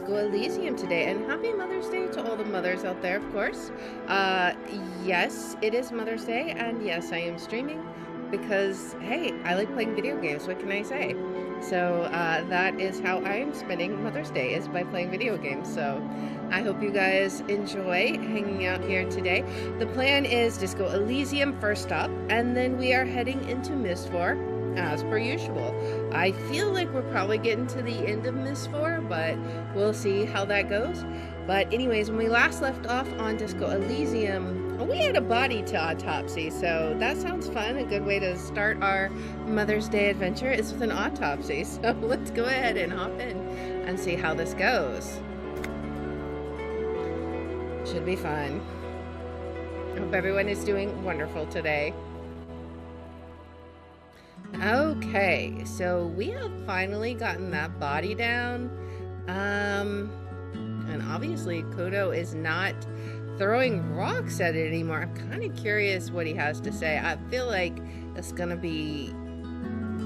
Disco Elysium today, and happy Mother's Day to all the mothers out there, of course. Yes, it is Mother's Day, and yes, I am streaming because, hey, I like playing video games. What can I say? So that is how I am spending Mother's Day, is by playing video games. So I hope you guys enjoy hanging out here today. The plan is Disco Elysium first up, and then we are heading into Myst IV, as per usual. I feel like we're probably getting to the end of Myst IV, but we'll see how that goes. But anyways, when we last left off on Disco Elysium, we had a body to autopsy, so that sounds fun. A good way to start our Mother's Day adventure is with an autopsy. So let's go ahead and hop in and see how this goes. Should be fun. Hope everyone is doing wonderful today. Okay, so we have finally gotten that body down. And obviously Kodo is not throwing rocks at it anymore. I'm kind of curious what he has to say. I feel like it's gonna be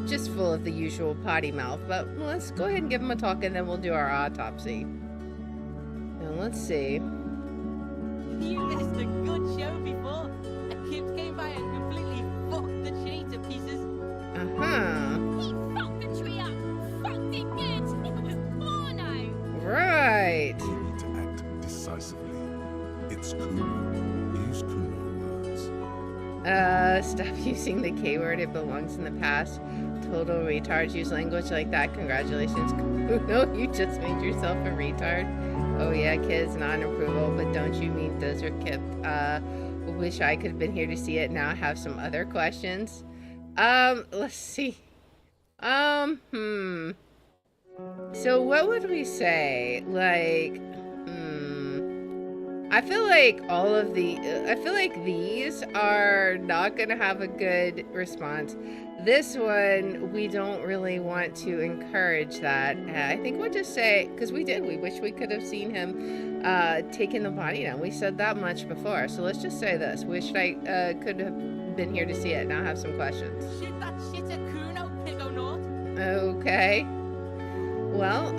just full of the usual potty mouth, but let's go ahead and give him a talk and then we'll do our autopsy. Now let's see. You missed a good show before. A kid came by and completely fucked the tree to pieces. He fucked the tree up. Fucked it good. It was porno. Right. You need to act decisively. It's Kuno. Use Kuno words. Stop using the K word. It belongs in the past. Total retards use language like that. Congratulations, Kuno. You just made yourself a retard. Oh yeah, kids, non-approval, but don't you mean those are kept? Wish I could have been here to see it. Now I have some other questions. Let's see. So what would we say? Like, I feel like I feel like these are not gonna have a good response. This one, we don't really want to encourage that. I think we'll just say, because we wish we could have seen him taking the body down. We said that much before. So let's just say this. Wish I could have been here to see it. Now I have some questions. Shit that shit at Kuno, Pigo Nort. Okay. Well,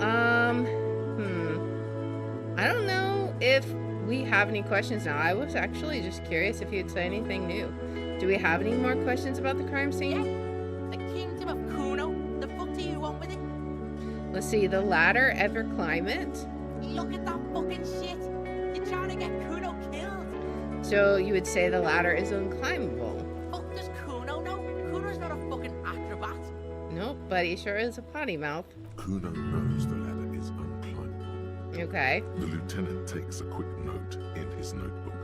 I don't know if we have any questions now. I was actually just curious if you'd say anything new. Do we have any more questions about the crime scene? Yeah. The kingdom of Kuno. The fuck do you want with it? Let's see. The ladder, ever climb it? Look at that fucking shit. You're trying to get Kuno killed. So you would say the ladder is unclimbable? Fuck does Kuno know? Kuno's not a fucking acrobat. Nope, but he sure is a potty mouth. Kuno knows the ladder is unclimbable. Okay. The lieutenant takes a quick note in his notebook.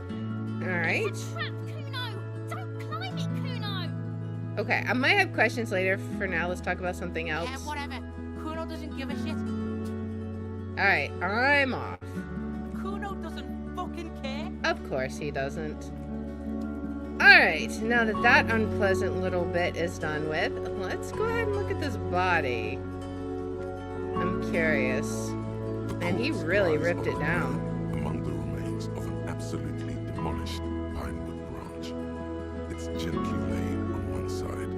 Alright. It's a trap, Kuno. Don't climb it, Kuno. Okay, I might have questions later. For now, let's talk about something else. Yeah, whatever. Kuno doesn't give a shit. Alright, I'm off. Kuno doesn't fucking care. Of course he doesn't. Alright, now that that unpleasant little bit is done with, let's go ahead and look at this body. I'm curious. And he really ripped it down. Among the remains of an absolutely demolished pinewood branch. It's gently laid on one side.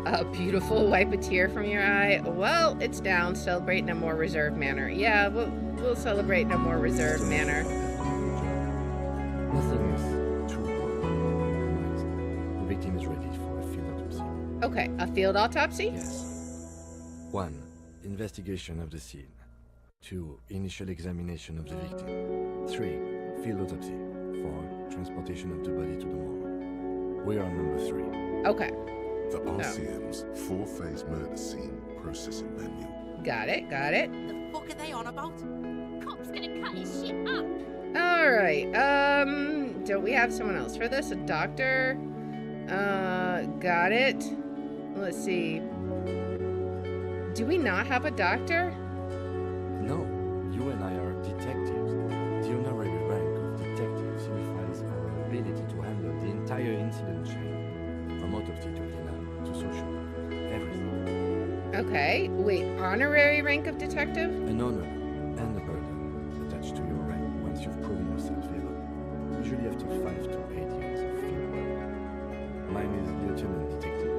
A beautiful wipe a tear from your eye. Well, it's down. Celebrate in a more reserved manner. Yeah, we'll celebrate in a more reserved manner. Nothing is too organized. The victim is ready for a field autopsy. Okay, a field autopsy? Yes. 1. Investigation of the scene. 2. Initial examination of the victim. 3. Field autopsy. 4. Transportation of the body to the morgue. We are number 3. Okay, The RCM's 4-phase murder scene processing manual. got it, got it. The fuck are they on about? Cop's gonna cut his shit up. Alright, don't we have someone else for this? A doctor? Got it. Let's see. Do we not have a doctor? No, you and I are detectives. The honorary rank of detective signifies our ability to handle the entire incident chain, from autopsy to cleanup to social, everything. Okay, wait, honorary rank of detective? An honor and a burden attached to your rank once you've proven yourself able. Usually after 5 to 8 years of field work. Mine is lieutenant detective.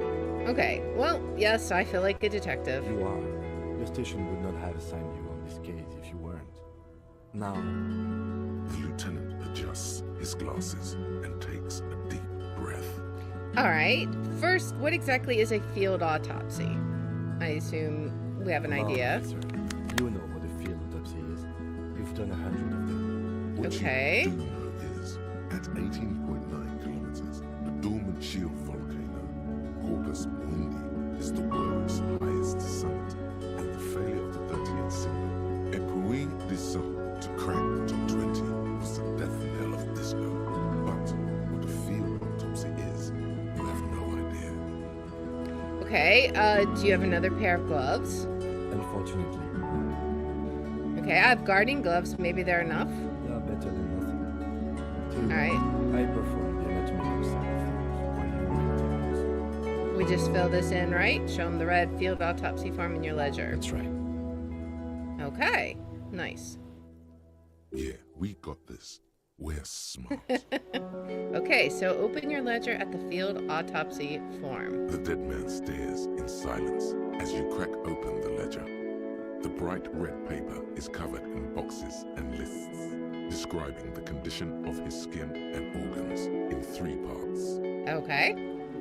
Okay, well, yes, I feel like a detective. You are. Your station would not have assigned you on this case if you weren't. Now, The lieutenant adjusts his glasses and takes a deep breath. All right. First, what exactly is a field autopsy? I assume we have an well, idea. officer, you know what a field autopsy is. You've done 100 of them. What Okay. you do know is, at 18.9 kilometers, the dormant shield volcano, Corpus Mundi, is the world's highest summit, and the failure of the 30th single, Epui Descent, to crack the top 20 was the death knell of disco. But what a field autopsy is, you have no idea. Okay. Do you have another pair of gloves? Unfortunately, no. Okay, I have gardening gloves. Maybe they're enough. They are better than nothing. Two, All right. I perform the anatomical side of things while you write tables. We just fill this in, right? Show them the red field autopsy form in your ledger. That's right. Okay. Nice. Yeah, we got this. We're smart. Okay, so open your ledger at the field autopsy form. The dead man stares in silence as you crack open the ledger. The bright red paper is covered in boxes and lists, describing the condition of his skin and organs in 3 parts. Okay.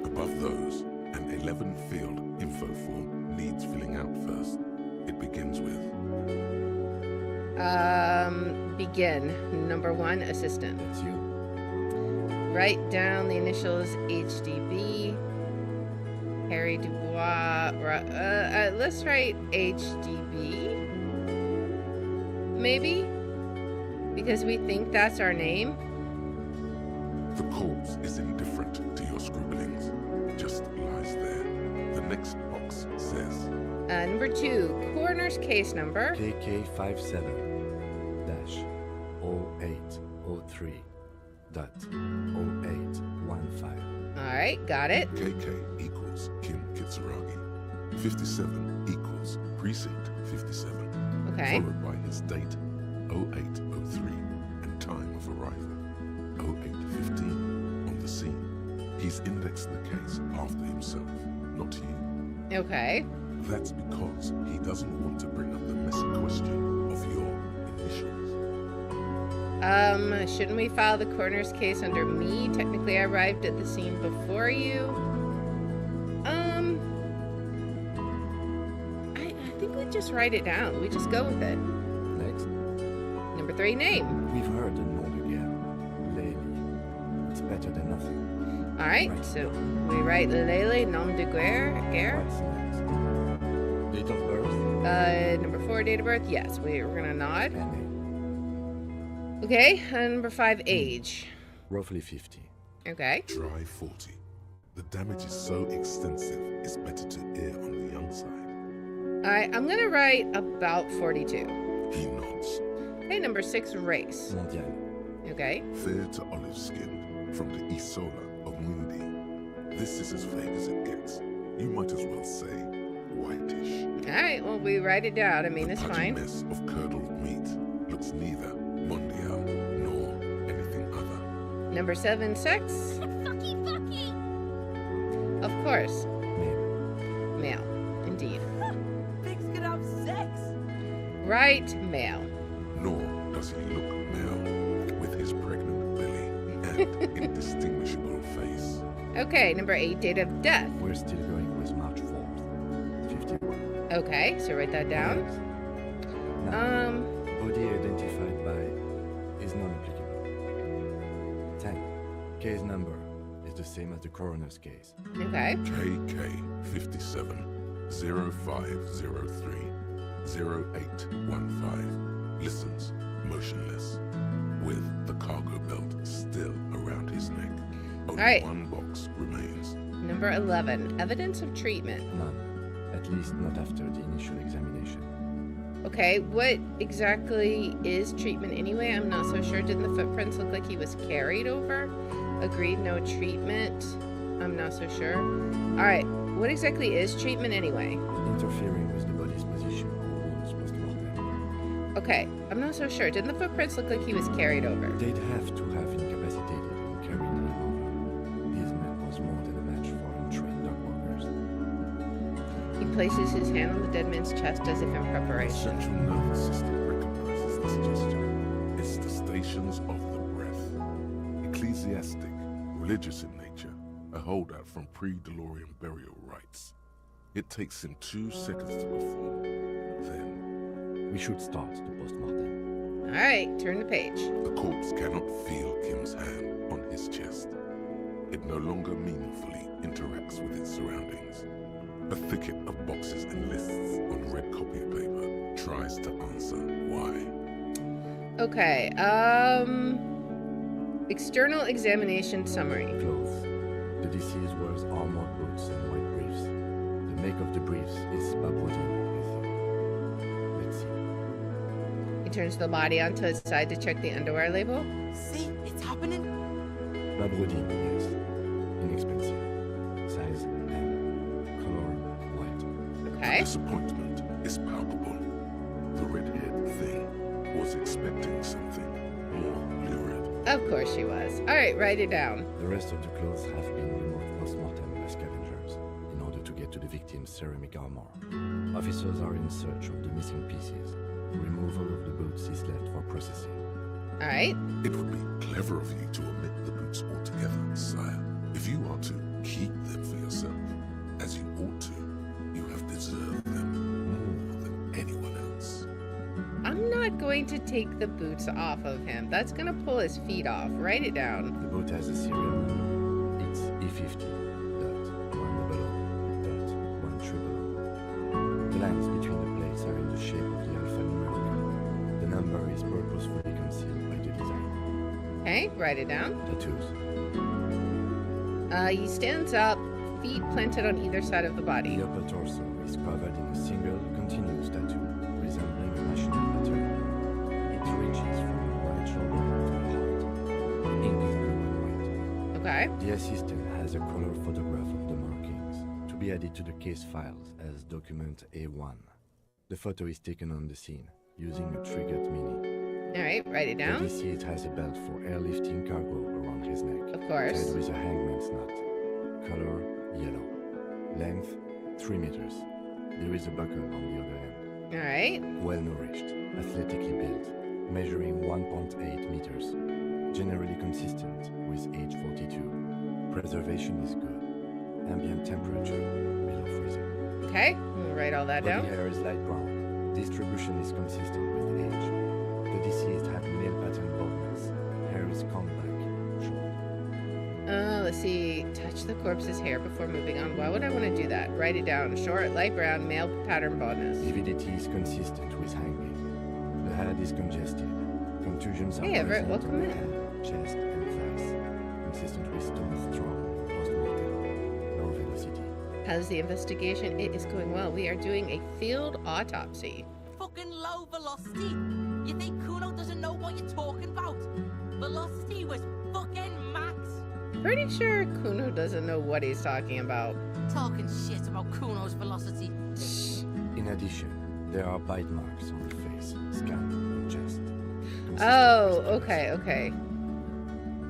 Above those, an 11-field info form needs filling out first. It begins with Begin. Number 1, assistant. That's you. Write down the initials HDB. Harry Dubois. Let's write HDB. Maybe? Because we think that's our name. the corpse is indifferent to your scribblings, just lies there. The next box says Number 2, coroner's case number. KK57-0803.0815. All right, got it. KK equals Kim Kitsuragi. 57 equals Precinct 57. Okay. Followed by his date, 0803, and time of arrival, 0815, on the scene. He's indexed the case after himself, not you. Okay. That's because he doesn't want to bring up the messy question of your initials. Shouldn't we file the coroner's case under me? Technically, I arrived at the scene before you. I think we just write it down. We just go with it. Next, Number 3, name. we've heard the nom de guerre, Lely. It's better than nothing. All right, so we write Lele, nom de guerre. What's next? Date of birth? Number 4, date of birth. Yes, we're gonna nod. NA. Okay, number 5, age. Roughly 50. Okay. Try 40. The damage is so extensive, it's better to err on the young side. All right, I'm gonna write about 42. He nods. Okay, number 6, race. Mondial. Okay. Fair to olive skinned, from the Isola of Mundi. This is as vague as it gets. You might as well say whitish. All right, well, we write it down. I mean, it's The pudgy fine. mess of curdled meat looks neither mondial nor anything other. Number 7, sex. Fucky, fucky. Of course, Male. male. Indeed. Pigs can have sex. Right, male. Nor does he look male, with his pregnant belly and indistinguishable face. Okay, number 8, date of death. We're still going with March 4th. 51. Okay, so write that down. Now, body identified by is non-applicable. 10. Case number is the same as the coroner's case. Okay. KK 57 0503 0815 listens motionless, with the cargo belt still around his neck. Only All right. one box remains. Number 11, evidence of treatment. None. At least not after the initial examination. Okay, what exactly is treatment anyway? I'm not so sure. Didn't the footprints look like he was carried over? Agreed, no treatment. I'm not so sure. All right, what exactly is treatment anyway? Interfering with the body's position or wounds post-mortem. Okay, I'm not so sure. Didn't the footprints look like he was carried over? They'd have to have incapacitated and carried him over. His man was more than a match for untrained dog walkers. He places his hand on the dead man's chest as if in The preparation. central nervous system recognizes this gesture. Vibrations of the breath. Ecclesiastic, religious in nature, a holdout from pre-DeLorean burial rites. It takes him 2 seconds to perform. Then, We should start the post-mortem. Alright, turn the page. the corpse cannot feel Kim's hand on his chest. It no longer meaningfully interacts with its surroundings. A thicket of boxes and lists on red copy paper tries to answer why. Okay, external examination summary. Clothes. The deceased wears armored boots and white briefs. The make of the briefs is babrodine, I think. Let's see. He turns the body onto its side to check the underwear label. See, it's happening. Babrodine, yes. Inexpensive. Size M. Color white. The Okay. disappointment is palpable. The red-haired thing was expecting something more lurid. Of course she was. Alright, write it down. The rest of the clothes have been removed post-mortem by scavengers in order to get to the victim's ceramic armor. Officers are in search of the missing pieces. Removal of the boots is left for processing. Alright. It would be clever of you to omit the boots altogether, sire. If you are to keep them for yourself, as you ought to, you have deserved them more than anyone else. I'm not going to take the boots off of him. That's gonna pull his feet off. Write it down. The boot has a serial number. It's E50. Dot 100. Dot 100. The lines between the plates are in the shape of the alphanumeric. The number is purposefully concealed by the design. Okay, write it down. Tattoos. He stands up, feet planted on either side of the body. The upper torso is covered in a single continuous tattoo, resembling a national pattern. It reaches from the right shoulder to the heart. The ink is blue and white. Okay. The assistant has a color photograph of the markings, to be added to the case files as document A1. The photo is taken on the scene, using a triggered mini. Alright, write it The down. deceased has a belt for airlifting cargo around his neck. Of course. Tied with a hangman's knot. Color yellow. Length 3 meters. There is a buckle on the other end. Alright. Well nourished, athletically built, measuring 1.8 meters. Generally consistent with age 42. Preservation is good. Ambient temperature below freezing. Okay, we'll write all that Body down. hair is light brown. Distribution is consistent with age. The deceased had male pattern baldness. Hair is combed back, short. Let's see. Touch the corpse's hair before moving on. Why would I want to do that? Write it down. Short, light brown, male pattern baldness. Lividity is consistent with hanging. The head is congested. Contusions are Hey, Everett, present welcome on the in. head, chest, and thighs. Consistent with stone strong, post-mortem, low velocity. How's the investigation? It is going well. We are doing a field autopsy. Fucking low velocity. You think Kuno doesn't know what you're talking about? Velocity was fucking max. Pretty sure Kuno doesn't know what he's talking about. Talking shit about Kuno's velocity. In addition, there are bite marks on the face, scalp, and chest. Consistent Oh, with okay, okay.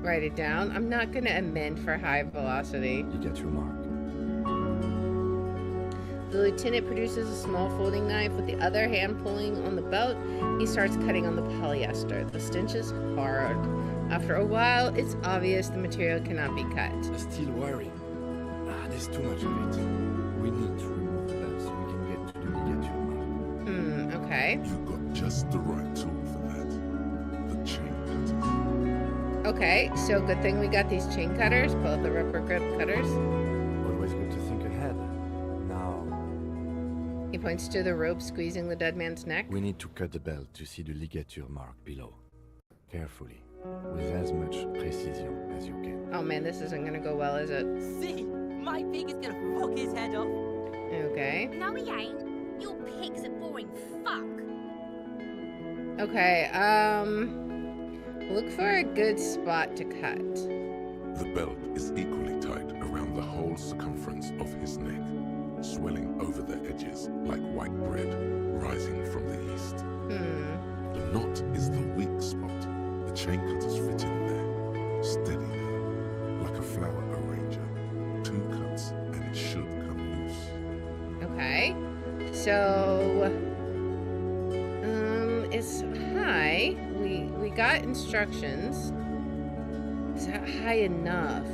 Write it down. I'm not going to amend for high velocity. You get your mark. The lieutenant produces a small folding knife with the other hand pulling on the belt. He starts cutting on the polyester. The stench is hard. After a while, it's obvious the material cannot be cut. Still worrying. There's too much of it. We need to remove the belt so we can get to the ligature mark. Okay. You got just the right tool for that. The chain cutters. Okay, so good thing we got these chain cutters, both the rubber grip cutters. Always good to think ahead. Now, He points to the rope squeezing the dead man's neck. we need to cut the belt to see the ligature mark below. Carefully, with as much precision as you can. Oh man, this isn't gonna go well, is it? See, my pig is gonna fuck his head off. Okay. No, he ain't. Your pig's a boring fuck. Okay, look for a good spot to cut. The belt is equally tight around the whole circumference of his neck, swelling over the edges like white bread rising from the east. The knot is the weak spot. The chain cutters fit in there, steady now, like a flower arranger. 2 cuts and it should come loose. Okay. So, it's high. We got instructions. Is that high enough?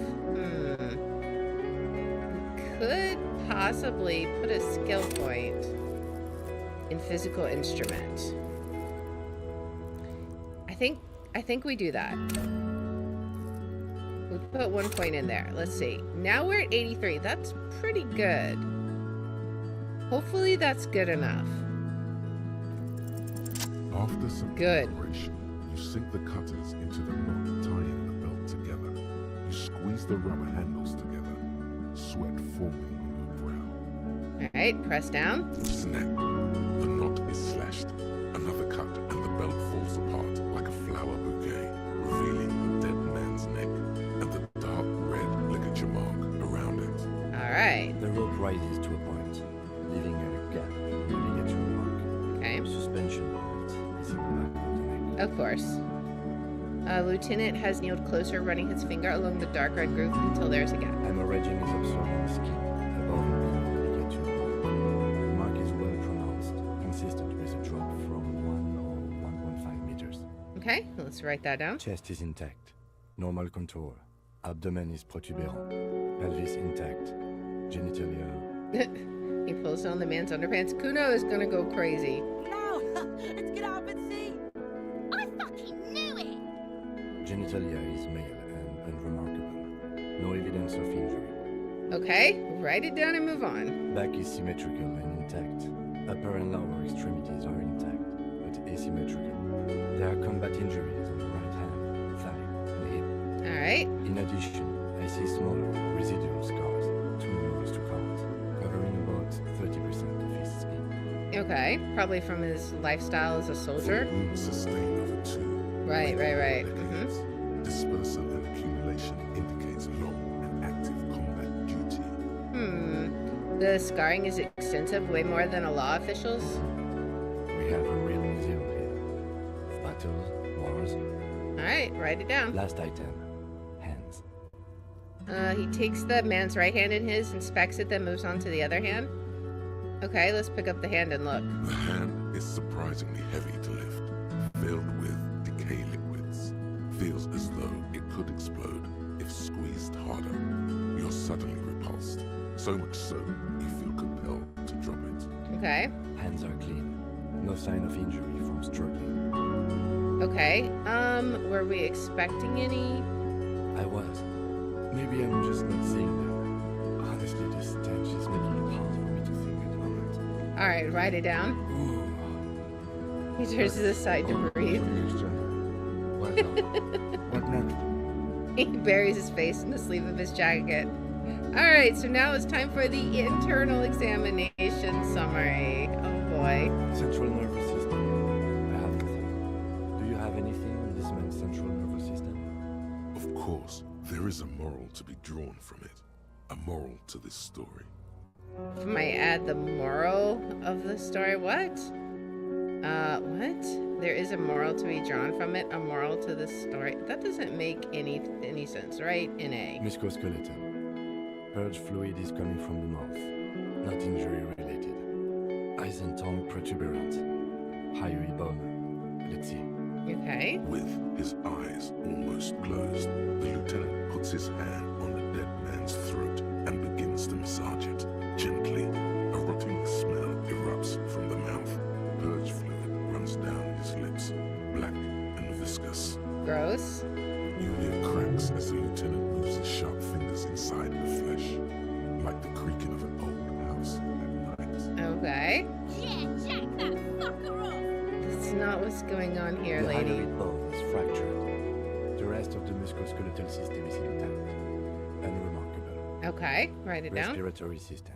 We could possibly put a skill point in physical instrument. I think we do that. We put 1 point in there. Let's see. Now we're at 83. That's pretty good. Hopefully that's good enough. After some Good. preparation, you sink the cutters into the knot tying the belt together. You squeeze the rubber handles together, sweat forming on your brow. Alright, press down. Snap. The knot is slashed. Another cut, and the belt falls apart like a flower bouquet, revealing the dead man's neck and the dark red ligature mark around it. Alright. The rope rises to a point, leaving a gap in the ligature mark. Okay. The suspension point is in the back of the neck. Of course. Lieutenant has kneeled closer, running his finger along the dark red groove until there's a gap. Hemorrhaging is observed on the skin, above and below the ligature mark. The mark is well pronounced, consistent with a drop from 1 or 1.5 meters. Okay, let's write that down. Chest is intact, normal contour. Abdomen is protuberant, pelvis intact, genitalia. He pulls down the man's underpants. Kuno is gonna go crazy. No! Let's get up and see! I fucking knew it! Genitalia is male and unremarkable. No evidence of injury. Okay, write it down and move on. Back is symmetrical and intact. Upper and lower extremities are intact, but asymmetrical. There are combat injuries on the right hand, thigh, and hip. Alright. In addition, I see smaller residual scars, too numerous to count, covering about 30% of his skin. Okay, probably from his lifestyle as a soldier. Wounds sustained over 2. Right. decades. Dispersal and accumulation indicates long and active combat duty. The scarring is extensive, way more than a law official's. We have a real museum here. Of battles, wars. Alright, write it down. Last item, hands. He takes the man's right hand in his, inspects it, then moves on to the other hand. Okay, let's pick up the hand and look. The hand is surprisingly heavy to lift, filled with decay liquids. Feels as though it could explode if squeezed harder. You're suddenly repulsed, so much so you feel compelled to drop it. Okay. Hands are clean. No sign of injury from struggling. Okay. Were we expecting any? I was. Maybe I'm just not seeing them. Honestly, this stench is making it hard for me to think at the moment. Alright, write it down. Ooh. He turns to the side to breathe. What next? He buries his face in the sleeve of his jacket. Alright, so now it's time for the internal examination summary. Oh boy. Central nervous system. I have nothing. Do you have anything on this man's central nervous system? Of course, there is a moral to be drawn from it. A moral to this story. Might add the moral of the story. What? What? There is a moral to be drawn from it. A moral to the story. That doesn't make any sense, right? In A. Musculoskeletal. Purge fluid is coming from the mouth. Not injury related. Eyes and tongue protuberant. Hyoid bone. Let's see. Okay. With his eyes almost closed, the lieutenant puts his hand on the dead man's throat and begins to massage it. Gently, a rotting smell erupts from the mouth. Purge fluid runs down his lips, black and viscous. Gross. You hear cracks as the lieutenant moves his sharp fingers inside the flesh, like the creaking of an old house at night. Okay. Yeah, jack that fucker off! That's not what's going on here, The lady. hyoid bone is fractured. The rest of the musculoskeletal system is intact. Unremarkable. Okay, write it down. Respiratory system.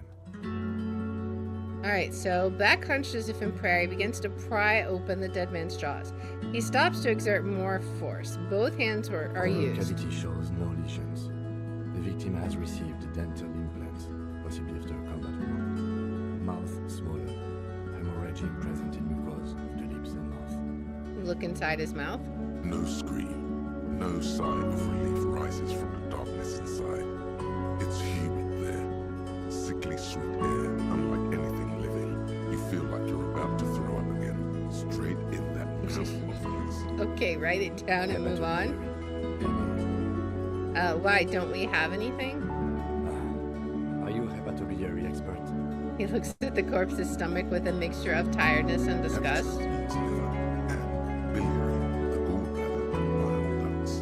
Alright, so back hunched as if in prayer, he begins to pry open the dead man's jaws. He stops to exert more force. Both hands are Oral used. cavity shows no lesions. The victim has received dental implants, possibly after a combat war. Mouth smaller. Hemorrhaging present in mucous of the lips and mouth. Look inside his mouth. No scream, no sigh of relief rises from the darkness inside. It's humid there. Sickly sweet air, unlike anything living. You feel like you're about to throw up again, straight in that mouth of his. Okay, write it down and move on. Why, don't we have anything? Are you a hepatobiliary expert? He looks at the corpse's stomach with a mixture of tiredness and disgust. Hepatitis, liver, and biliary, the gallbladder and bile ducts.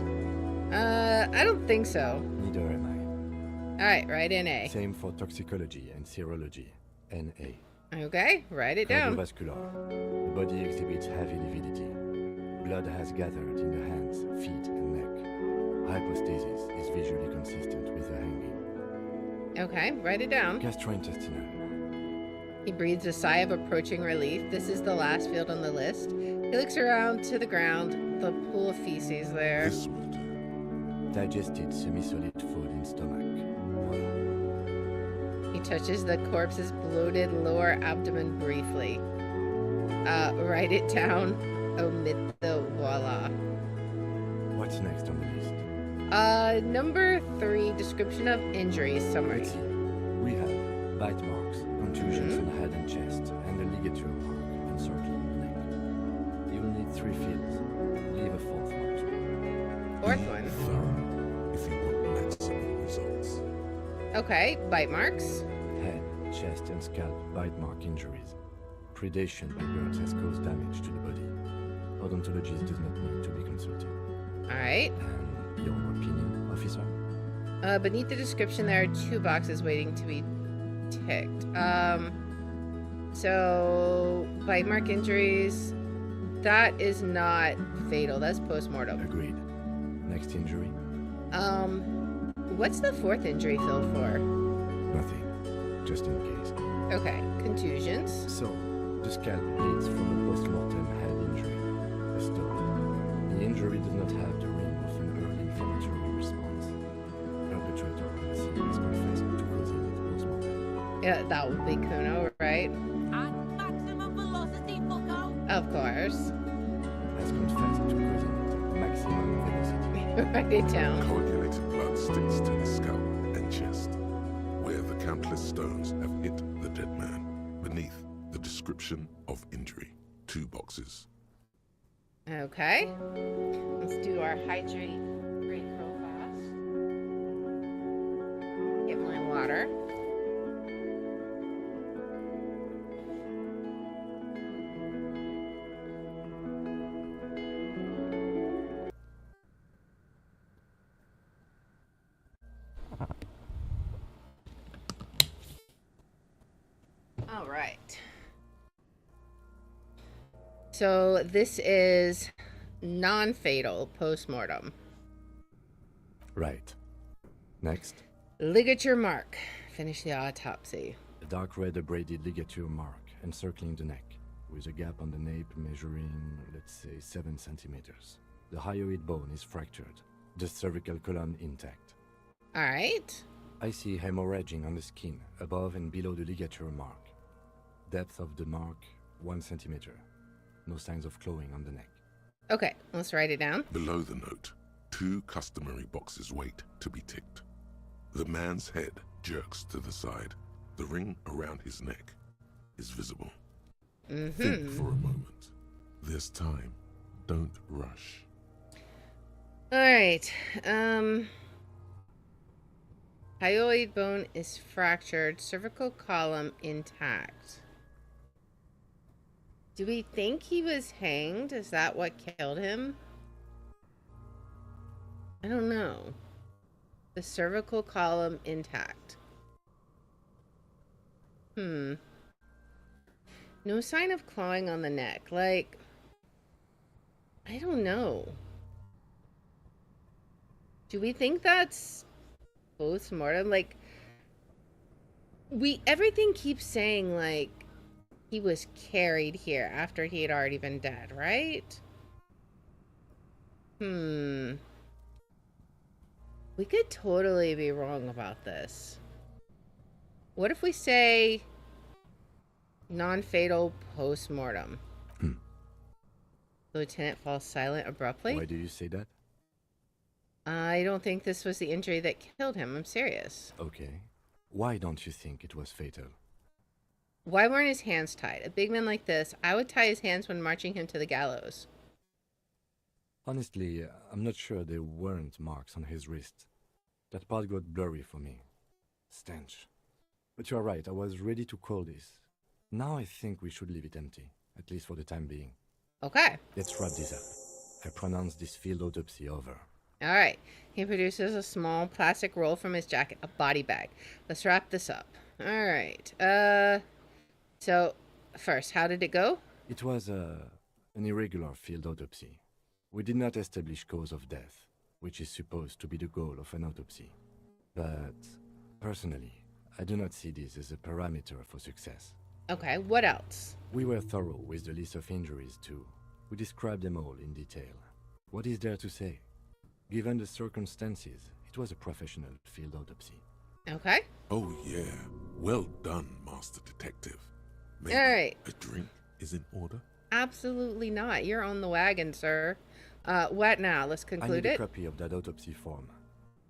I don't think so. Neither am Alright, write in I. A. Same for toxicology and serology. NA. Okay, write it down. Cardiovascular. The body exhibits heavy lividity. Blood has gathered in the hands, feet, and neck. Hypostasis is visually consistent with the hanging. Okay, write it down. Gastrointestinal. He breathes a sigh of approaching relief. This is the last field on the list. He looks around to the ground, the pool of feces there. This will do. Digested semi-solid food in stomach. Voila. He touches the corpse's bloated lower abdomen briefly. Write it down. Omit the voila. What's next on the list? Number 3, description of injuries summary. Let's see. We have bite marks, contusions on head and chest, and a ligature mark encircling the neck. You'll need 3 fields. Leave a 4th one. 4th one. Thorough if you want maximum results. Okay, bite marks. Head, chest, and scalp bite mark injuries. Predation by birds has caused damage to the body. Odontologist does not need to be consulted. Alright. And your opinion, officer? Beneath the description there are 2 boxes waiting to be ticked. So bite mark injuries, that is not fatal. That's post-mortem. Agreed. Next injury? What's the 4th injury filled for? Nothing. Just in case. Okay, contusions. So, the scalp bleeds from a post-mortem head injury. A stone. The injury does not have the ring of an early inflammatory response. Perpetrator on the scene has confessed to causing it post-mortem. Yeah, that would be Kuno, right? At maximum velocity, bucko. Of course. Has confessed to causing it maximum velocity. Write it down. Coagulated blood sticks to the scalp and chest, where the countless stones have hit the dead man. Beneath the description of injury, 2 boxes. Okay. Let's do our hydrate break real fast. Get my water. All right. So this is non-fatal post-mortem. Right. Next. Ligature mark. Finish the autopsy. A dark red abraded ligature mark encircling the neck, with a gap on the nape measuring, let's say, 7 centimeters. The hyoid bone is fractured. The cervical column intact. All right. I see hemorrhaging on the skin, above and below the ligature mark. Depth of the mark, 1 centimeter. No signs of clawing on the neck. Okay, let's write it down. Below the note, 2 customary boxes wait to be ticked. The man's head jerks to the side. The ring around his neck is visible. Think for a moment. There's time. Don't rush. All right. Hyoid bone is fractured. Cervical column intact. Do we think he was hanged? Is that what killed him? I don't know. The cervical column intact. No sign of clawing on the neck. Like, I don't know. Do we think that's post-mortem? Like, everything keeps saying, like, he was carried here after he had already been dead, right? We could totally be wrong about this. What if we say non-fatal post-mortem? The lieutenant falls silent abruptly. Why do you say that? I don't think this was the injury that killed him. I'm serious. Okay. Why don't you think it was fatal? Why weren't his hands tied? A big man like this, I would tie his hands when marching him to the gallows. Honestly, I'm not sure there weren't marks on his wrist. That part got blurry for me. Stench. But you're right, I was ready to call this. Now I think we should leave it empty, at least for the time being. Okay. Let's wrap this up. I pronounce this field autopsy over. All right. He produces a small plastic roll from his jacket, a body bag. Let's wrap this up. All right. So, first, how did it go? It was an irregular field autopsy. We did not establish cause of death, which is supposed to be the goal of an autopsy. But, personally, I do not see this as a parameter for success. Okay, what else? We were thorough with the list of injuries, too. We described them all in detail. What is there to say? Given the circumstances, it was a professional field autopsy. Okay. Oh, yeah. Well done, Master Detective. Maybe All right. a drink is in order? Absolutely not. You're on the wagon, sir. What now? Let's I conclude need a it. copy of that autopsy form.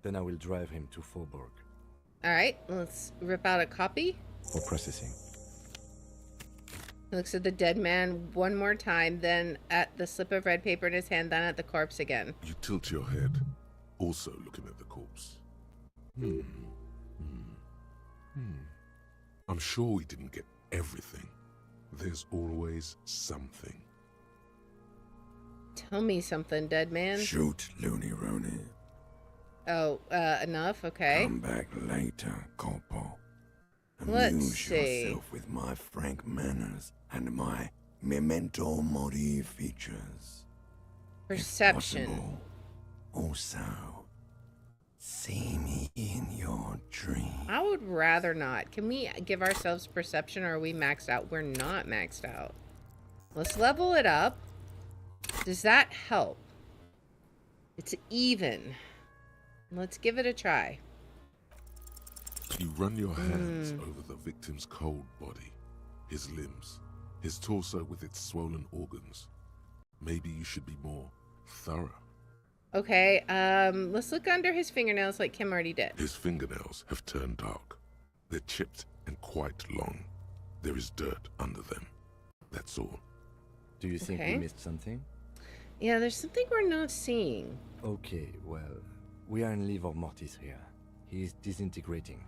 Then I will drive him to Faubourg All right, let's rip out a copy. for processing. He looks at the dead man one more time, then at the slip of red paper in his hand, then at the corpse again. You tilt your head, also looking at the corpse. I'm sure we didn't get everything. There's always something. Tell me something, dead man. Shoot, Looney Rooney. Oh, enough? Okay. Come back later, Corporal. Let's Amuse see. yourself with my frank manners and my memento mori features. If Perception. possible, also, see me in your dreams. I would rather not. Can we give ourselves perception, or are we maxed out? We're not maxed out. Let's level it up. Does that help? It's even. Let's give it a try. You run your hands over the victim's cold body, his limbs, his torso with its swollen organs. Maybe you should be more thorough. Okay, let's look under his fingernails like Kim already did. His fingernails have turned dark. They're chipped and quite long. There is dirt under them. That's all. Do you think Okay. we missed something? Yeah, there's something we're not seeing. Okay, well, we are in livor mortis here. He is disintegrating.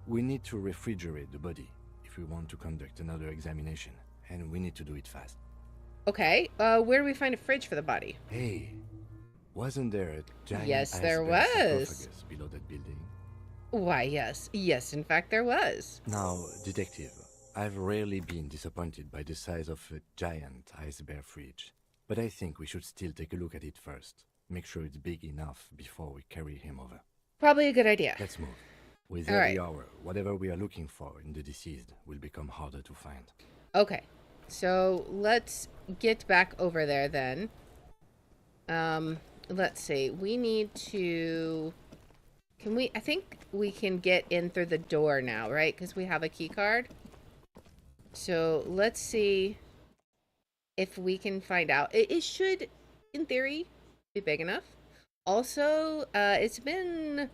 We need to refrigerate the body if we want to conduct another examination, and we need to do it fast. Okay, where do we find a fridge for the body? Hey, wasn't there a giant Yes, there iceberg was. sarcophagus below that building? Why, yes. Yes, in fact, there was. Now, detective, I've rarely been disappointed by the size of a giant iceberg fridge, but I think we should still take a look at it first. Make sure it's big enough before we carry him over. Probably a good idea. Let's move. With All every right. hour, whatever we are looking for in the deceased will become harder to find. Okay, so let's get back over there then. Let's see. We need to... Can we... I think we can get in through the door now, right? Because we have a key card. So let's see if we can find out. It should, in theory, be big enough. Also, it's been...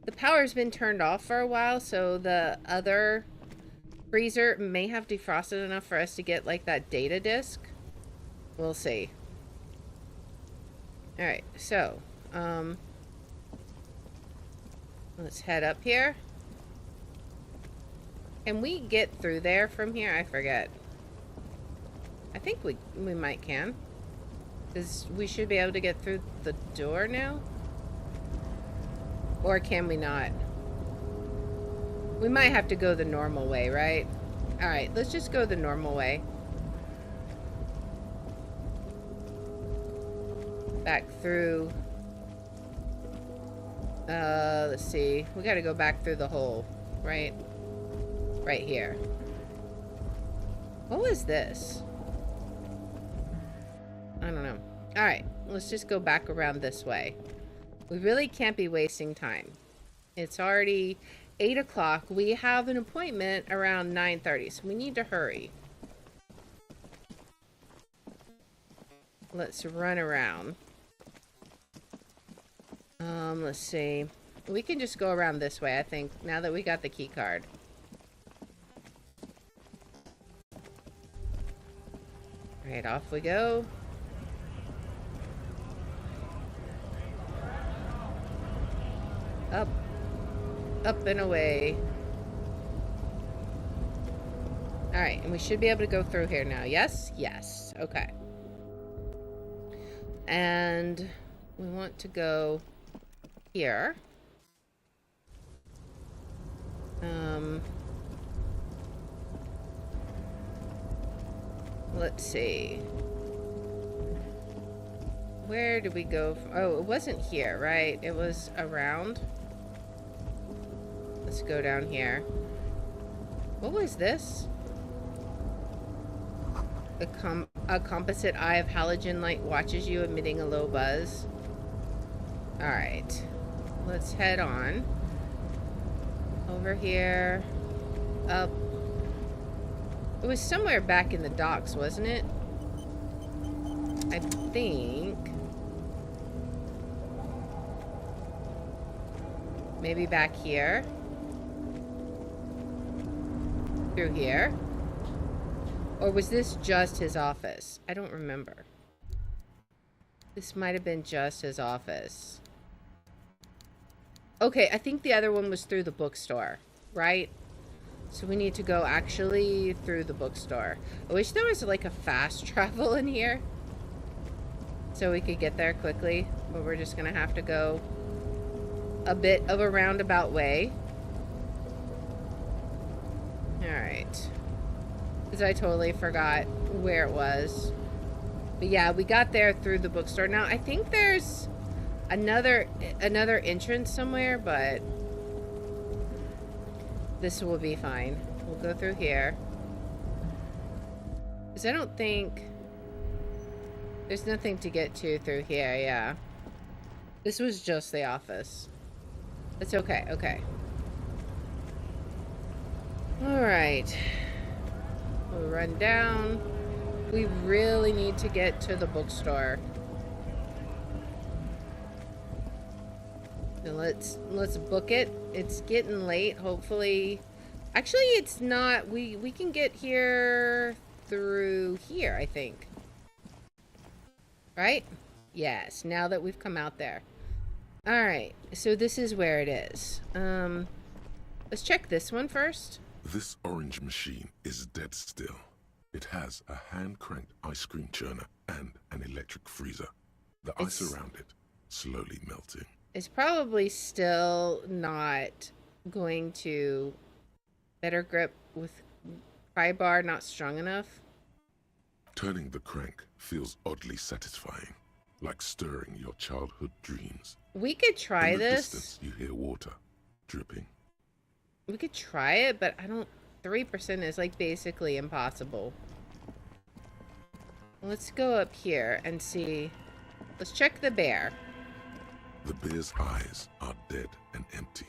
The power's been turned off for a while, so the other freezer may have defrosted enough for us to get, like, that data disk. We'll see. Alright, so, let's head up here. Can we get through there from here? I forget. I think we might can. Because we should be able to get through the door now. Or can we not? We might have to go the normal way, right? Alright, let's just go the normal way. Back through... let's see. We gotta go back through the hole, right? Right here. What was this? I don't know. Alright, let's just go back around this way. We really can't be wasting time. It's already 8 o'clock. We have an appointment around 9:30, so we need to hurry. Let's run around. Let's see. We can just go around this way, I think, now that we got the key card. Alright, off we go. Up. Up and away. Alright, and we should be able to go through here now. Yes? Yes. Okay. And we want to go here. Let's see. Where did we go? Oh, it wasn't here, right? It was around. Let's go down here. What was this? A composite eye of halogen light watches you, emitting a low buzz. Alright. Let's head on. Over here. Up. It was somewhere back in the docks, wasn't it? I think. Maybe back here. Through here. Or was this just his office? I don't remember. This might have been just his office. Okay, I think the other one was through the bookstore, right? So we need to go actually through the bookstore. I wish there was like a fast travel in here, so we could get there quickly, but we're just gonna have to go a bit of a roundabout way. Alright. Because I totally forgot where it was. But yeah, we got there through the bookstore. Now, I think there's another entrance somewhere, but this will be fine. We'll go through here. Because I don't think... There's nothing to get to through here, yeah. This was just the office. It's okay, okay. Alright. We'll run down. We really need to get to the bookstore. Now let's book it. It's getting late. Hopefully, actually, it's not. We can get here through here, I think. Right? Yes. Now that we've come out there. All right. So this is where it is. Let's check this one first. This orange machine is dead still. It has a hand-cranked ice cream churner and an electric freezer. The ice around it slowly melting. It's probably still not going to better grip with pry bar not strong enough. Turning the crank feels oddly satisfying, like stirring your childhood dreams. We could try In the this. distance, you hear water dripping. We could try it, but I don't... 3% is like basically impossible. Let's go up here and see. Let's check the bear. The bear's eyes are dead and empty.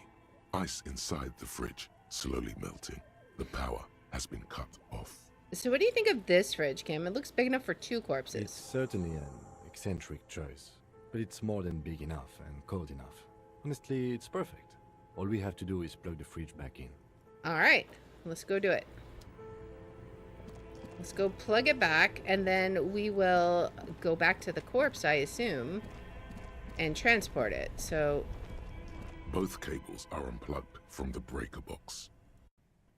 Ice inside the fridge slowly melting. The power has been cut off. So what do you think of this fridge, Kim? It looks big enough for 2 corpses. It's certainly an eccentric choice, but it's more than big enough and cold enough. Honestly, it's perfect. All we have to do is plug the fridge back in. Alright, let's go do it. Let's go plug it back, and then we will go back to the corpse, I assume, and transport it. So, Both cables are unplugged from the breaker box.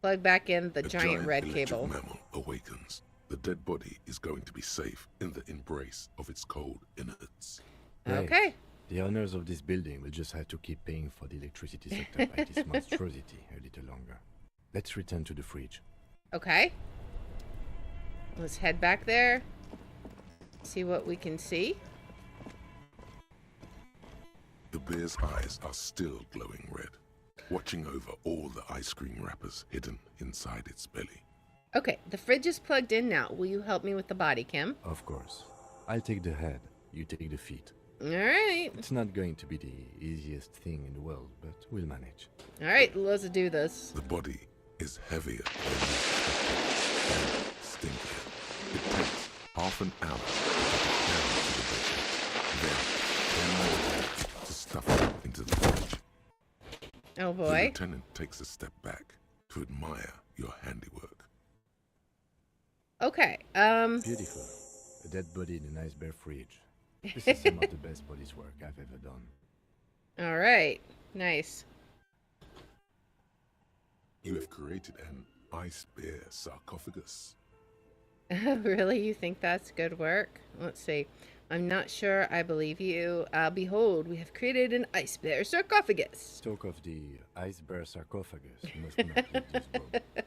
plug back in the A giant red electric cable. mammal awakens. The dead body is going to be safe in the embrace of its cold innards. Right. Okay. The owners of this building will just have to keep paying for the electricity sector by this monstrosity a little longer. Let's return to the fridge. Okay. Let's head back there. See what we can see. The bear's eyes are still glowing red, watching over all the ice cream wrappers hidden inside its belly. Okay, the fridge is plugged in now. Will you help me with the body, Kim? Of course. I'll take the head, you take the feet. Alright. It's not going to be the easiest thing in the world, but we'll manage. Alright, let's do this. The body is heavier than you expected and stinkier. It takes half an hour to get it down to the basement. Then 10 more to stuff it into the fridge. Oh The boy. lieutenant takes a step back to admire your handiwork. Okay, Beautiful. A dead body in a nice bare fridge. This is some of the best body's work I've ever done. alright. Nice. You have created an ice bear sarcophagus. Really? You think that's good work? Let's see. I'm not sure I believe you. Behold, we have created an ice bear sarcophagus. Talk of the ice bear sarcophagus. You must not leave this room.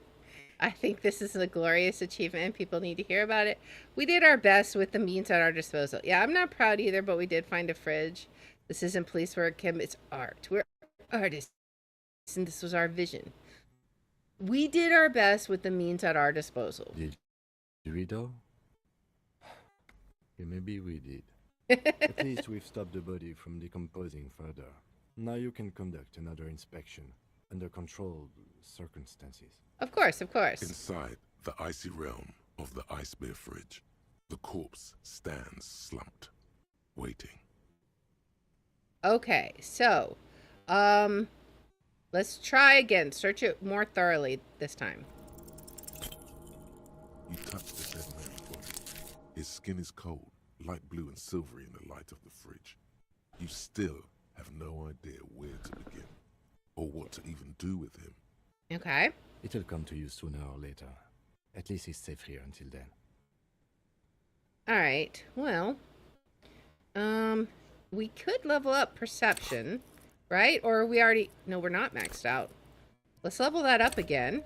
I think this is a glorious achievement. People need to hear about it. We did our best with the means at our disposal. Yeah, I'm not proud either, but we did find a fridge. This isn't police work, Kim. It's art. We're artists, and this was our vision. We did our best with the means at our disposal. Did we though? Yeah, maybe we did. At least we've stopped the body from decomposing further. Now you can conduct another inspection under controlled circumstances. Of course, of course. Inside the icy realm of the ice bear fridge, the corpse stands slumped, waiting. Okay, so, let's try again. Search it more thoroughly this time. You touch the dead man's body. His skin is cold, light blue and silvery in the light of the fridge. You still have no idea where to begin, or what to even do with him. Okay. It'll come to you sooner or later. At least he's safe here until then. All right. Well, we could level up perception, right? Or are we already... No, we're not maxed out. Let's level that up again.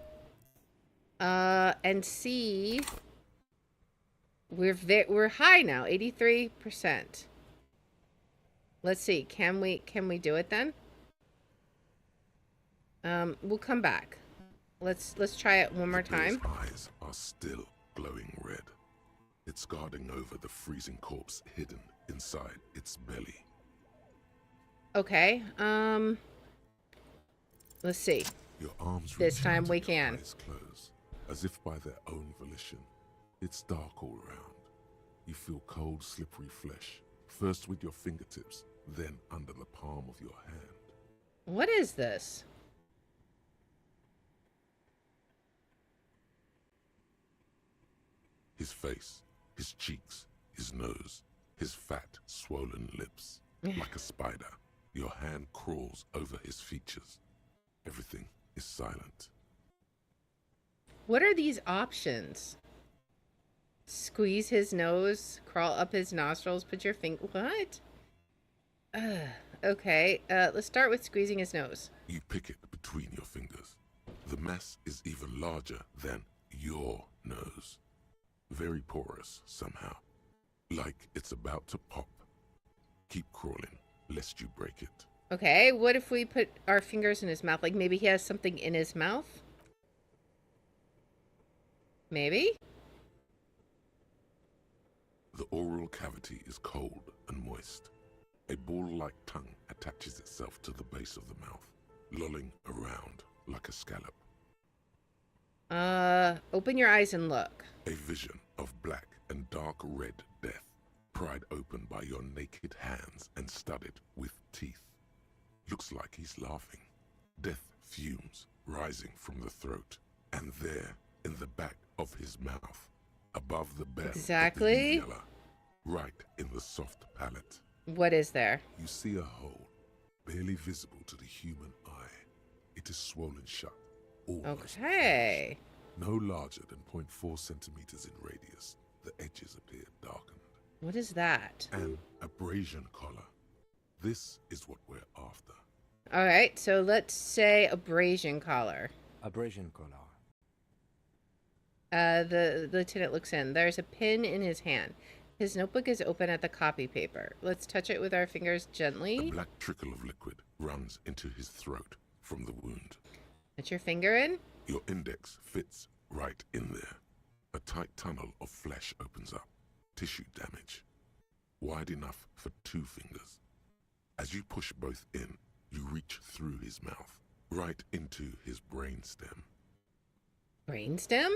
And see... We're high now, 83%. Let's see. Can we do it then? We'll come back. Let's try it one more time. The bear's eyes are still glowing red. It's guarding over the freezing corpse hidden inside its belly. Okay. Let's see. Your arms This reach time out we and your can. eyes close, as if by their own volition. It's dark all around. You feel cold, slippery flesh, first with your fingertips, then under the palm of your hand. What is this? His face, his cheeks, his nose, his fat, swollen lips. Like a spider, your hand crawls over his features. Everything is silent. What are these options? Squeeze his nose, crawl up his nostrils, put your finger... What? Okay, let's start with squeezing his nose. You pick it between your fingers. The mess is even larger than your nose. Very porous somehow, like it's about to pop. Keep crawling, lest you break it. Okay, what if we put our fingers in his mouth? Like maybe he has something in his mouth? Maybe? The oral cavity is cold and moist. A ball-like tongue attaches itself to the base of the mouth, lolling around like a scallop. Open your eyes and look. A vision of black and dark red death, pried open by your naked hands and studded with teeth. Looks like he's laughing. Death fumes rising from the throat, and there, in the back of his mouth, above the bell Exactly. of the uvula, right in the soft palate, What is there? you see a hole, barely visible to the human eye. It is swollen shut, almost Okay. no larger than 0.4 centimeters in radius. The edges appear darkened. What is that? An abrasion collar. This is what we're after. All right, so let's say abrasion collar. Abrasion collar. The lieutenant looks in. There's a pin in his hand. His notebook is open at the copy paper. Let's touch it with our fingers A gently. black trickle of liquid runs into his throat from the wound. Put your finger in. Your index fits right in there. A tight tunnel of flesh opens up. Tissue damage. Wide enough for 2 fingers. As you push both in, you reach through his mouth, right into his brainstem. Brainstem?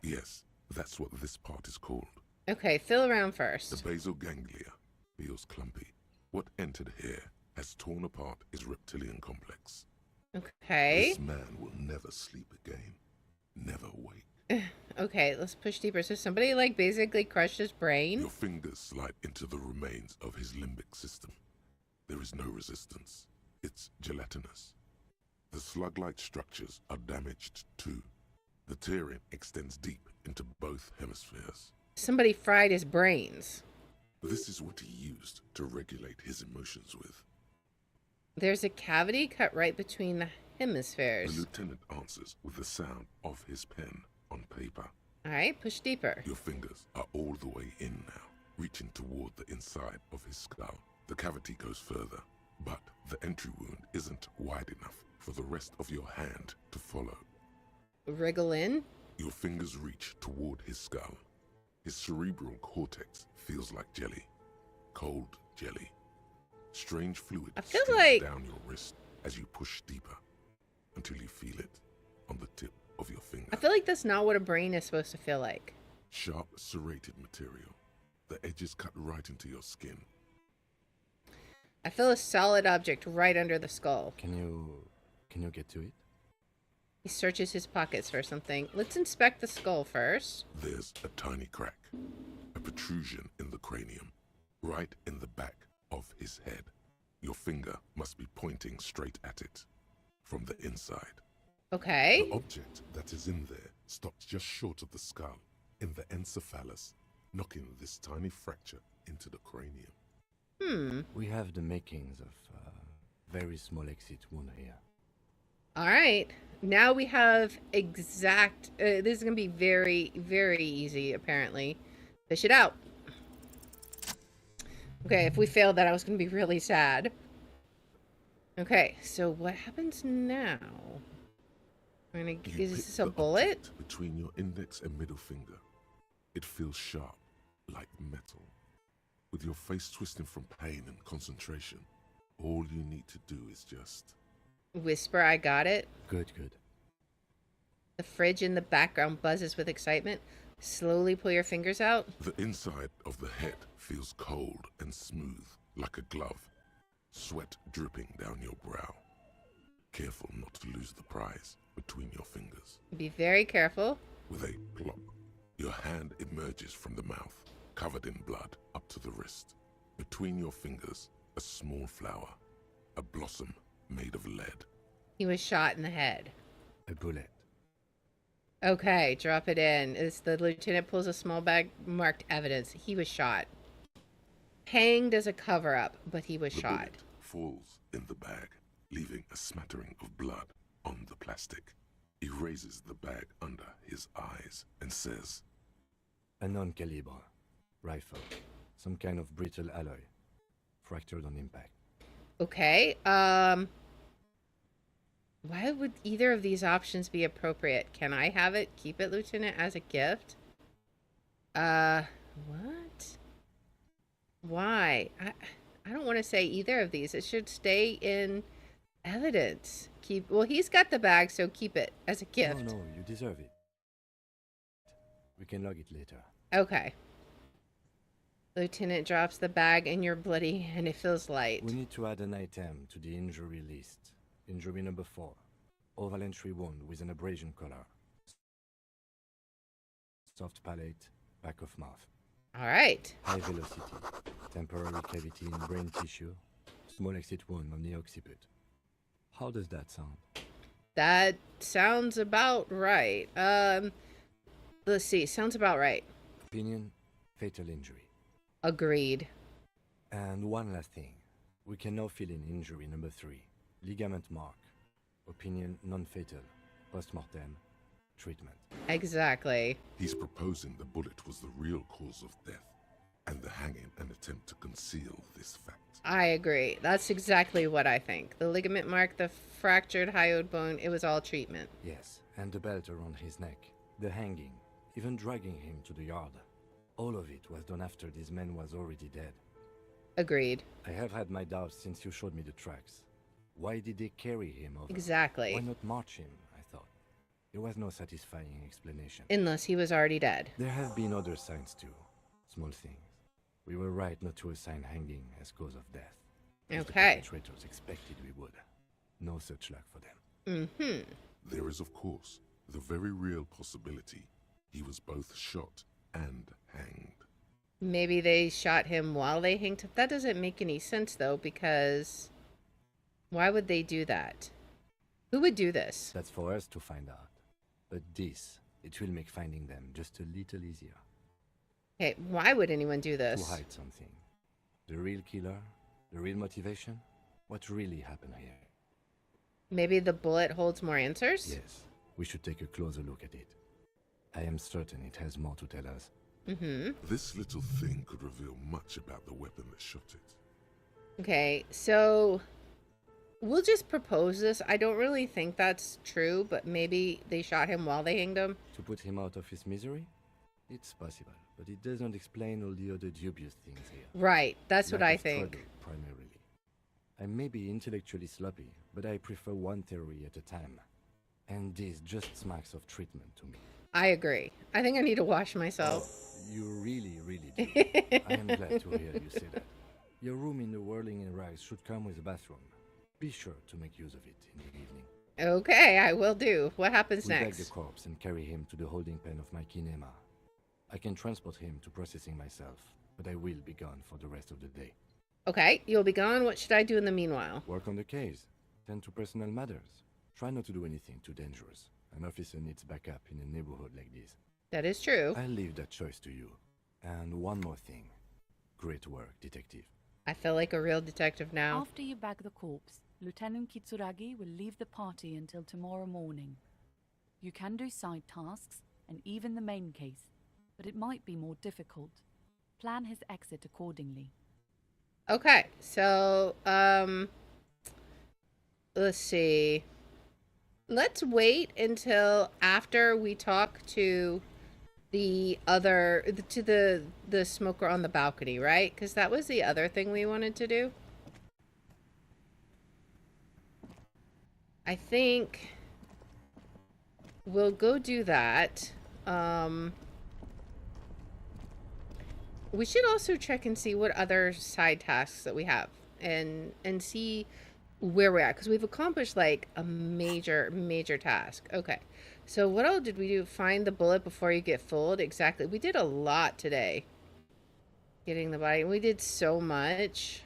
Yes, that's what this part is called. Okay, feel around The first. basal ganglia feels clumpy. What entered here has torn apart his reptilian complex. Okay. This man will never sleep again. Never wake. Okay, let's push deeper. So somebody like basically crushed his brain. Your fingers slide into the remains of his limbic system. There is no resistance. It's gelatinous. The slug-like structures are damaged too. The tearing extends deep into both hemispheres. Somebody fried his brains. This is what he used to regulate his emotions with. There's a cavity cut right between the The hemispheres. lieutenant answers with the sound of his pen on paper. All right, push deeper. Your fingers are all the way in now, reaching toward the inside of his skull. The cavity goes further, but the entry wound isn't wide enough for the rest of your hand to follow. Wriggle in. Your fingers reach toward his skull. His cerebral cortex feels like jelly. Cold jelly. Strange fluid I feel streams like- down your wrist as you push deeper until you feel it on the tip of your finger. I feel like that's not what a brain is supposed to feel like. Sharp, serrated material. The edges cut right into your skin. I feel a solid object right under the skull. Can you get to it? He searches his pockets for something. Let's inspect the skull first. There's a tiny crack, a protrusion in the cranium, right in the back of his head. Your finger must be pointing straight at it from the inside. Okay. The object that is in there stops just short of the skull, in the encephalus, knocking this tiny fracture into the cranium. We have the makings of a very small exit wound here. All right. Now we have exact... this is going to be very, very easy, apparently. Fish it out. Okay, if we failed that, I was going to be really sad. Okay, so what happens now? I'm gonna, You is pick this a the bullet? object between your index and middle finger. It feels sharp, like metal. With your face twisting from pain and concentration, all you need to do is just... Whisper, I got it. Good, good. The fridge in the background buzzes with excitement. Slowly pull your fingers out. The inside of the head feels cold and smooth, like a glove. Sweat dripping down your brow. Careful not to lose the prize between your fingers. Be very careful. With a plop, your hand emerges from the mouth, covered in blood up to the wrist. Between your fingers, a small flower, a blossom made of lead. He was shot in the head. A bullet. Okay, drop it in. As the lieutenant pulls a small bag marked evidence. He was shot. Hanged as a cover-up, but he was The shot. bullet falls in the bag, leaving a smattering of blood on the plastic. He raises the bag under his eyes and says, A non-caliber rifle. Some kind of brittle alloy. Fractured on impact. Okay, why would either of these options be appropriate? Can I have it? Keep it, Lieutenant, as a gift? What? Why? I don't want to say either of these. It should stay in evidence. Well, he's got the bag, so keep it as a gift. No, you deserve it. We can log it later. Okay. Lieutenant drops the bag and you're bloody and it feels light. We need to add an item to the injury list. Injury number 4. Oval entry wound with an abrasion color. Soft palate, back of mouth. All right. High velocity. Temporary cavity in brain tissue. Small exit wound on the occiput. How does that sound? That sounds about right. Let's see. Sounds about right. Opinion, fatal injury. Agreed. And one last thing. We can now fill in injury number 3. Ligament mark. Opinion, non-fatal. Post-mortem. Treatment. Exactly. he's proposing the bullet was the real cause of death, and the hanging an attempt to conceal this fact. I agree. That's exactly what I think. The ligament mark, the fractured hyoid bone, it was all treatment. Yes, and the belt around his neck. The hanging. Even dragging him to the yard. All of it was done after this man was already dead. Agreed. I have had my doubts since you showed me the tracks. Why did they carry him over? Exactly. Why not march him, I thought. There was no satisfying explanation. Unless he was already dead. There have been other signs too. Small things. We were right not to assign hanging as cause of death. As the Okay. perpetrators expected we would. No such luck for them. Mm-hmm. There is, of course, the very real possibility he was both shot and hanged. Maybe they shot him while they hanged him. That doesn't make any sense, though, because Why would they do that? Who would do this? That's for us to find out. But this, it will make finding them just a little easier. Okay, why would anyone do To this? hide something. The real killer? The real motivation? What really happened here? Maybe the bullet holds more answers? Yes, we should take a closer look at it. I am certain it has more to tell us. Mm-hmm. This little thing could reveal much about the weapon that shot it. Okay, so we'll just propose this. I don't really think that's true, but maybe they shot him while they hanged him. To put him out of his misery? It's possible, but it doesn't explain all the other dubious things here. Right, that's what Lack I of think. struggle, primarily. I may be intellectually sloppy, but I prefer one theory at a time. And this just smacks of treatment to me. I agree. I think I need to wash myself. You really, really do. I am glad to hear you say that. Your room in the Whirling in Rags should come with a bathroom. Be sure to make use of it in the evening. Okay, I will do. What happens We bag next? the corpse and carry him to the holding pen of my kinema. I can transport him to processing myself, but I will be gone for the rest of the day. Okay, you'll be gone. What should I do in the meanwhile? Work on the case. Tend to personal matters. Try not to do anything too dangerous. An officer needs backup in a neighborhood like this. That is true. I'll leave that choice to you. And one more thing. Great work, detective. I feel like a real detective now. After you bag the corpse, Lieutenant Kitsuragi will leave the party until tomorrow morning. You can do side tasks and even the main case, but it might be more difficult. Plan his exit accordingly. Okay, so, let's see. Let's wait until after we talk to the the smoker on the balcony, right? Because that was the other thing we wanted to do. I think we'll go do that. We should also check and see what other side tasks that we have and see where we're at, because we've accomplished like a major task. Okay, so what all did we do? Find the bullet before you get fooled. Exactly. We did a lot today. Getting the body. We did so much.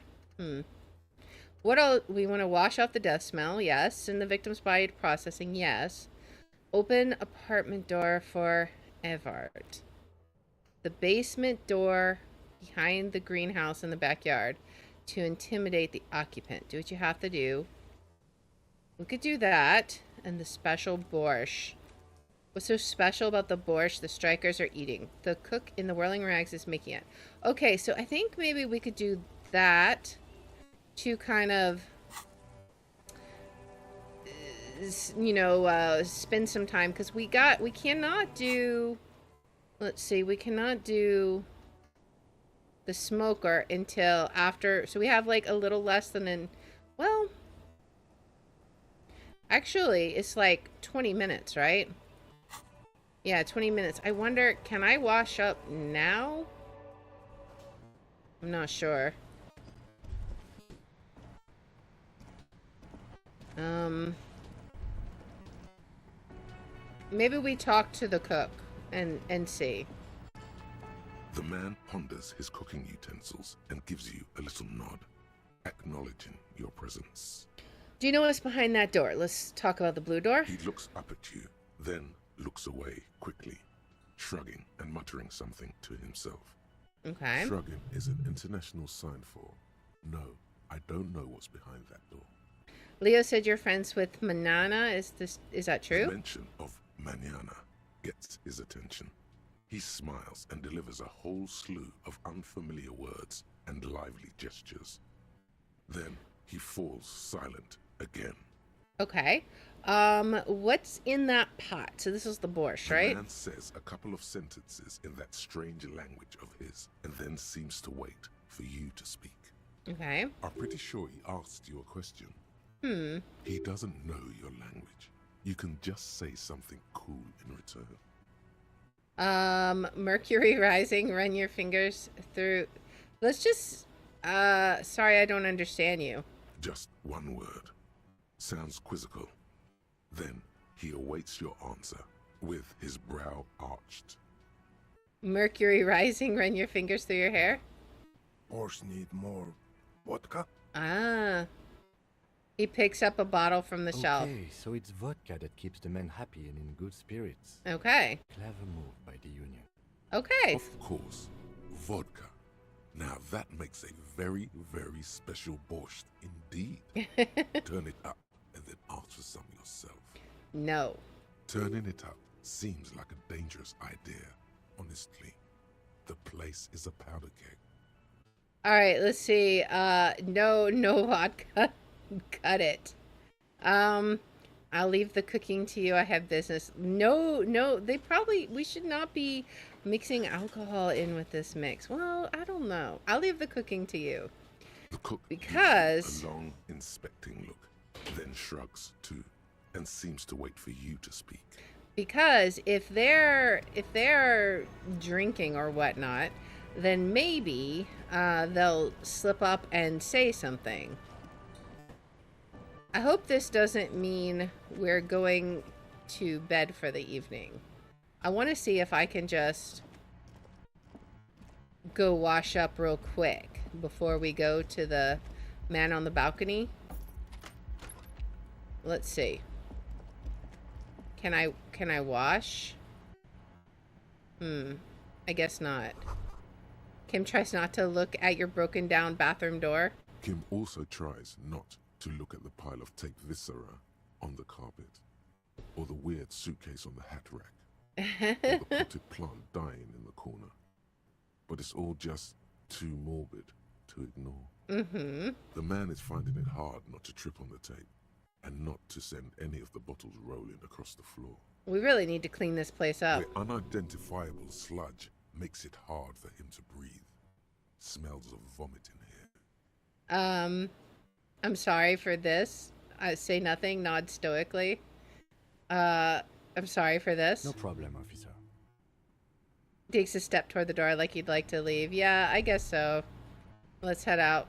What all? We want to wash off the death smell. Yes. Send the victim's body to processing. Yes. Open apartment door for Evart. The basement door behind the greenhouse in the backyard to intimidate the occupant. Do what you have to do. We could do that. And the special borscht. What's so special about the borscht the strikers are eating? The cook in the Whirling Rags is making it. Okay, so I think maybe we could do that to kind of, you know, spend some time. Because we cannot do, let's see, we cannot do the smoker until after. So we have like a little less than well, actually, it's like 20 minutes, right? Yeah, 20 minutes. I wonder, can I wash up now? I'm not sure. Maybe we talk to the cook and see. The man ponders his cooking utensils and gives you a little nod, acknowledging your presence. Do you know what's behind that door? Let's talk about the blue door. He looks up at you, then looks away quickly, shrugging and muttering something to himself. Okay. Shrugging is an international sign for, no, I don't know what's behind that door. Leo said you're friends with Manana. Is that true? The mention of Manana gets his attention. He smiles and delivers a whole slew of unfamiliar words and lively gestures. Then he falls silent again. Okay. What's in that pot? So this is the borscht, right? The man says a couple of sentences in that strange language of his, and then seems to wait for you to speak. Okay. I'm pretty sure he asked you a question. He doesn't know your language. You can just say something cool in return. Mercury rising, run your fingers through. Let's just, sorry, I don't understand you. Just one word. Sounds quizzical. Then he awaits your answer with his brow arched. Mercury rising, run your fingers through your hair. Horse need more vodka? Ah. He picks up a bottle from the shelf. Okay, so it's vodka that keeps the men happy and in good spirits. Okay. Clever move by the Union. Okay. Of course, vodka. Now that makes a very, very special borscht indeed. Turn it up and then ask for some yourself. No. Turning it up seems like a dangerous idea, honestly. The place is a powder keg. All right, let's see. No vodka. Cut it. I'll leave the cooking to you. I have business. No, we should not be mixing alcohol in with this mix. Well, I don't know. I'll leave the cooking to you. The cook Because gives you a long inspecting look, then shrugs too, and seems to wait for you to speak. Because if they're drinking or whatnot, then maybe they'll slip up and say something. I hope this doesn't mean we're going to bed for the evening. I want to see if I can just go wash up real quick before we go to the man on the balcony. Let's see. Can I wash? I guess not. Kim tries not to look at your broken down bathroom door. Kim also tries not to look at the pile of taped viscera on the carpet, or the weird suitcase on the hat rack, or the potted plant dying in the corner. But it's all just too morbid to ignore. The man is finding it hard not to trip on the tape, and not to send any of the bottles rolling across the floor. We really need to clean this place up. The unidentifiable sludge makes it hard for him to breathe. Smells of vomit in here. I'm sorry for this. I say nothing, nod stoically. I'm sorry for this. No problem, officer. Takes a step toward the door like you'd like to leave. Yeah, I guess so. Let's head out.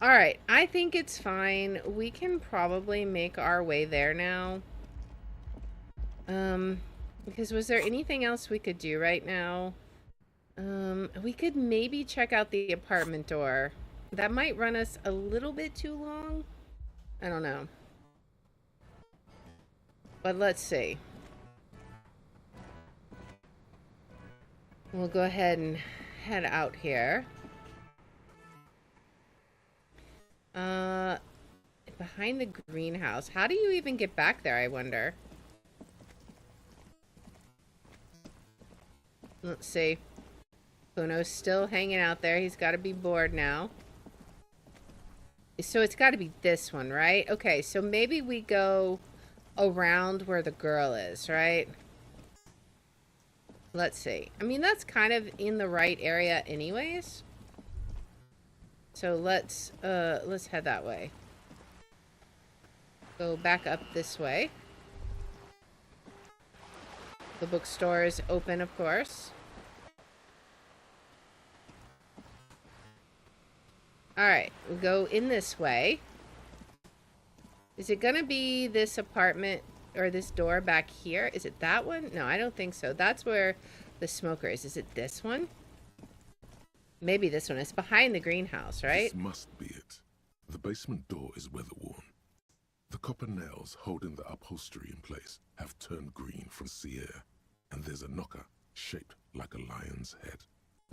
Alright, I think it's fine. We can probably make our way there now. Because was there anything else we could do right now? We could maybe check out the apartment door. That might run us a little bit too long. I don't know. But let's see. We'll go ahead and head out here. Behind the greenhouse. How do you even get back there, I wonder? Let's see. Puno's still hanging out there. He's got to be bored now. So it's got to be this one, right? Okay, so maybe we go around where the girl is, right? Let's see. I mean, that's kind of in the right area anyways. So let's head that way. Go back up this way. The bookstore is open, of course. Alright, we go in this way. Is it gonna be this apartment or this door back here? Is it that one? No, I don't think so. That's where the smoker is. Is it this one? Maybe this one. It's behind the greenhouse, right? This must be it. The basement door is weather-worn. The copper nails holding the upholstery in place have turned green from sea air, and there's a knocker shaped like a lion's head.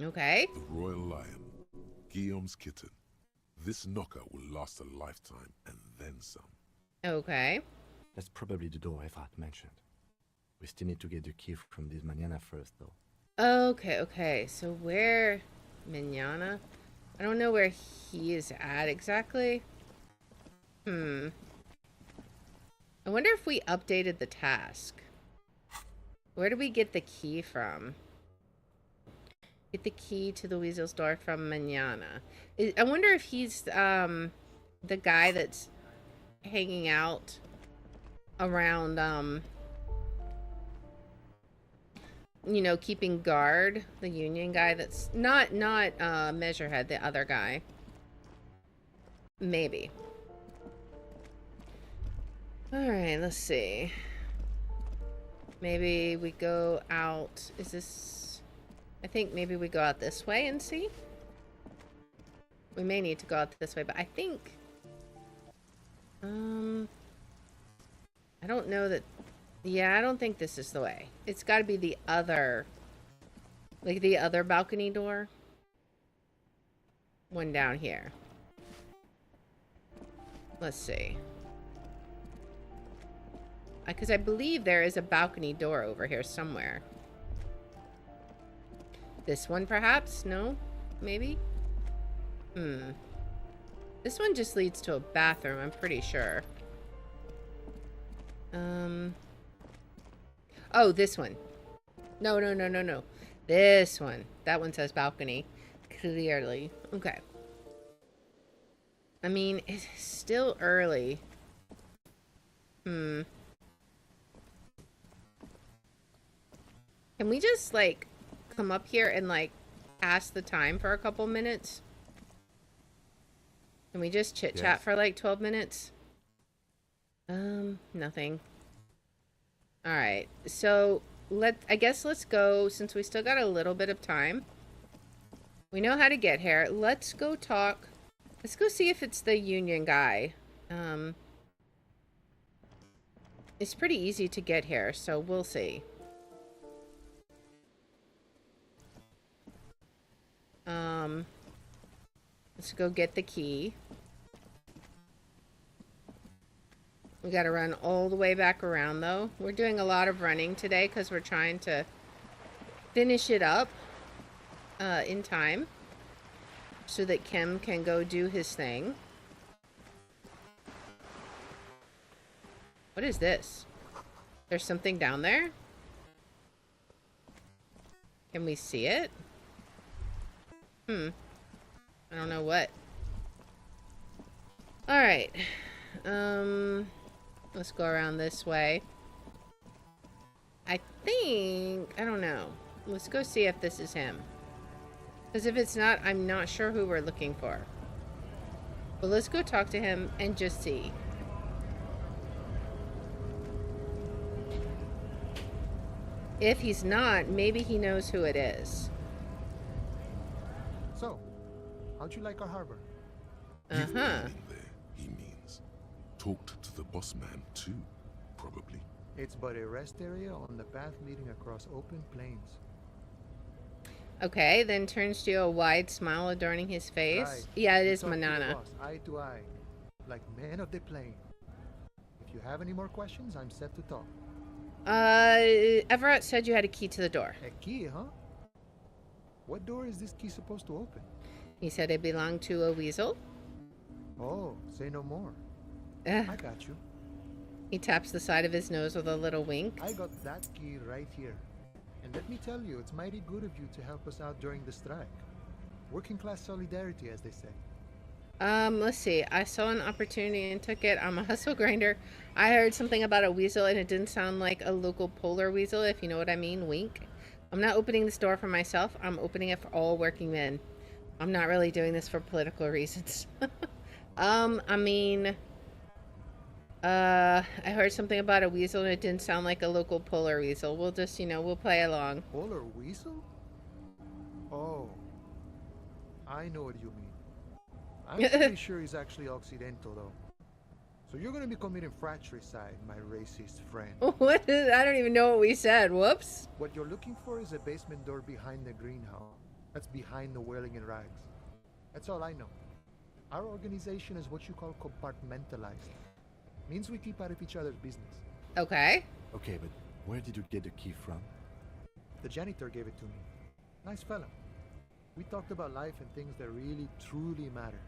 Okay. The royal lion, Guillaume's kitten. This knocker will last a lifetime and then some. Okay. That's probably the door Efrat mentioned. We still need to get the key from this manana first, though. Okay. So where... Manana? I don't know where he is at exactly. I wonder if we updated the task. Where do we get the key from? Get the key to the weasel's door from Manana. I wonder if he's the guy that's hanging out around you know, keeping guard, the Union guy that's not Measurehead, the other guy. Maybe. Alright, let's see. Maybe we go out. Is this... I think maybe we go out this way and see. We may need to go out this way, but I think... I don't know that... Yeah, I don't think this is the way. It's got to be the other... Like the other balcony door. One down here. Let's see. Because I believe there is a balcony door over here somewhere. This one, perhaps? No? Maybe? This one just leads to a bathroom, I'm pretty sure. Oh, this one. No. This one. That one says balcony. Clearly. Okay. I mean, it's still early. Can we just, like, come up here and, like, pass the time for a couple minutes? Can we just chit-chat Yes. for, like, 12 minutes? Nothing. Alright, so, I guess let's go, since we still got a little bit of time. We know how to get here. Let's go talk. Let's go see if it's the union guy. It's pretty easy to get here, so we'll see. Let's go get the key. We gotta run all the way back around, though. We're doing a lot of running today because we're trying to finish it up in time so that Kim can go do his thing. What is this? There's something down there? Can we see it? I don't know what. Alright. Let's go around this way. I think... I don't know. Let's go see if this is him. Because if it's not, I'm not sure who we're looking for. But let's go talk to him and just see. If he's not, maybe he knows who it is. So, how'd you like our harbor? You've been in there, he means. Talked to the boss man too, probably. It's but a rest area on the path leading across open plains. Okay, then turns to a wide smile adorning his face. Right. Yeah, it We is talk to the Manana. boss, eye to eye, like men of the plain. If you have any more questions, I'm set to talk. Everett said you had a key to the door. A key, huh? What door is this key supposed to open? He said it belonged to a weasel. Oh, say no more. I got you. He taps the side of his nose with a little wink. I got that key right here. And let me tell you, it's mighty good of you to help us out during the strike. Working class solidarity, as they say. Let's see. I saw an opportunity and took it. I'm a hustle grinder. I heard something about a weasel and it didn't sound like a local polar weasel, if you know what I mean. Wink. I'm not opening this door for myself. I'm opening it for all working men. I'm not really doing this for political reasons. I mean... I heard something about a weasel and it didn't sound like a local polar weasel. We'll just, we'll play along. Polar weasel? Oh. I know what you mean. I'm pretty sure he's actually Occidental, though. So you're gonna be committing fratricide, my racist friend. What is, I don't even know what we said. Whoops. What you're looking for is a basement door behind the greenhouse. That's behind the wailing in rags. That's all I know. Our organization is what you call compartmentalized. Means we keep out of each other's business. Okay. Okay, but where did you get the key from? The janitor gave it to me. Nice fella. We talked about life and things that really, truly matter.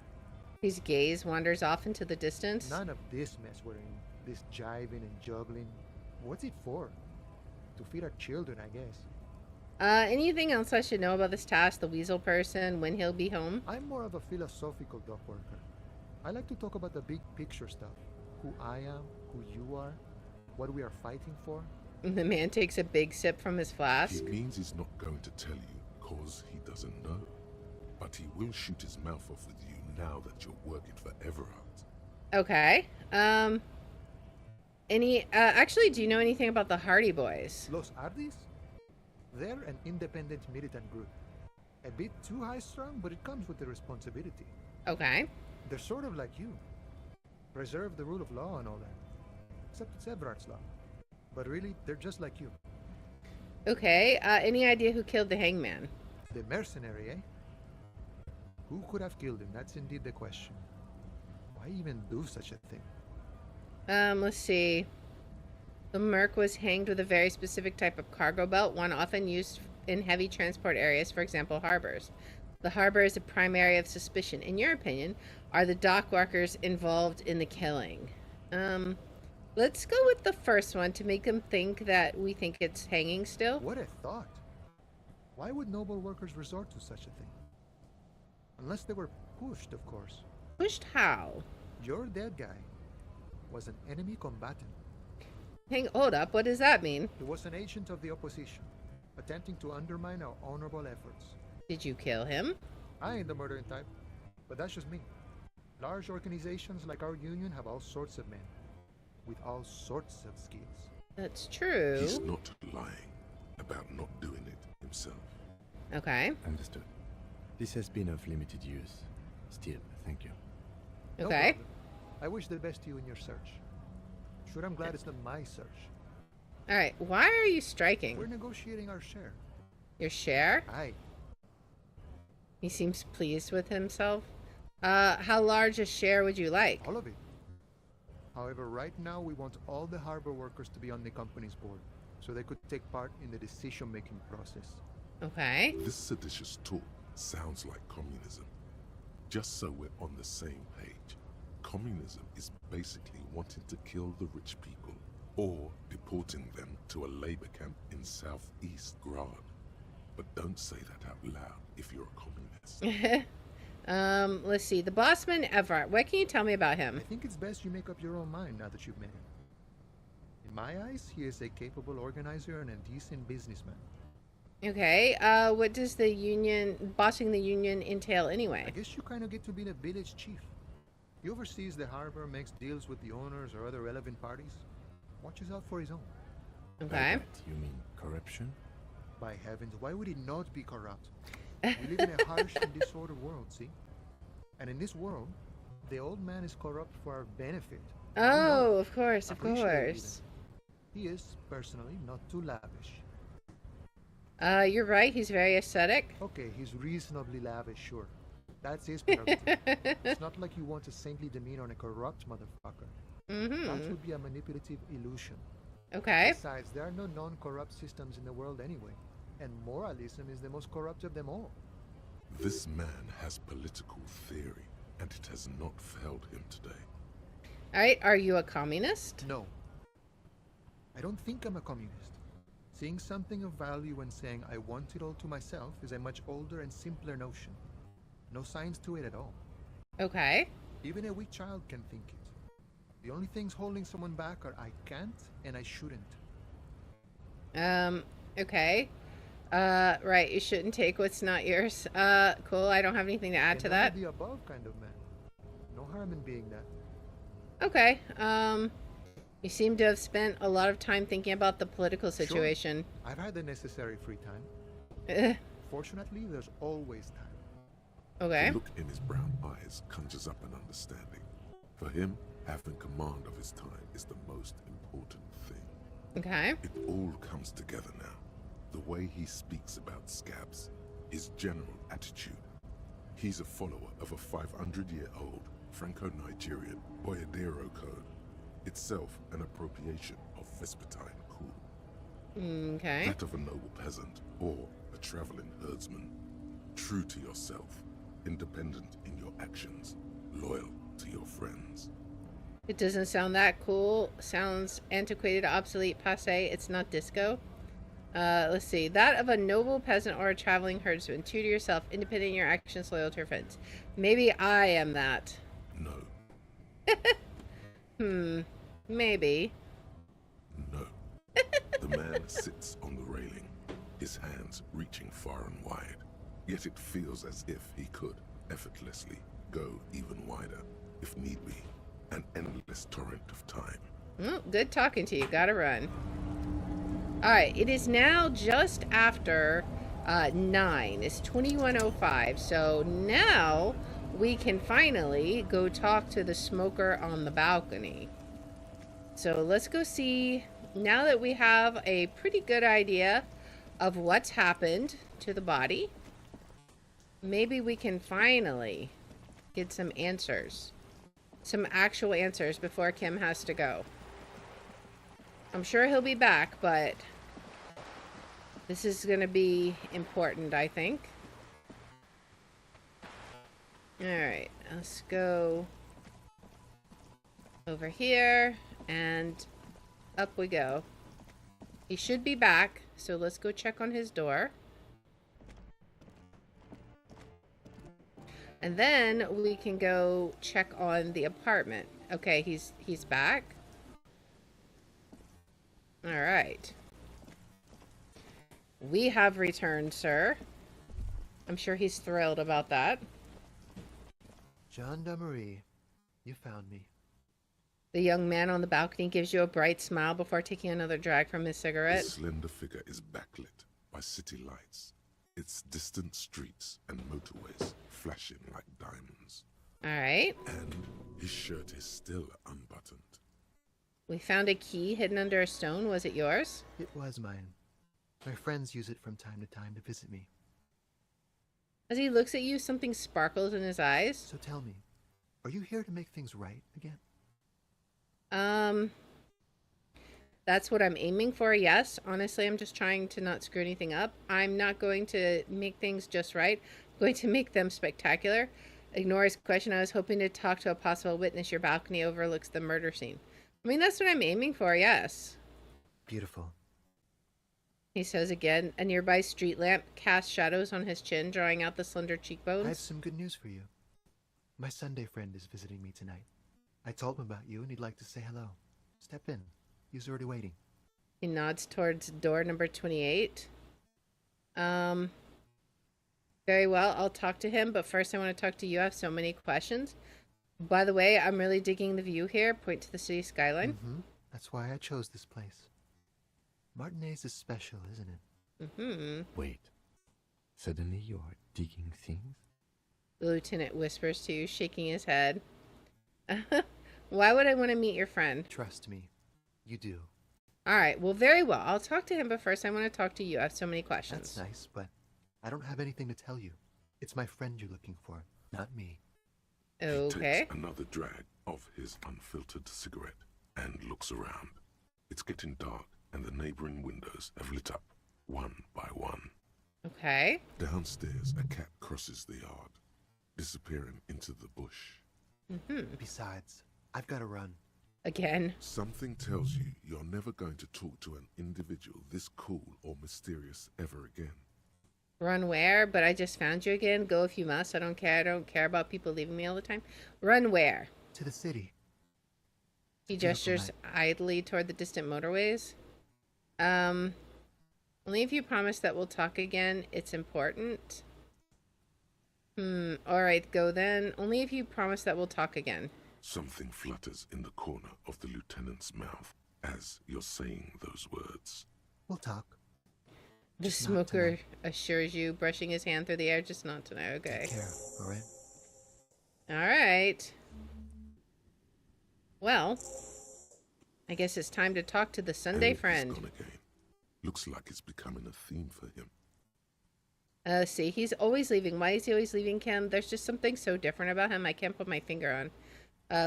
His gaze wanders off into the distance. None of this mess we're in. This jiving and juggling. What's it for? To feed our children, I guess. Anything else I should know about this task, the weasel person, when he'll be home? I'm more of a philosophical dock worker. I like to talk about the big picture stuff. Who I am, who you are, what we are fighting for. The man takes a big sip from his flask. He means he's not going to tell you because he doesn't know. But he will shoot his mouth off with you now that you're working for Everard. Okay. Actually, do you know anything about the Hardy Boys? Los Ardis? They're an independent militant group. A bit too high-strung, but it comes with the responsibility. Okay. They're sort of like you. Preserve the rule of law and all that. Except it's Everard's law. But really, they're just like you. Okay. Any idea who killed the hangman? The mercenary, eh? Who could have killed him? That's indeed the question. Why even do such a thing? Let's see. The merc was hanged with a very specific type of cargo belt, one often used in heavy transport areas, for example, harbors. The harbor is a prime area of suspicion. In your opinion, are the dock workers involved in the killing? Let's go with the first one to make them think that we think it's hanging still. What a thought. Why would noble workers resort to such a thing? Unless they were pushed, of course. Pushed how? Your dead guy was an enemy combatant. Hold up, what does that mean? He was an agent of the opposition, attempting to undermine our honorable efforts. Did you kill him? I ain't the murdering type, but that's just me. Large organizations like our union have all sorts of men, with all sorts of skills. That's true. He's not lying about not doing it himself. Okay. Understood. This has been of limited use. Still, thank you. No Okay. problem. I wish the best to you in your search. Sure, I'm glad it's not my search. Alright, why are you striking? We're negotiating our share. Your share? Aye. He seems pleased with himself. How large a share would you like? All of it. However, right now we want all the harbor workers to be on the company's board, so they could take part in the decision-making process. Okay. This seditious talk sounds like communism. Just so we're on the same page, communism is basically wanting to kill the rich people or deporting them to a labor camp in southeast Grad. But don't say that out loud if you're a communist. Let's see. The bossman Everett. What can you tell me about him? I think it's best you make up your own mind now that you've met him. In my eyes, he is a capable organizer and a decent businessman. Okay. What does the union, bossing the union entail I anyway? guess you kind of get to be the village chief. He oversees the harbor, makes deals with the owners or other relevant parties, watches out for his own. By Okay. that, you mean corruption? By heavens, why would he not be corrupt? We live in a harsh and disordered world, see? And in this world, the old man is corrupt for our benefit. We know Oh, it. of course, of Appreciate it course. even. He is, personally, not too lavish. You're right. He's very aesthetic. Okay, he's reasonably lavish, sure. That's his prerogative. It's not like you want a saintly demeanor on a corrupt motherfucker. That Mm-hmm. would be a manipulative illusion. Okay. Besides, there are no non-corrupt systems in the world anyway, and moralism is the most corrupt of them all. This man has political theory, and it has not failed him today. All right. Are you a communist? No. I don't think I'm a communist. Seeing something of value and saying I want it all to myself is a much older and simpler notion. No science to it at all. Okay. Even a weak child can think it. The only things holding someone back are I can't and I shouldn't. Okay. Right. You shouldn't take what's not yours. Cool. I don't have anything to add to And I'm that. the above kind of man. No harm in being that. Okay. You seem to have spent a lot of time thinking about the political Sure. situation. I've had the necessary free time. Eh, Fortunately, there's always time. okay. The look in his brown eyes conjures up an understanding. For him, having command of his time is the most important thing. Okay. It all comes together now. The way he speaks about scabs, his general attitude. He's a follower of a 500-year-old Franco-Nigerian Boyadero code, itself an appropriation of Vespertine cool. Okay. That of a noble peasant or a traveling herdsman. True to yourself, independent in your actions, loyal to your friends. It doesn't sound that cool. Sounds antiquated, obsolete, passe. It's not disco. Let's see. That of a noble peasant or a traveling herdsman. True to yourself, independent in your actions, loyal to your friends. Maybe I am that. No, Maybe. no. The man sits on the railing, his hands reaching far and wide. Yet it feels as if he could effortlessly go even wider, if need be. An endless torrent of time. Well, good talking to you. Gotta run. Alright, it is now just after 9. It's 21:05. So now we can finally go talk to the smoker on the balcony. So let's go see, now that we have a pretty good idea of what's happened to the body, maybe we can finally get some answers. Some actual answers before Kim has to go. I'm sure he'll be back, but this is going to be important, I think. Alright, let's go over here, and up we go. He should be back, so let's go check on his door. And then we can go check on the apartment. Okay, he's back. Alright. We have returned, sir. I'm sure he's thrilled about that. Gendarmerie, you found me. The young man on the balcony gives you a bright smile before taking another drag from his cigarette. His slender figure is backlit by city lights, its distant streets and motorways flashing like diamonds. Alright. And his shirt is still unbuttoned. We found a key hidden under a stone. Was it yours? It was mine. My friends use it from time to time to visit me. As he looks at you, something sparkles in his eyes. So tell me, are you here to make things right again? That's what I'm aiming for, yes. Honestly, I'm just trying to not screw anything up. I'm not going to make things just right. I'm going to make them spectacular. Ignore his question. I was hoping to talk to a possible witness. Your balcony overlooks the murder scene. I mean, that's what I'm aiming for, yes. Beautiful. He says again. A nearby street lamp casts shadows on his chin, drawing out the slender cheekbones. I have some good news for you. My Sunday friend is visiting me tonight. I told him about you and he'd like to say hello. Step in. He's already waiting. He nods towards door number 28. Very well, I'll talk to him, but first I want to talk to you. I have so many questions. By the way, I'm really digging the view here. Point to the city skyline. That's why I chose this place. Martinez is special, isn't it? Wait. Suddenly you are digging things? The lieutenant whispers to you, shaking his head. Why would I want to meet your friend? Trust me, you do. Alright, well, very well. I'll talk to him, but first I want to talk to you. I have so many questions. That's nice, but I don't have anything to tell you. It's my friend you're looking for, not me. Okay. He takes another drag of his unfiltered cigarette and looks around. It's getting dark, and the neighboring windows have lit up, one by one. Okay. Downstairs, a cat crosses the yard, disappearing into the bush. Besides, I've got to run. Again. Something tells you you're never going to talk to an individual this cool or mysterious ever again. Run where? But I just found you again. Go if you must. I don't care. I don't care about people leaving me all the time. Run where? To the city. He gestures idly toward the distant motorways. Only if you promise that we'll talk again. It's important. Alright, go then. Only if you promise that we'll talk again. Something flutters in the corner of the lieutenant's mouth as you're saying those words. We'll talk. The Just not smoker tonight. assures you, brushing his hand through the air. Just not tonight, okay. Take care, alright? Alright. Well, I guess it's time to talk to the Sunday And he's friend. gone again. Looks like it's becoming a theme for him. See, he's always leaving. Why is he always leaving, Kim? There's just something so different about him I can't put my finger on.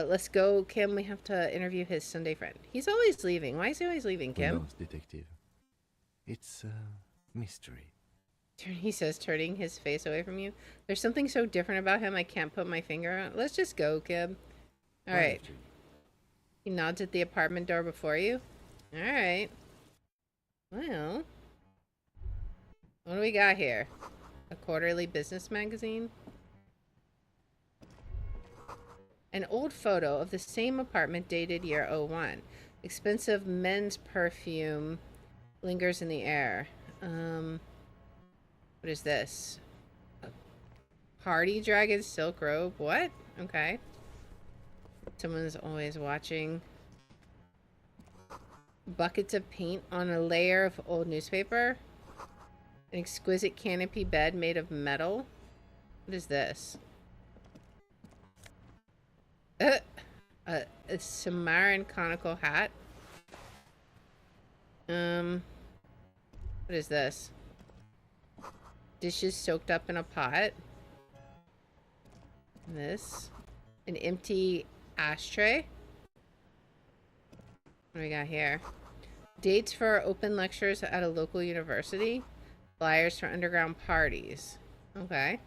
Let's go, Kim. We have to interview his Sunday friend. He's always leaving. Why is he always leaving, Who Kim? knows, detective? It's a mystery. He says, turning his face away from you. There's something so different about him I can't put my finger on. Let's just go, Kim. All right. He nods at the apartment door before you. All right. Well, what do we got here? A quarterly business magazine? An old photo of the same apartment dated year '01. Expensive men's perfume lingers in the air. What is this? A party dragon silk robe? What? Okay. Someone's always watching. Buckets of paint on a layer of old newspaper. An exquisite canopy bed made of metal. What is this? a Sumerian conical hat. What is this? Dishes soaked up in a pot. This. An empty ashtray. What do we got here? Dates for open lectures at a local university. Flyers for underground parties. Okay.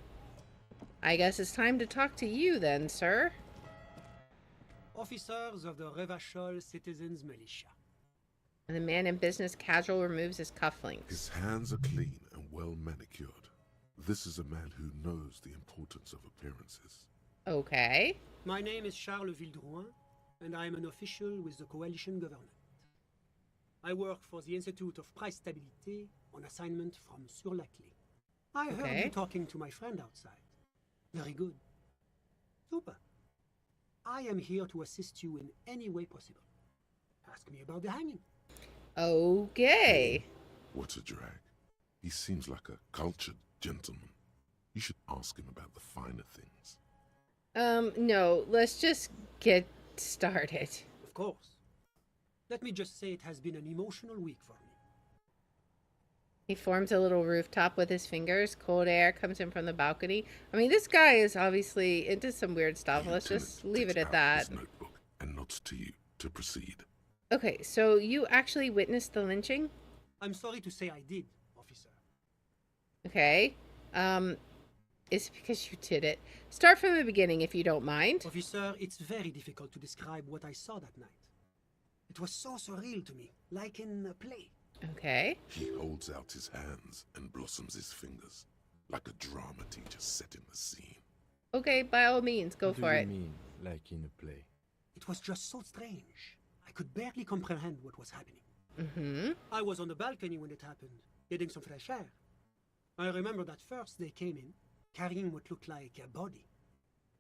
I guess it's time to talk to you then, sir. Officers of the Revachol Citizens Militia. And the man in business casual removes his cufflinks. His hands are clean and well manicured. This is a man who knows the importance of appearances. Okay. My name is Charles Vildrouin, and I am an official with the coalition government. I work for the Institute of Price Stabilité on assignment from Sur-la-Clé. I heard you talking to my friend outside. Very good. Super. I am here to assist you in any way possible. Ask me about the hanging. Okay. What a drag. He seems like a cultured gentleman. You should ask him about the finer things. No, let's just get started. Of course. Let me just say it has been an emotional week for me. He forms a little rooftop with his fingers. Cold air comes in from the balcony. I mean, this guy is obviously into some weird stuff. Let's just leave it at that. His notebook and nods to you to proceed. Okay, so you actually witnessed the lynching? I'm sorry to say I did, officer. Okay. It's because you did it. Start from the beginning if you don't mind. Officer, it's very difficult to describe what I saw that night. It was so surreal to me, like in a play. Okay. He holds out his hands and blossoms his fingers, like a drama teacher setting the scene. Okay, by all means, go for it. What do you mean, like in a play? It was just so strange. I could barely comprehend what was happening. Mm-hmm. I was on the balcony when it happened, getting some fresh air. I remember that first they came in, carrying what looked like a body.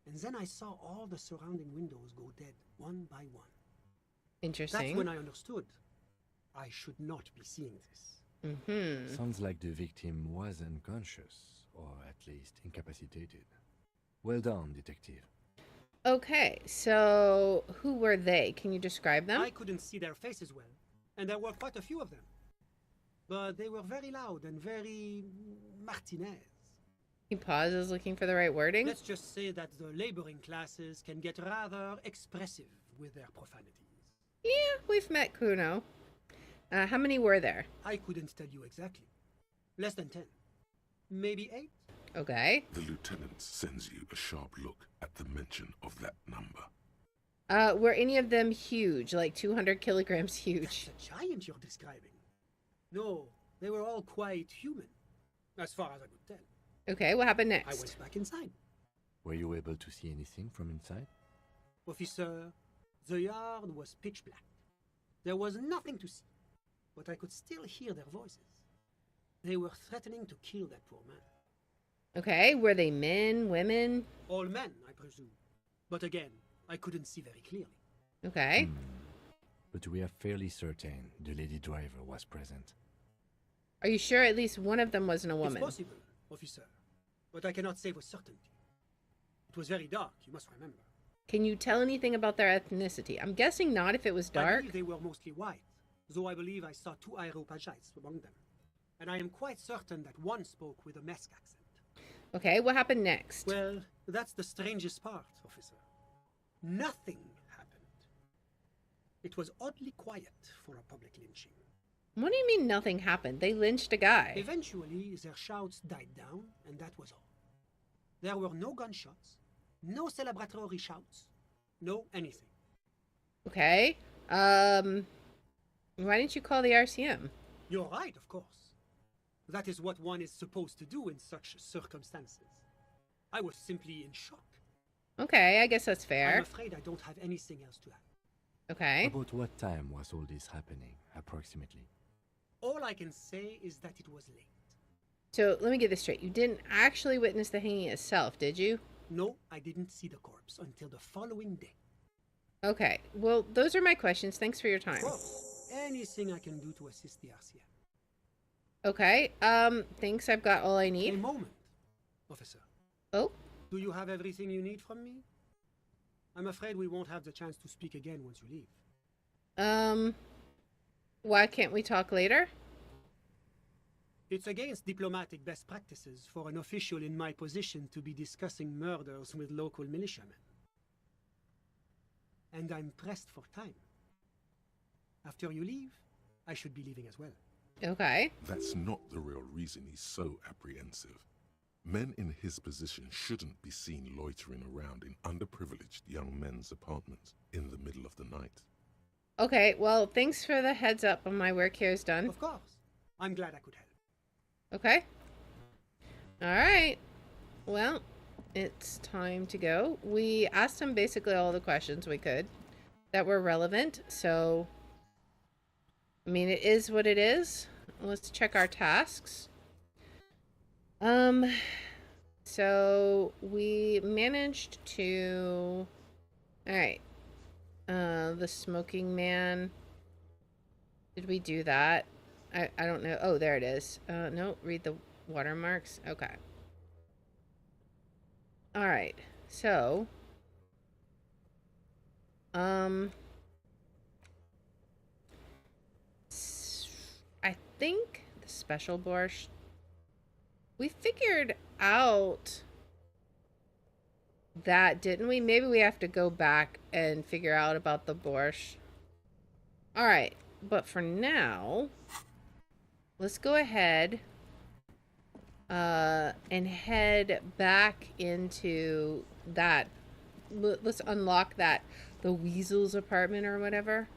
And then I saw all the surrounding windows go dead, one by one. Interesting. That's when I understood. I should not be seeing this. Mm-hmm. Sounds like the victim was unconscious, or at least incapacitated. Well done, detective. Okay, so who were they? Can you describe them? I couldn't see their faces well, and there were quite a few of them. But they were very loud and very Martinez. He pauses, looking for the right wording. Let's just say that the laboring classes can get rather expressive with their profanities. Yeah, we've met Kuno. How many were there? I couldn't tell you exactly. Less than 10. Maybe 8? Okay. The lieutenant sends you a sharp look at the mention of that number. Were any of them huge, like 200 kilograms huge? That's a giant you're describing. No, they were all quite human, as far as I could tell. Okay, what happened next? I went back inside. Were you able to see anything from inside? Officer, the yard was pitch black. There was nothing to see, but I could still hear their voices. They were threatening to kill that poor man. Okay, were they men, women? All men, I presume. But again, I couldn't see very clearly. Okay. But we are fairly certain the lady driver was present. Are you sure at least one of them wasn't a woman? It's possible, officer, but I cannot say with certainty. It was very dark, you must remember. Can you tell anything about their ethnicity? I'm guessing not if it was I dark. believe they were mostly white, though I believe I saw 2 Areopagites among them. And I am quite certain that one spoke with a Mesk accent. Okay, what happened next? Well, that's the strangest part, officer. Nothing happened. It was oddly quiet for a public lynching. What do you mean nothing happened? They lynched a guy. Eventually, their shouts died down, and that was all. There were no gunshots, no celebratory shouts, no anything. Okay. Why didn't you call the RCM? You're right, of course. That is what one is supposed to do in such circumstances. I was simply in shock. Okay, I guess that's fair. I'm afraid I don't have anything else to add. Okay. About what time was all this happening, approximately? All I can say is that it was late. So let me get this straight. You didn't actually witness the hanging itself, did you? No, I didn't see the corpse until the following day. Okay. Well, those are my questions. Thanks for your time. Of course, anything I can do to assist the RCM. Okay. Thanks. I've got all I A need. moment, officer. Oh, Do you have everything you need from me? I'm afraid we won't have the chance to speak again once you leave. Why can't we talk later? It's against diplomatic best practices for an official in my position to be discussing murders with local militiamen. And I'm pressed for time. After you leave, I should be leaving as well. Okay. That's not the real reason he's so apprehensive. Men in his position shouldn't be seen loitering around in underprivileged young men's apartments in the middle of the night. Okay, well, thanks for the heads up on my work here is done. Of course. I'm glad I could help. Okay. Alright. Well, it's time to go. We asked him basically all the questions we could that were relevant, so I mean, it is what it is. Let's check our tasks. So we managed to... Alright. The smoking man. Did we do that? I don't know. Oh, there it is. No, read the watermarks. Okay. Alright. So... I think the special borscht, we figured out that, didn't we? Maybe we have to go back and figure out about the borscht. Alright, but for now, let's go ahead and head back into that. Let's unlock that, the Weasel's apartment or whatever.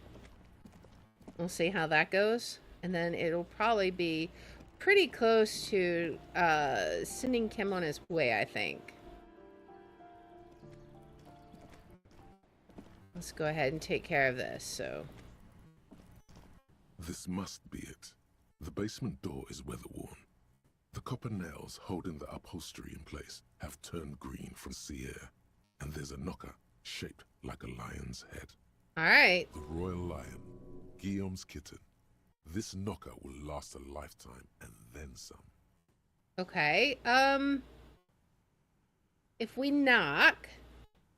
We'll see how that goes. And then it'll probably be pretty close to sending Kim on his way, I think. Let's go ahead and take care of this, so. This must be it. The basement door is weather-worn. The copper nails holding the upholstery in place have turned green from sea air. And there's a knocker shaped like a lion's head. Alright. The royal lion, Guillaume's kitten. This knocker will last a lifetime and then some. Okay, if we knock,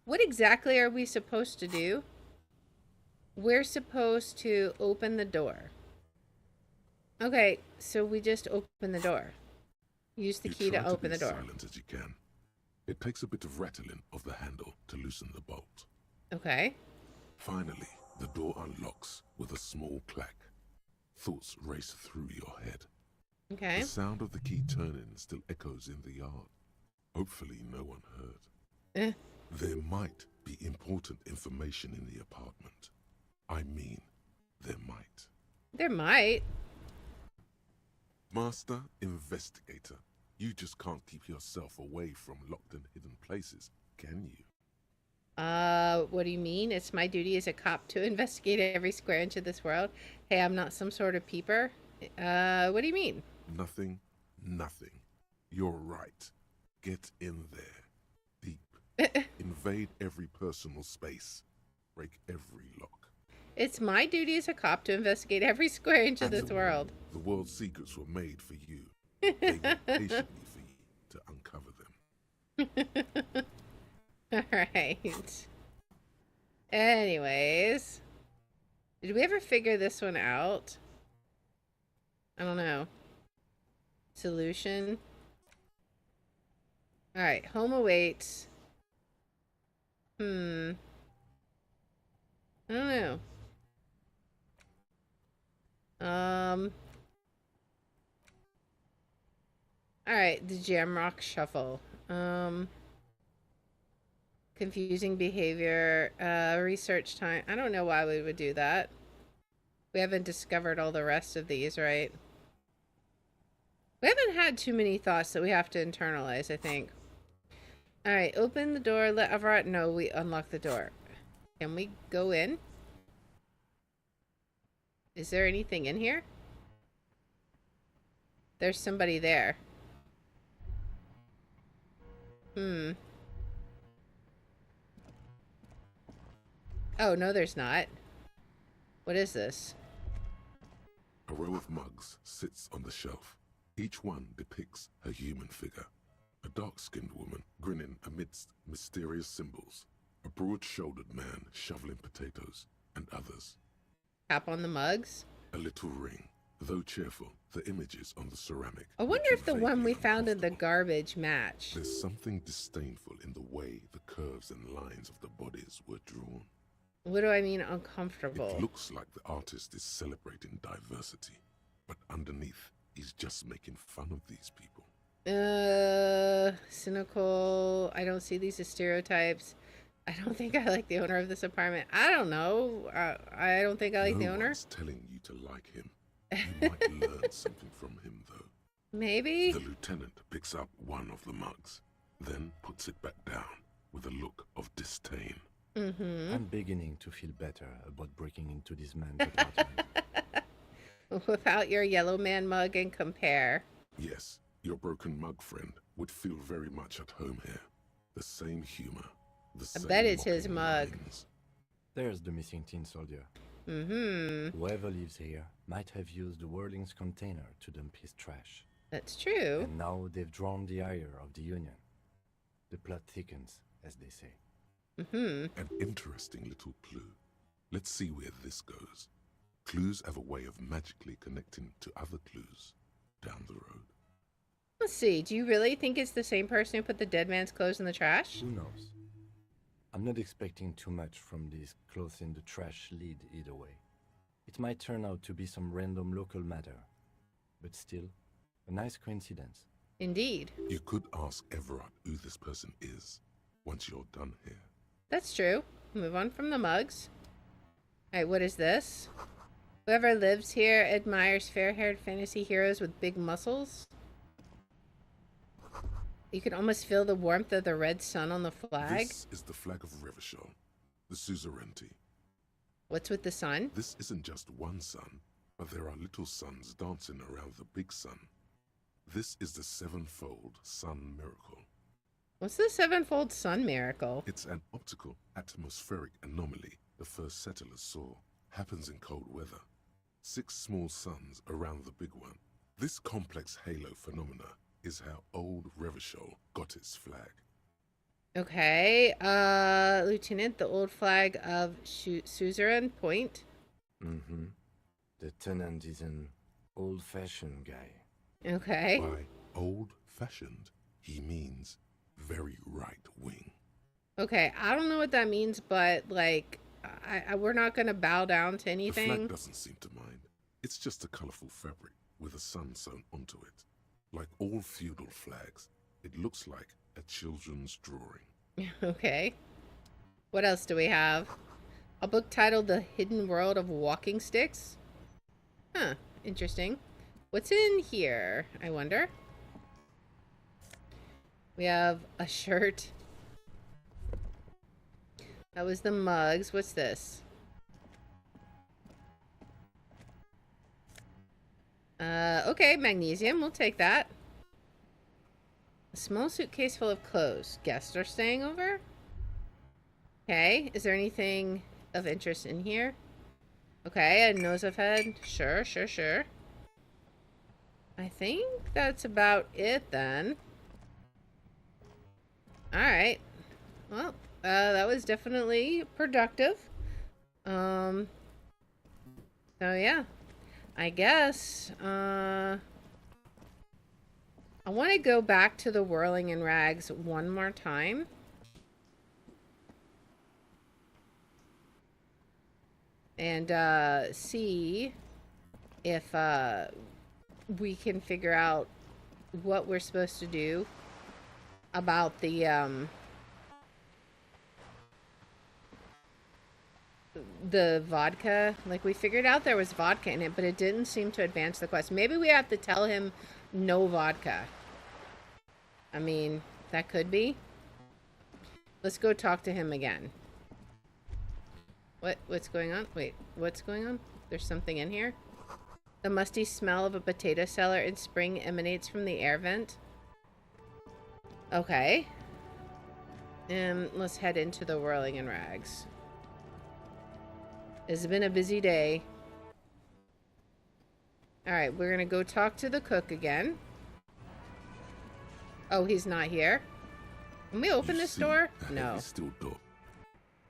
what exactly are we supposed to do? We're supposed to open the door. Okay, so we just open the door. Use the key to open the door. Try to be silent as you can. It takes a bit of rattling of the handle to loosen the bolt. Okay. Finally, the door unlocks with a small clack. Thoughts race through your head. Okay. The sound of the key turning still echoes in the yard. Hopefully no one heard. There might be important information in the apartment. I mean, there might. There might. Master Investigator, you just can't keep yourself away from locked and hidden places, can you? What do you mean? It's my duty as a cop to investigate every square inch of this world. Hey, I'm not some sort of peeper. What do you mean? Nothing. You're right. Get in there. Deep. Invade every personal space. Break every lock. It's my duty as a cop to investigate every square inch of this world. The world's secrets were made for you. They wait patiently for you to uncover them. Alright. Anyways. Did we ever figure this one out? I don't know. Solution. Alright, home awaits. I don't know. Alright, the Jamrock Shuffle. Confusing behavior, research time. I don't know why we would do that. We haven't discovered all the rest of these, right? We haven't had too many thoughts that we have to internalize, I think. Alright, open the door, let Everett know we unlock the door. Can we go in? Is there anything in here? There's somebody there. Oh, no, there's not. What is this? A row of mugs sits on the shelf. Each one depicts a human figure. A dark-skinned woman grinning amidst mysterious symbols. A broad-shouldered man shoveling potatoes, and others. Tap on the mugs. A little ring. Though cheerful, the images on the ceramic. I wonder if the one we found in the garbage match. There's something disdainful in the way the curves and lines of the bodies were drawn. What do I mean uncomfortable? It looks like the artist is celebrating diversity, but underneath, he's just making fun of these people. Cynical. I don't see these as stereotypes. I don't think I like the owner of this apartment. I don't know. I don't think I like the owner. No one's telling you to like him. You might learn something from him, though. Maybe? The lieutenant picks up one of the mugs, then puts it back down with a look of disdain. Mm-hmm. I'm beginning to feel better about breaking into this man's apartment. Whip out your yellow man mug and compare. Yes, your broken mug friend would feel very much at home here. The same humor. I bet it's his mug. Lines. There's the missing tin soldier. Mm-hmm. Whoever lives here might have used the whirling's container to dump his trash. That's true. And now they've drawn the ire of the Union. The plot thickens, as they say. Mm-hmm. An interesting little clue. Let's see where this goes. Clues have a way of magically connecting to other clues down the road. Let's see. Do you really think it's the same person who put the dead man's clothes in the trash? Who knows? I'm not expecting too much from these clothes in the trash lead either way. It might turn out to be some random local matter, but still, a nice coincidence. Indeed. You could ask Everard who this person is once you're done here. That's true. Move on from the mugs. Alright, what is this? Whoever lives here admires fair-haired fantasy heroes with big muscles. You can almost feel the warmth of the red sun on the flag. This is the flag of Revachol, the suzerainty. What's with the sun? This isn't just one sun, but there are little suns dancing around the big sun. This is the sevenfold sun miracle. What's the sevenfold sun miracle? It's an optical atmospheric anomaly the first settlers saw. Happens in cold weather. 6 small suns around the big one. This complex halo phenomena is how old Revachol got its flag. Okay, Lieutenant, the old flag of Suzerain Point. Mm-hmm. The tenant is an old-fashioned guy. Okay. By old-fashioned, he means very right-wing. Okay, I don't know what that means, but, like, we're not going to bow down to The anything. flag doesn't seem to mind. It's just a colourful fabric with a sun sewn onto it. Like all feudal flags, it looks like a children's drawing. Okay. What else do we have? A book titled The Hidden World of Walking Sticks? Huh, interesting. What's in here, I wonder? We have a shirt. That was the mugs. What's this? Okay, magnesium. We'll take that. A small suitcase full of clothes. Guests are staying over? Okay. Is there anything of interest in here? Okay, a nose of head. Sure, sure, sure. I think that's about it then. Alright. Well, that was definitely productive. So yeah. I guess, I want to go back to the Whirling in Rags one more time. And, see if, we can figure out what we're supposed to do about the vodka. Like, we figured out there was vodka in it, but it didn't seem to advance the quest. Maybe we have to tell him no vodka. I mean, that could be. Let's go talk to him again. What's going on? Wait, what's going on? There's something in here? The musty smell of a potato cellar in spring emanates from the air vent. Okay. Let's head into the Whirling in Rags. It's been a busy day. Alright, we're gonna go talk to the cook again. Oh, he's not here. Can we open this door? No. Still door.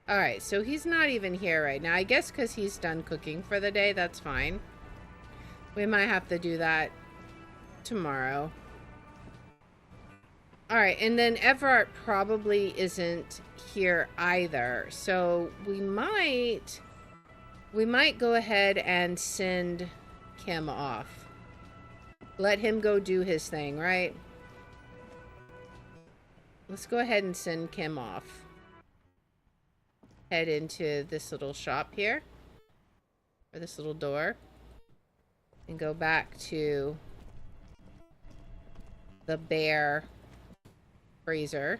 Alright, so he's not even here right now. I guess because he's done cooking for the day, that's fine. We might have to do that tomorrow. Alright, and then Everard probably isn't here either. So we might go ahead and send Kim off. Let him go do his thing, right? Let's go ahead and send Kim off. Head into this little shop here. Or this little door. And go back to the bear freezer.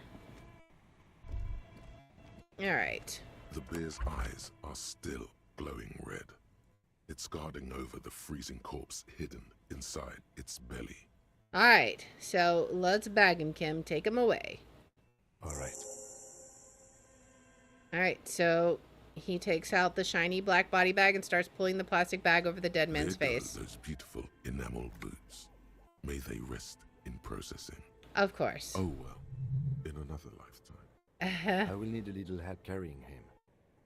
Alright. The bear's eyes are still glowing red. It's guarding over the freezing corpse hidden inside its belly. Alright, so let's bag him, Kim. Take him away. Alright. Alright, so he takes out the shiny black body bag and starts pulling the plastic bag over the dead man's There go face. those beautiful enamel boots. May they rest in processing. Of course. Oh well, in another lifetime. I will need a little help carrying him.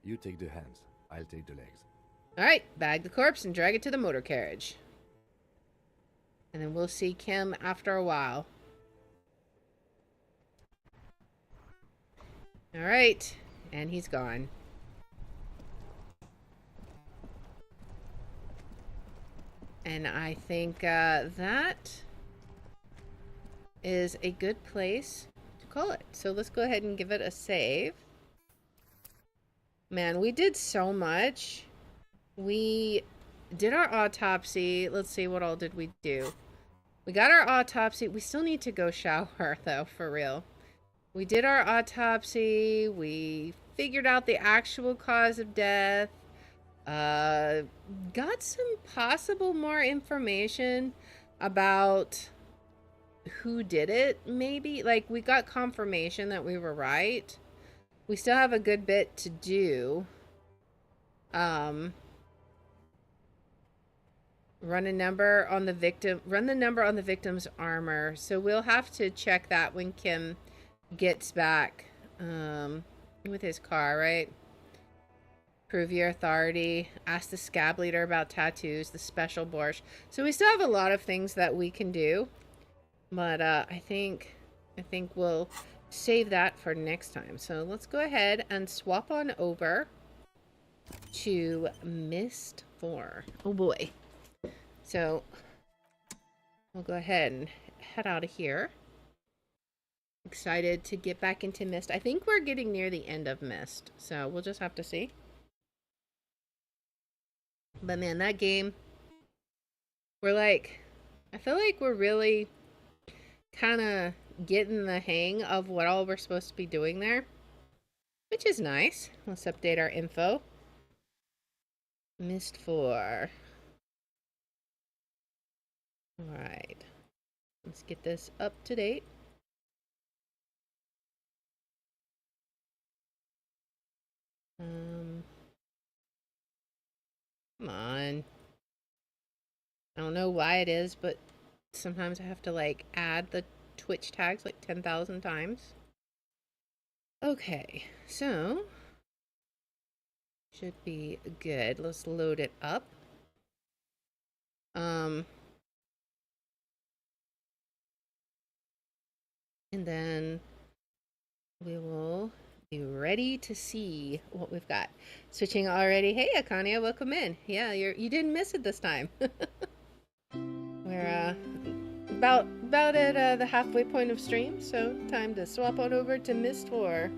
You take the hands, I'll take the legs. Alright, bag the corpse and drag it to the motor carriage. And then we'll see Kim after a while. Alright, and he's gone. And I think that is a good place to call it. So let's go ahead and give it a save. Man, we did so much. We did our autopsy. Let's see, what all did we do? We got our autopsy. We still need to go shower, though, for real. We did our autopsy. We figured out the actual cause of death. Got some possible more information about who did it, maybe. Like, we got confirmation that we were right. We still have a good bit to do. Run a number on the victim. Run the number on the victim's armor. So we'll have to check that when Kim gets back with his car, right? Prove your authority. Ask the scab leader about tattoos. The special borscht. So we still have a lot of things that we can do, but I think we'll save that for next time. So let's go ahead and swap on over to Myst IV. Oh boy. So we'll go ahead and head out of here. Excited to get back into Myst. I think we're getting near the end of Myst, so we'll just have to see. But man, that game, I feel like we're really kind of getting the hang of what all we're supposed to be doing there, which is nice. Let's update our info. Myst IV. Alright. Let's get this up to date. Come on. I don't know why it is, but sometimes I have to like add the Twitch tags like 10,000 times. Okay, so should be good. Let's load it up. And then we will be ready to see what we've got. Switching already. Hey, Akania, welcome in. Yeah, you didn't miss it this time. We're about at the halfway point of stream, so time to swap on over to Myst IV.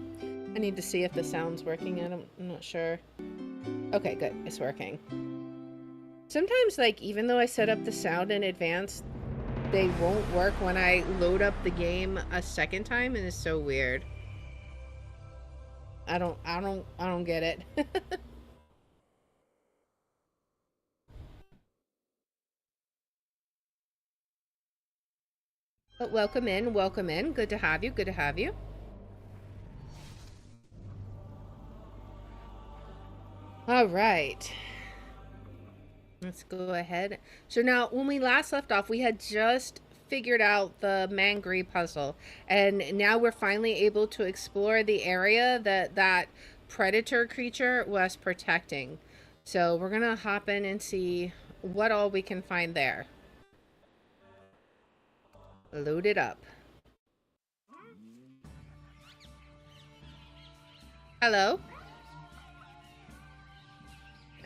I need to see if the sound's working. I'm not sure. Okay, good. It's working. Sometimes, like, even though I set up the sound in advance, they won't work when I load up the game a second time, and it's so weird. I don't get it. But welcome in, welcome in. Good to have you, good to have you. All right. Let's go ahead. So now, when we last left off, we had just figured out the Mangree puzzle, and now we're finally able to explore the area that predator creature was protecting. So we're gonna hop in and see what all we can find there. Load it up. Hello?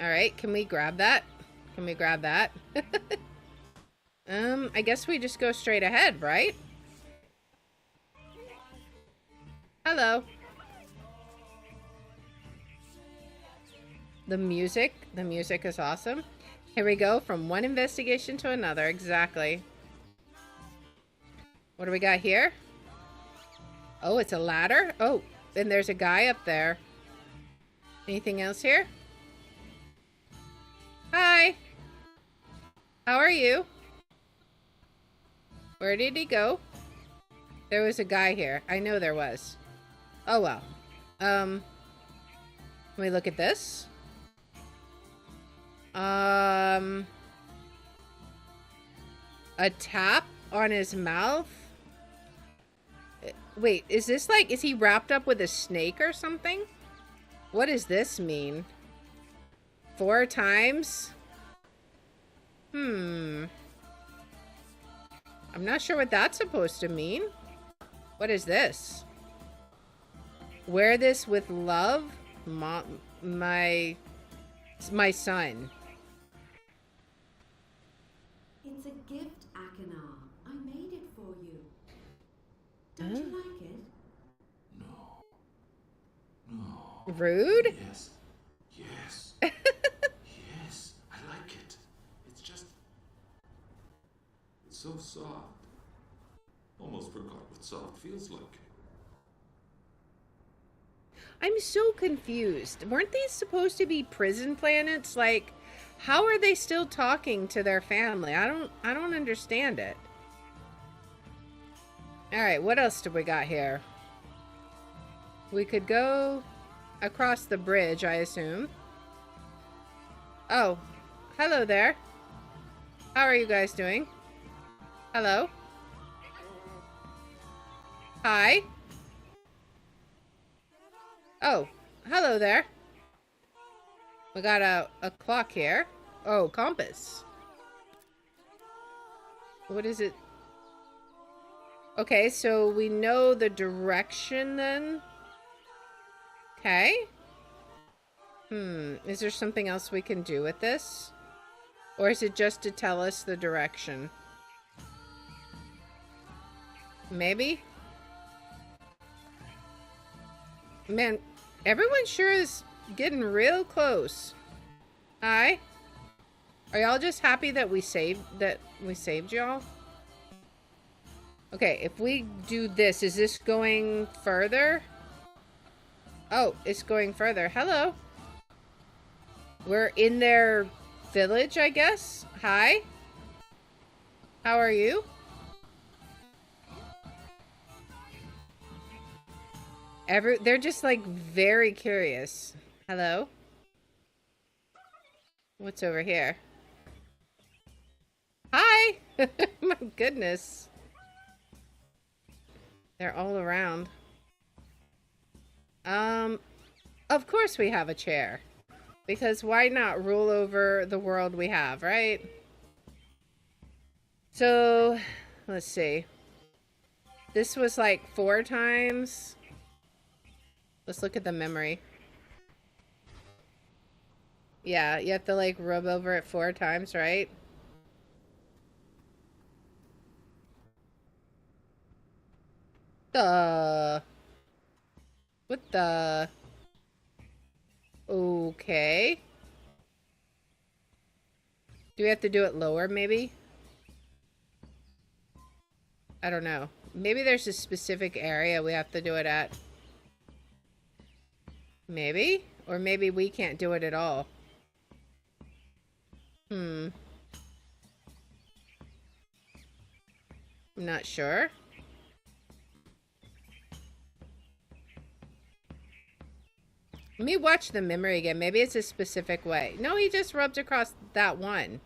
Alright, can we grab that? Can we grab that? I guess we just go straight ahead, right? Hello. The music is awesome. Here we go, from one investigation to another, exactly. What do we got here? Oh, it's a ladder? Oh, and there's a guy up there. Anything else here? Hi. How are you? Where did he go? There was a guy here. I know there was. Oh, well. Can we look at this? A tap on his mouth? Wait, is this like, is he wrapped up with a snake or something? What does this mean? 4 times? I'm not sure what that's supposed to mean. What is this? Wear this with love, my son. It's a gift, Akana. I made it for you. Don't you like it? No. No. Rude? Yes. Yes. Yes, I like it. It's just... It's so soft. Almost forgot what soft feels like. I'm so confused. Weren't these supposed to be prison planets? Like, how are they still talking to their family? I don't understand it. Alright, what else do we got here? We could go across the bridge, I assume. Oh, hello there. How are you guys doing? Hello? Hi? Oh, hello there. We got a clock here. Oh, compass. What is it? Okay, so we know the direction then. Okay. Is there something else we can do with this? Or is it just to tell us the direction? Maybe? Man, everyone sure is getting real close. Hi? Are y'all just happy that we saved y'all? Okay, if we do this, is this going further? Oh, it's going further. Hello. We're in their village, I guess. Hi. How are you? They're just like very curious. Hello? What's over here? Hi! My goodness. They're all around. Of course we have a chair. Because why not rule over the world we have, right? So, let's see. This was like 4 times. Let's look at the memory. Yeah, you have to like rub over it 4 times, right? What the? Okay. Do we have to do it lower, maybe? I don't know. Maybe there's a specific area we have to do it at. Maybe? Or maybe we can't do it at all. I'm not sure. Let me watch the memory again. Maybe it's a specific way. No, he just rubbed across that one.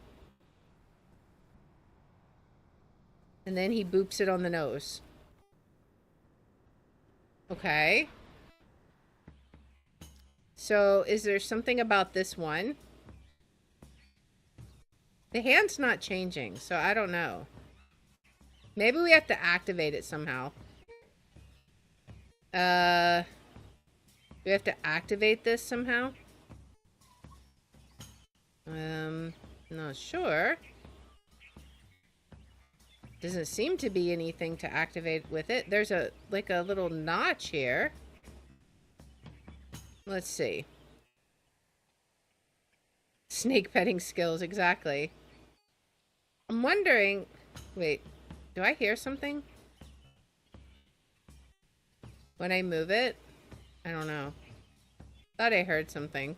And then he boops it on the nose. Okay. So is there something about this one? The hand's not changing, so I don't know. Maybe we have to activate it somehow. We have to activate this somehow? Not sure. Doesn't seem to be anything to activate with it. There's a, like a little notch here. Let's see. Snake petting skills, exactly. I'm wondering... Wait, do I hear something? When I move it? I don't know. Thought I heard something.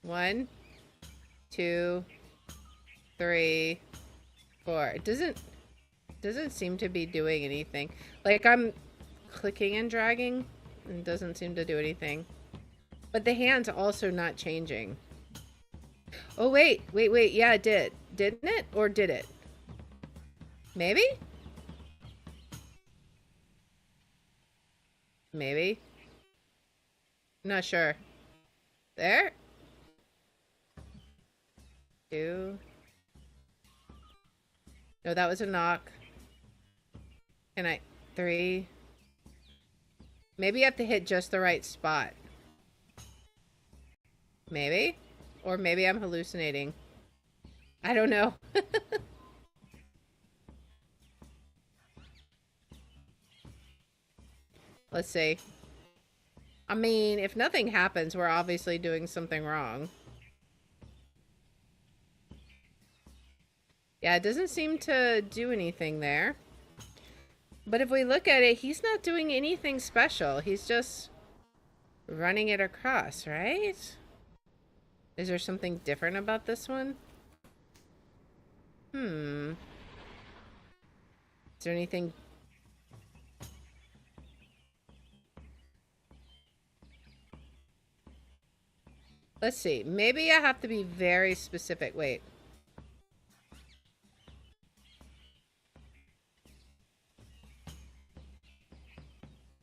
1, 2, 3, 4. It doesn't seem to be doing anything. Like I'm clicking and dragging and it doesn't seem to do anything. But the hand's also not changing. Oh wait, yeah it did. Didn't it? Or did it? Maybe? Maybe? Not sure. There? 2. No, that was a knock. Can I... 3. Maybe you have to hit just the right spot. Maybe? Or maybe I'm hallucinating. I don't know. Let's see. I mean, if nothing happens, we're obviously doing something wrong. Yeah, it doesn't seem to do anything there. But if we look at it, he's not doing anything special. He's just running it across, right? Is there something different about this one? Is there anything... Let's see. Maybe I have to be very specific. Wait.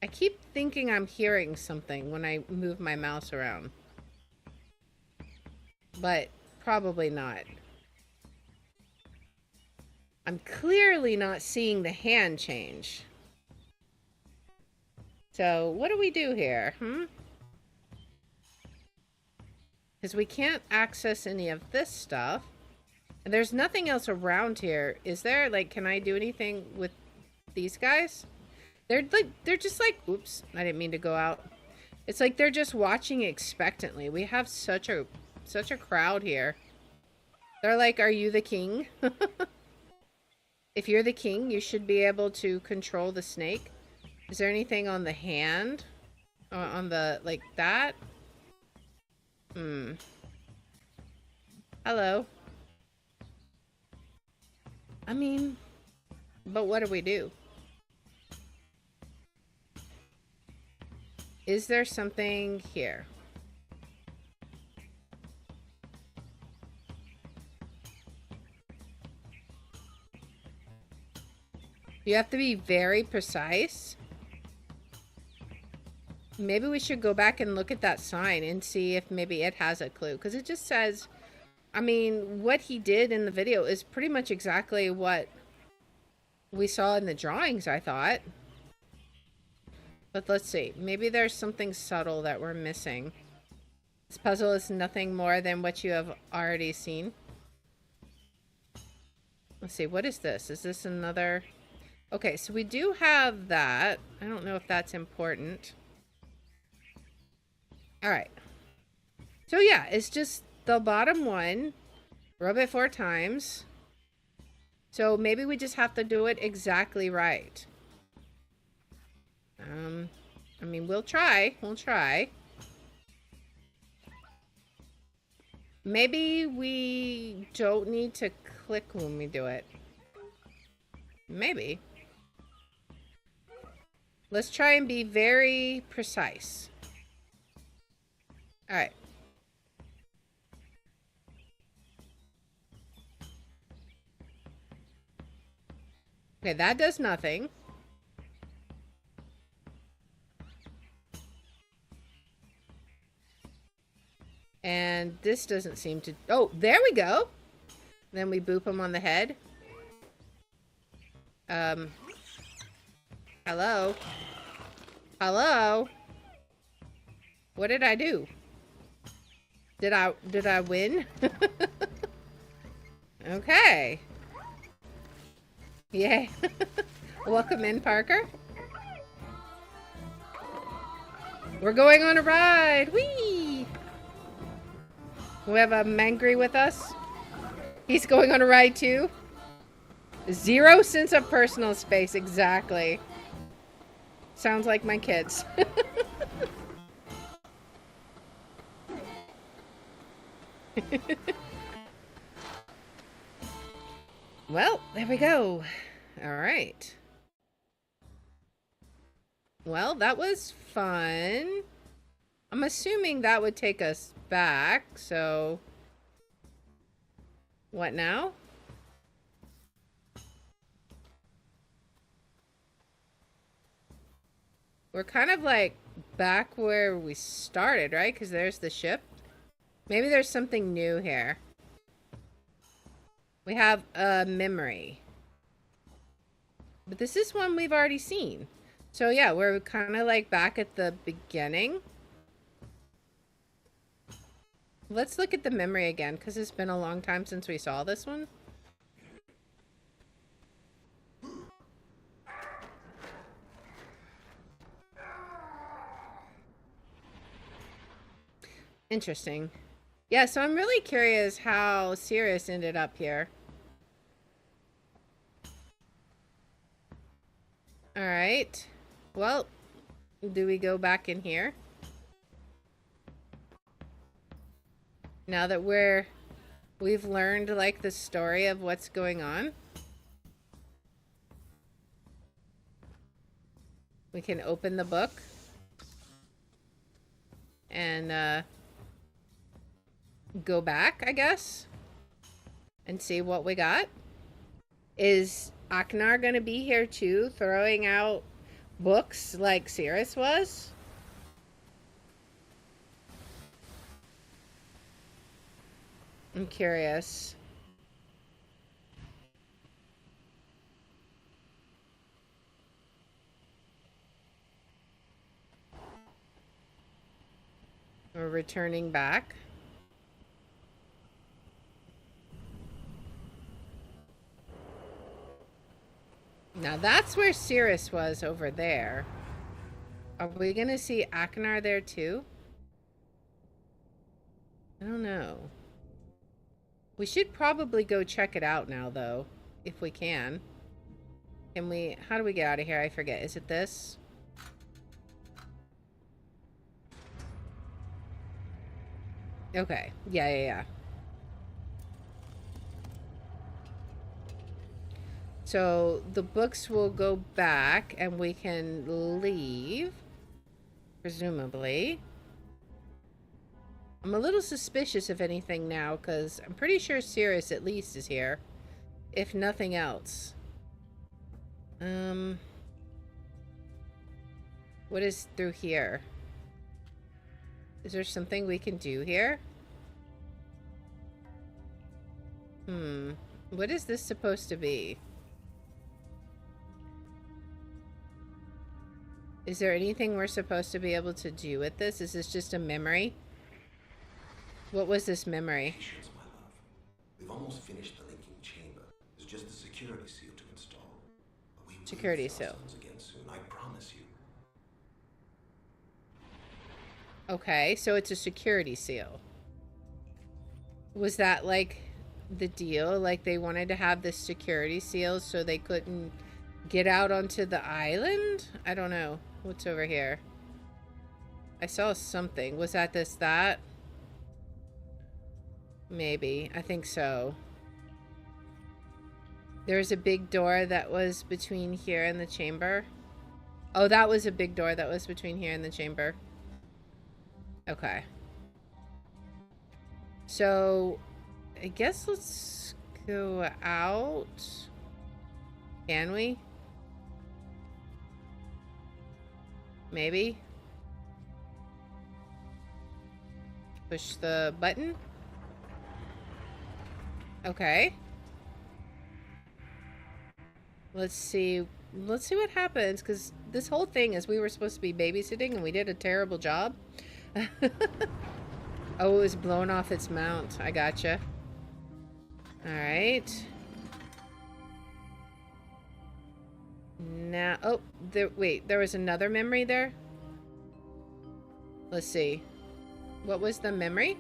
I keep thinking I'm hearing something when I move my mouse around. But probably not. I'm clearly not seeing the hand change. So, what do we do here? Because we can't access any of this stuff. And there's nothing else around here. Is there? Like, can I do anything with these guys? They're just like, oops, I didn't mean to go out. It's like they're just watching expectantly. We have such a crowd here. They're like, are you the king? If you're the king, you should be able to control the snake. Is there anything on the hand? On the, like that? Hello. I mean, but what do we do? Is there something here? You have to be very precise. Maybe we should go back and look at that sign and see if maybe it has a clue. Because it just says, I mean, what he did in the video is pretty much exactly what we saw in the drawings, I thought. But let's see. Maybe there's something subtle that we're missing. This puzzle is nothing more than what you have already seen. Let's see. What is this? Is this another... Okay, so we do have that. I don't know if that's important. Alright. So yeah, it's just the bottom one. Rub it 4 times. So maybe we just have to do it exactly right. I mean, we'll try. We'll try. Maybe we don't need to click when we do it. Maybe. Let's try and be very precise. Alright. Okay, that does nothing. And this doesn't seem to... Oh, there we go. Then we boop him on the head. Hello? Hello? What did I do? Did I win? Okay. Yay. Welcome in, Parker. We're going on a ride. Whee! We have a Mangree with us. He's going on a ride too. 0 sense of personal space, exactly. Sounds like my kids. Well, there we go. All right. Well, that was fun. I'm assuming that would take us back, so... What now? We're kind of like back where we started, right? Because there's the ship. Maybe there's something new here. We have a memory. But this is one we've already seen. So yeah, we're kind of like back at the beginning. Let's look at the memory again, because it's been a long time since we saw this one. Interesting. Yeah, so I'm really curious how Sirius ended up here. Alright. Well, do we go back in here? Now that we've learned like the story of what's going on. We can open the book. And go back, I guess. And see what we got. Is Aknar gonna be here too, throwing out books like Sirius was? I'm curious. We're returning back. Now that's where Sirius was over there. Are we gonna see Aknar there too? I don't know. We should probably go check it out now though, if we can. Can we, how do we get out of here? I forget. Is it this? Okay. Yeah. So the books will go back and we can leave, presumably. I'm a little suspicious of anything now because I'm pretty sure Sirius at least is here, if nothing else. What is through here? Is there something we can do here? What is this supposed to be? Is there anything we're supposed to be able to do with this? Is this just a memory? What was this memory? Patience, my love. We've almost finished the linking chamber. There's just the security seal to install. We will Security meet seal. Frostones again soon, I promise you. Okay, so it's a security seal. Was that like the deal? Like they wanted to have this security seal so they couldn't get out onto the island? I don't know. What's over here? I saw something. Was that that? Maybe. I think so. There's a big door that was between here and the chamber. Oh, that was a big door that was between here and the chamber. Okay. So, I guess let's go out. Can we? Maybe? Push the button. Okay. Let's see what happens, because this whole thing is we were supposed to be babysitting and we did a terrible job. Oh, it was blown off its mount. I gotcha. Alright. Now, oh, wait, there was another memory there? Let's see. What was the memory?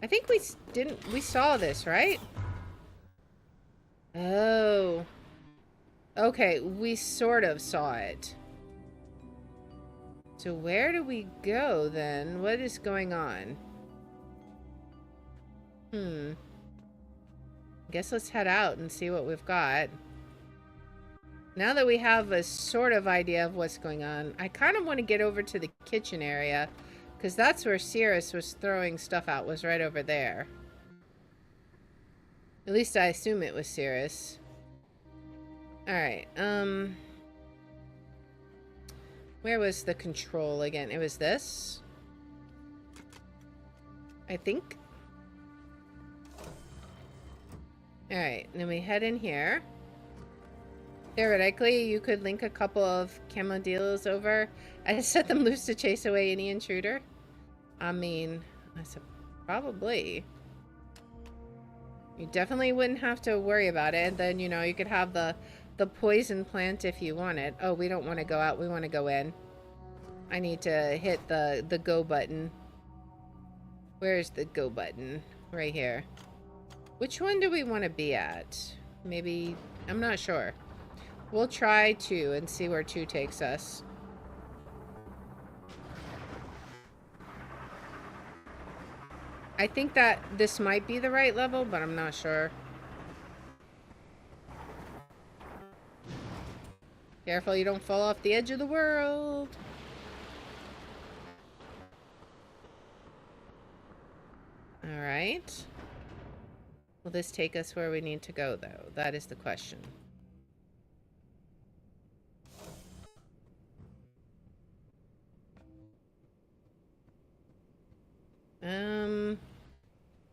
I think we saw this, right? Oh. Okay, we sort of saw it. So where do we go then? What is going on? Guess let's head out and see what we've got. Now that we have a sort of idea of what's going on, I kind of want to get over to the kitchen area, because that's where Cirrus was throwing stuff out, was right over there. At least I assume it was Cirrus. Alright, where was the control again? It was this? I think. Alright, then we head in here. Theoretically, you could link a couple of camo deals over. I set them loose to chase away any intruder. I mean, I said probably. You definitely wouldn't have to worry about it. And then, you know, you could have the poison plant if you wanted. Oh, we don't want to go out. We want to go in. I need to hit the go button. Where's the go button? Right here. Which one do we want to be at? Maybe, I'm not sure. We'll try 2 and see where 2 takes us. I think that this might be the right level, but I'm not sure. Careful you don't fall off the edge of the world. Alright. Will this take us where we need to go, though? That is the question.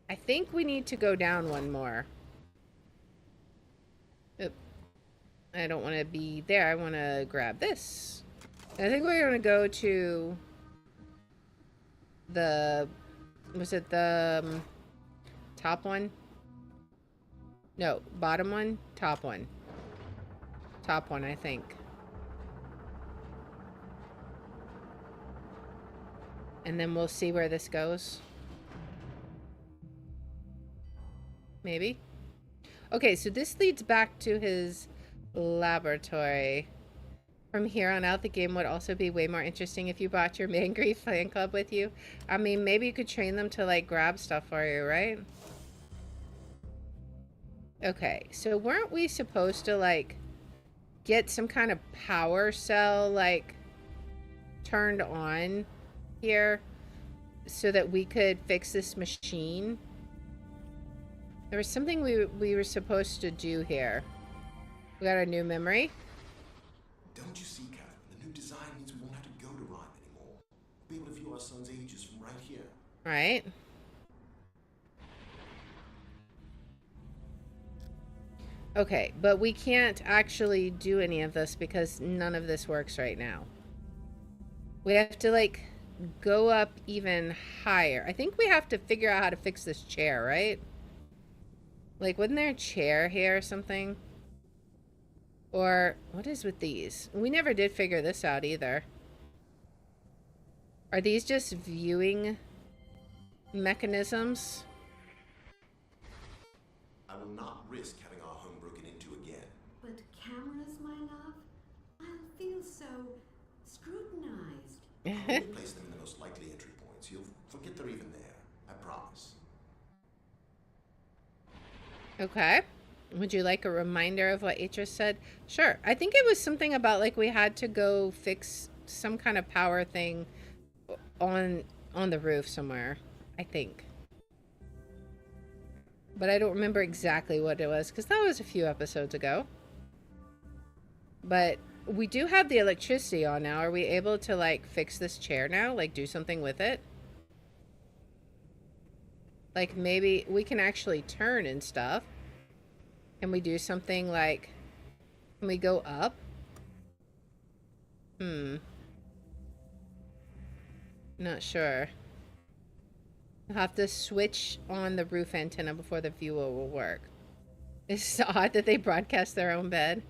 I think we need to go down one more. Oop. I don't want to be there. I want to grab this. I think we're going to go to the... Was it the top one? No, bottom one? Top one. Top one, I think. And then we'll see where this goes. Maybe. Okay, so this leads back to his laboratory. From here on out, the game would also be way more interesting if you brought your Mangree fan club with you. I mean, maybe you could train them to, like, grab stuff for you, right? Okay, so weren't we supposed to, like, get some kind of power cell, like, turned on here so that we could fix this machine? There was something we were supposed to do here. We got a new memory. Don't you see, Catherine? The new design means we won't have to go to Rhyme anymore. We'll be able to view our son's ages from right here. Right. Okay, but we can't actually do any of this because none of this works right now. We have to, like, go up even higher. I think we have to figure out how to fix this chair, right? Like, wasn't there a chair here or something? Or, what is with these? We never did figure this out either. Are these just viewing mechanisms? I will not risk having our home broken into again. But cameras, my love? I'll feel so scrutinized. I'll only place them in the most likely entry points. You'll forget they're even there. I promise. Okay. Would you like a reminder of what Atris said? Sure. I think it was something about, like, we had to go fix some kind of power thing on the roof somewhere. I think. But I don't remember exactly what it was, because that was a few episodes ago. But we do have the electricity on now. Are we able to, like, fix this chair now? Like, do something with it? Like, maybe we can actually turn and stuff. Can we do something like... Can we go up? Not sure. I'll have to switch on the roof antenna before the viewer will work. It's odd that they broadcast their own bed.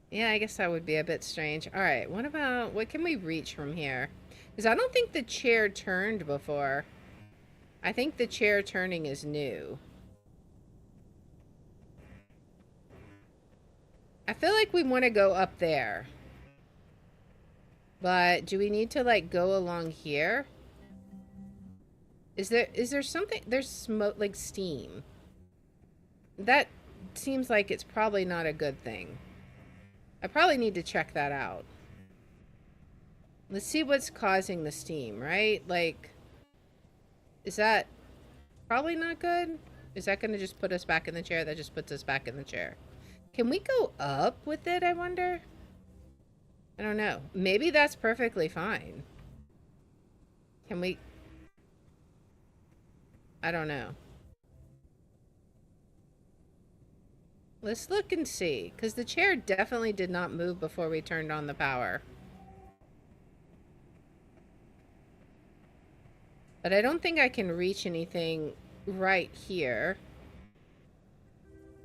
Yeah, I guess that would be a bit strange. Alright, what about... What can we reach from here? Because I don't think the chair turned before. I think the chair turning is new. I feel like we want to go up there. But do we need to, like, go along here? Is there something... There's smoke, like steam. That seems like it's probably not a good thing. I probably need to check that out. Let's see what's causing the steam, right? Like, is that probably not good? Is that going to just put us back in the chair? That just puts us back in the chair. Can we go up with it, I wonder? I don't know. Maybe that's perfectly fine. Can we... I don't know. Let's look and see. Because the chair definitely did not move before we turned on the power. But I don't think I can reach anything right here.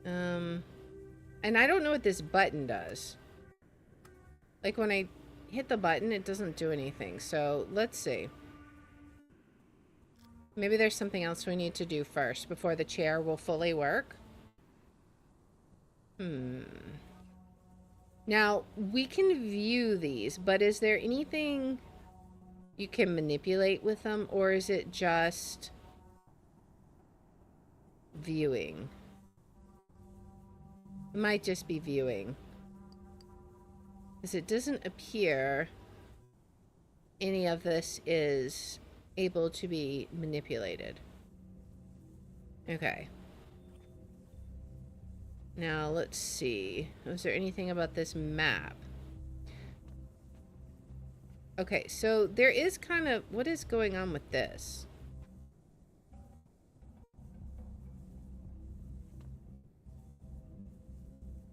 And I don't know what this button does. Like, when I hit the button, it doesn't do anything. So, let's see. Maybe there's something else we need to do first before the chair will fully work. Now, we can view these, but is there anything you can manipulate with them, or is it just viewing? It might just be viewing. Because it doesn't appear any of this is able to be manipulated. Okay. Now, let's see. Was there anything about this map? Okay, so there is kind of... What is going on with this?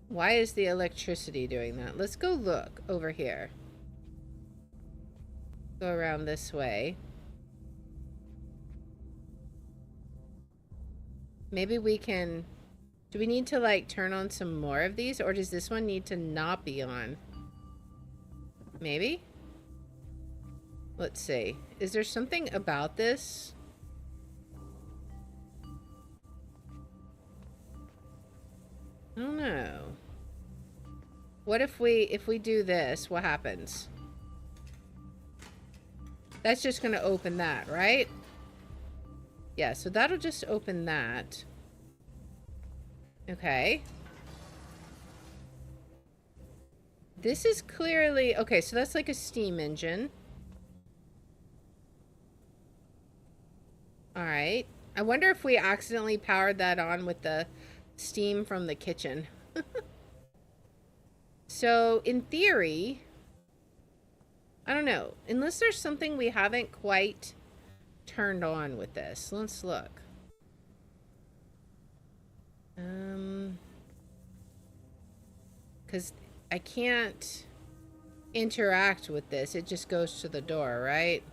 Why is the electricity doing that? Let's go look over here. Go around this way. Maybe we can... Do we need to, like, turn on some more of these? Or does this one need to not be on? Maybe? Let's see. Is there something about this? I don't know. What if we do this? What happens? That's just gonna open that, right? Yeah, so that'll just open that. Okay. This is clearly... Okay, so that's like a steam engine. Alright. I wonder if we accidentally powered that on with the steam from the kitchen. So, in theory... I don't know. Unless there's something we haven't quite turned on with this. Let's look. Because I can't interact with this. It just goes to the door, right?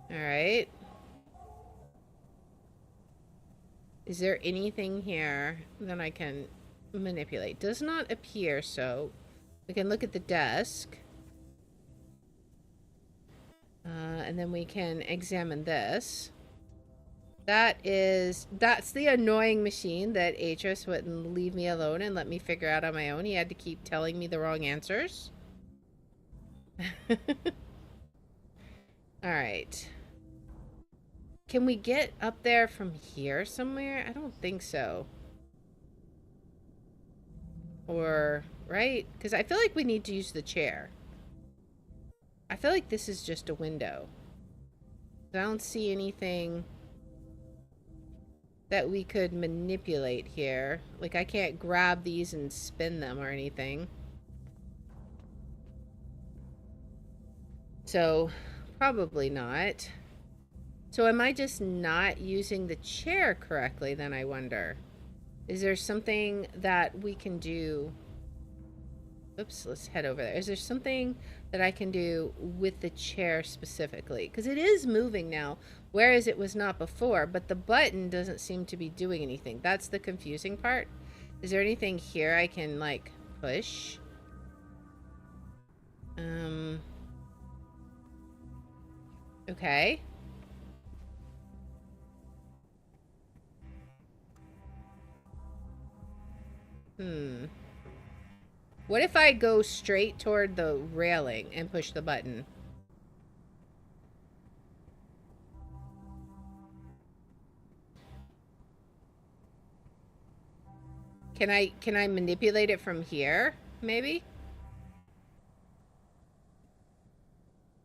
Alright. Is there anything here that I can manipulate? Does not appear so. We can look at the desk. And then we can examine this. That's the annoying machine that Atris wouldn't leave me alone and let me figure out on my own. He had to keep telling me the wrong answers. Alright. Can we get up there from here somewhere? I don't think so. Or, right? Because I feel like we need to use the chair. I feel like this is just a window. I don't see anything that we could manipulate here. Like, I can't grab these and spin them or anything. So, probably not. So am I just not using the chair correctly then, I wonder? Is there something that we can do? Oops, let's head over there. Is there something that I can do with the chair specifically? Because it is moving now, whereas it was not before, but the button doesn't seem to be doing anything. That's the confusing part. Is there anything here I can, like, push? Okay. What if I go straight toward the railing and push the button? Can I manipulate it from here, maybe?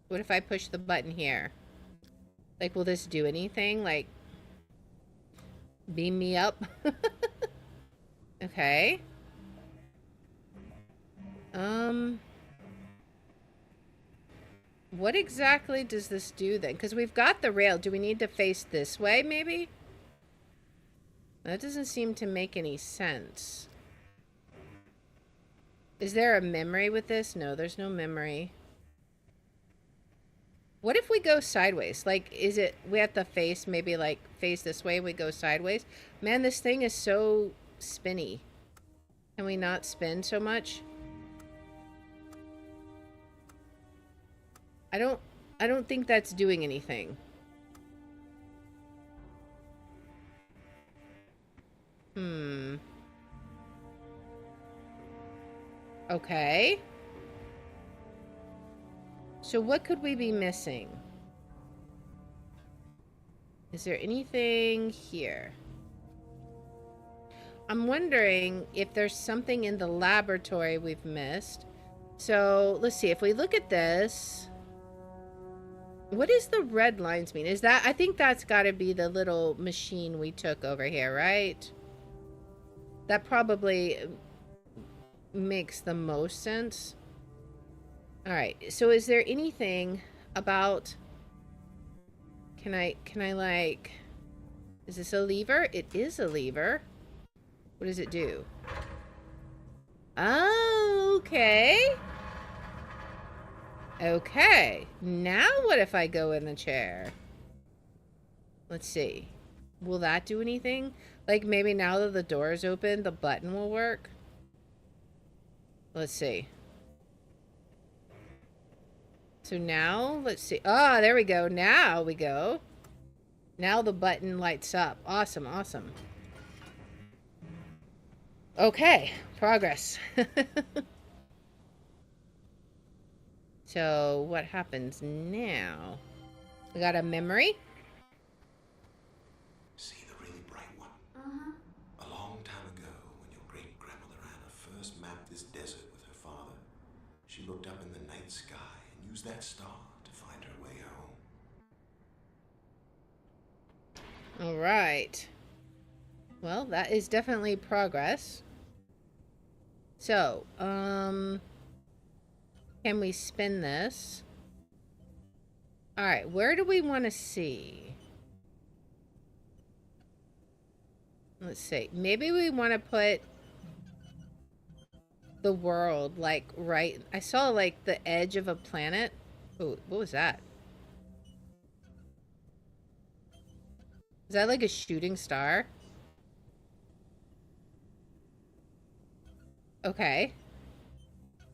What if I push the button here? Like, will this do anything? Like, beam me up? Okay. What exactly does this do then? Because we've got the rail. Do we need to face this way, maybe? That doesn't seem to make any sense. Is there a memory with this? No, there's no memory. What if we go sideways? Like, is it, we have to face, maybe like face this way, we go sideways? Man, this thing is so spinny. Can we not spin so much? I don't think that's doing anything. Okay. So what could we be missing? Is there anything here? I'm wondering if there's something in the laboratory we've missed. So let's see, if we look at this, what does the red lines mean? Is that, I think that's got to be the little machine we took over here, right? That probably makes the most sense. All right, so is there anything about, can I like, is this a lever? It is a lever. What does it do? Oh, okay. Okay, now what if I go in the chair? Let's see. Will that do anything? Like, maybe now that the door is open, the button will work? Let's see. So now, let's see. Ah, there we go. Now we go. Now the button lights up. Awesome, awesome. Okay, progress. So, what happens now? We got a memory. See the really bright one? Uh-huh. A long time ago, when your great-grandmother Anna first mapped this desert with her father, she looked up in the night sky and used that star to find her way home. All right. Well, that is definitely progress. So, can we spin this? All right, where do we want to see? Let's see. Maybe we want to put the world, like, right... I saw, like, the edge of a planet. Oh, what was that? Is that, like, a shooting star? Okay.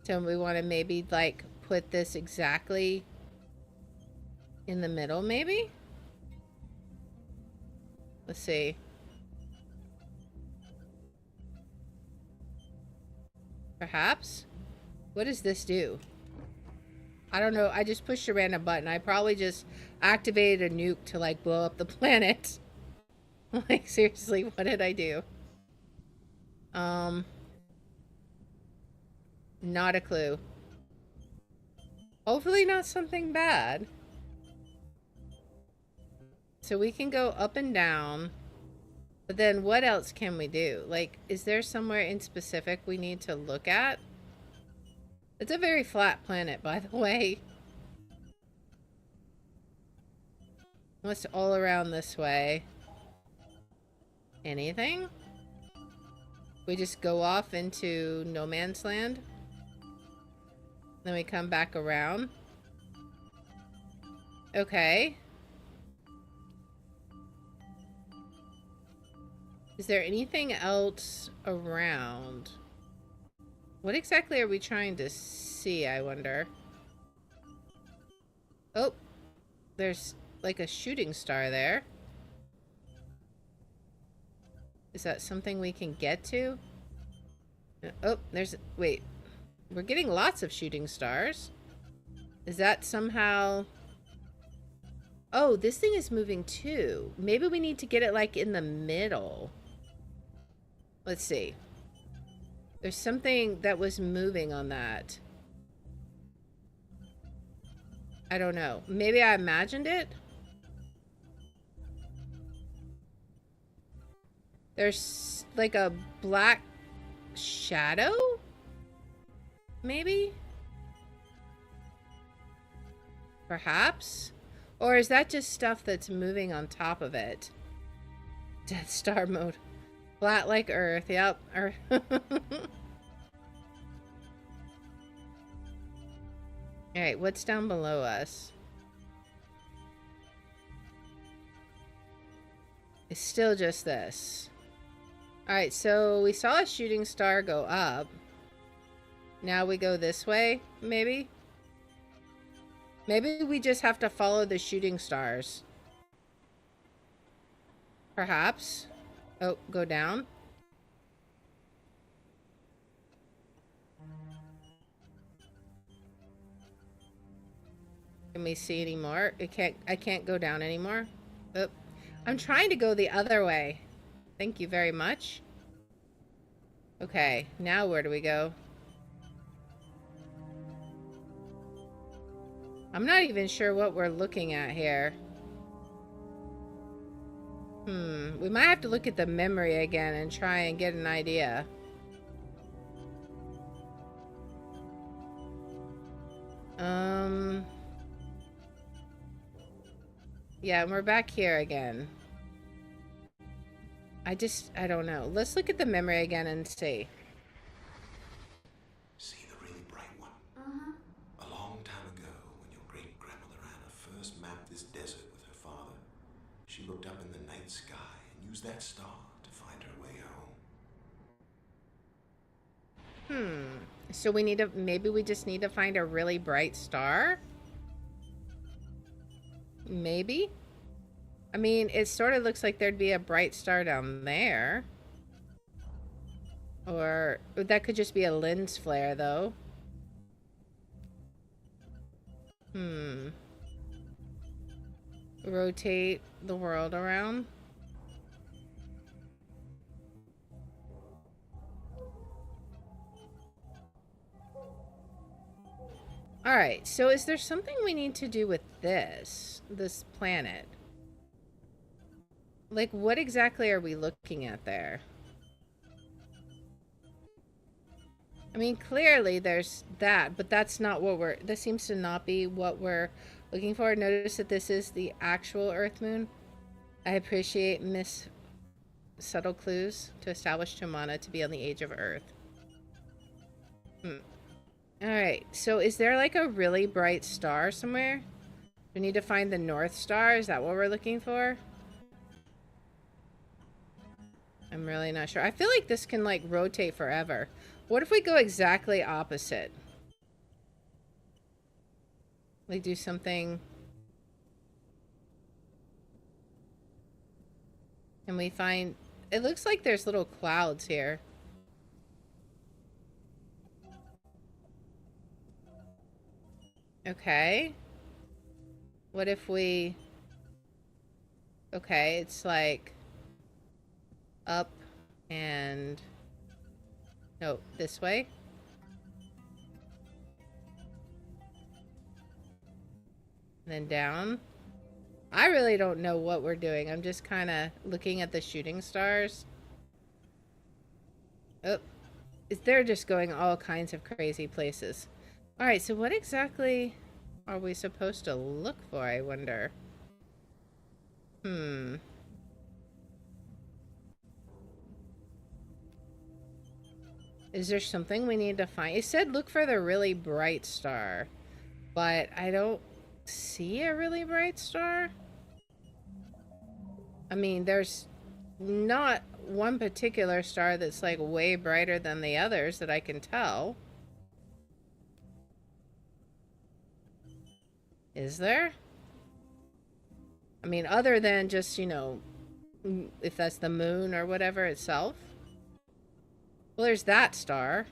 So we want to maybe, like, put this exactly in the middle, maybe? Let's see. Perhaps? What does this do? I don't know. I just pushed a random button. I probably just activated a nuke to, like, blow up the planet. Like, seriously, what did I do? Not a clue. Hopefully not something bad. So we can go up and down. But then what else can we do? Like, is there somewhere in specific we need to look at? It's a very flat planet, by the way. What's all around this way? Anything? We just go off into no man's land? Then we come back around? Okay. Is there anything else around? What exactly are we trying to see, I wonder? Oh, there's like a shooting star there. Is that something we can get to? Oh, there's... Wait. We're getting lots of shooting stars. Is that somehow... Oh, this thing is moving too. Maybe we need to get it like in the middle. Let's see. There's something that was moving on that. I don't know. Maybe I imagined it? There's like a black shadow? Maybe? Perhaps? Or is that just stuff that's moving on top of it? Death Star mode. Flat like Earth. Yep. Earth. Alright, what's down below us? It's still just this. Alright, so we saw a shooting star go up. Now we go this way, maybe? Maybe we just have to follow the shooting stars. Perhaps. Oh, go down. Can we see any more? I can't go down anymore. Oh, I'm trying to go the other way. Thank you very much. Okay, now where do we go? I'm not even sure what we're looking at here. We might have to look at the memory again and try and get an idea. Yeah, and we're back here again. I don't know. Let's look at the memory again and see. See the really bright one? A long time ago, when your great-grandmother Anna first mapped this desert with her father, she looked up in the night sky and used that star to find her way home. So we need to... Maybe we just need to find a really bright star? Maybe? I mean, it sort of looks like there'd be a bright star down there. Or that could just be a lens flare, though. Rotate the world around. Alright, so is there something we need to do with this planet? Like, what exactly are we looking at there? I mean, clearly there's that, but that's not what this seems to not be what we're looking for. Notice that this is the actual Earth moon. I appreciate Miss subtle clues to establish Chomana to be on the age of Earth. Alright, so is there like a really bright star somewhere? We need to find the North Star? Is that what we're looking for? I'm really not sure. I feel like this can like rotate forever. What if we go exactly opposite? Like do something... And we find... It looks like there's little clouds here. Okay. What if we... Okay, it's like... Up and... No, this way. And then down. I really don't know what we're doing. I'm just kind of looking at the shooting stars. Oh, they're just going all kinds of crazy places. All right, so what exactly are we supposed to look for, I wonder? Is there something we need to find? It said look for the really bright star, but I don't see a really bright star. I mean, there's not one particular star that's like way brighter than the others that I can tell. Is there? I mean, other than just, you know, if that's the moon or whatever itself. Well, there's that star.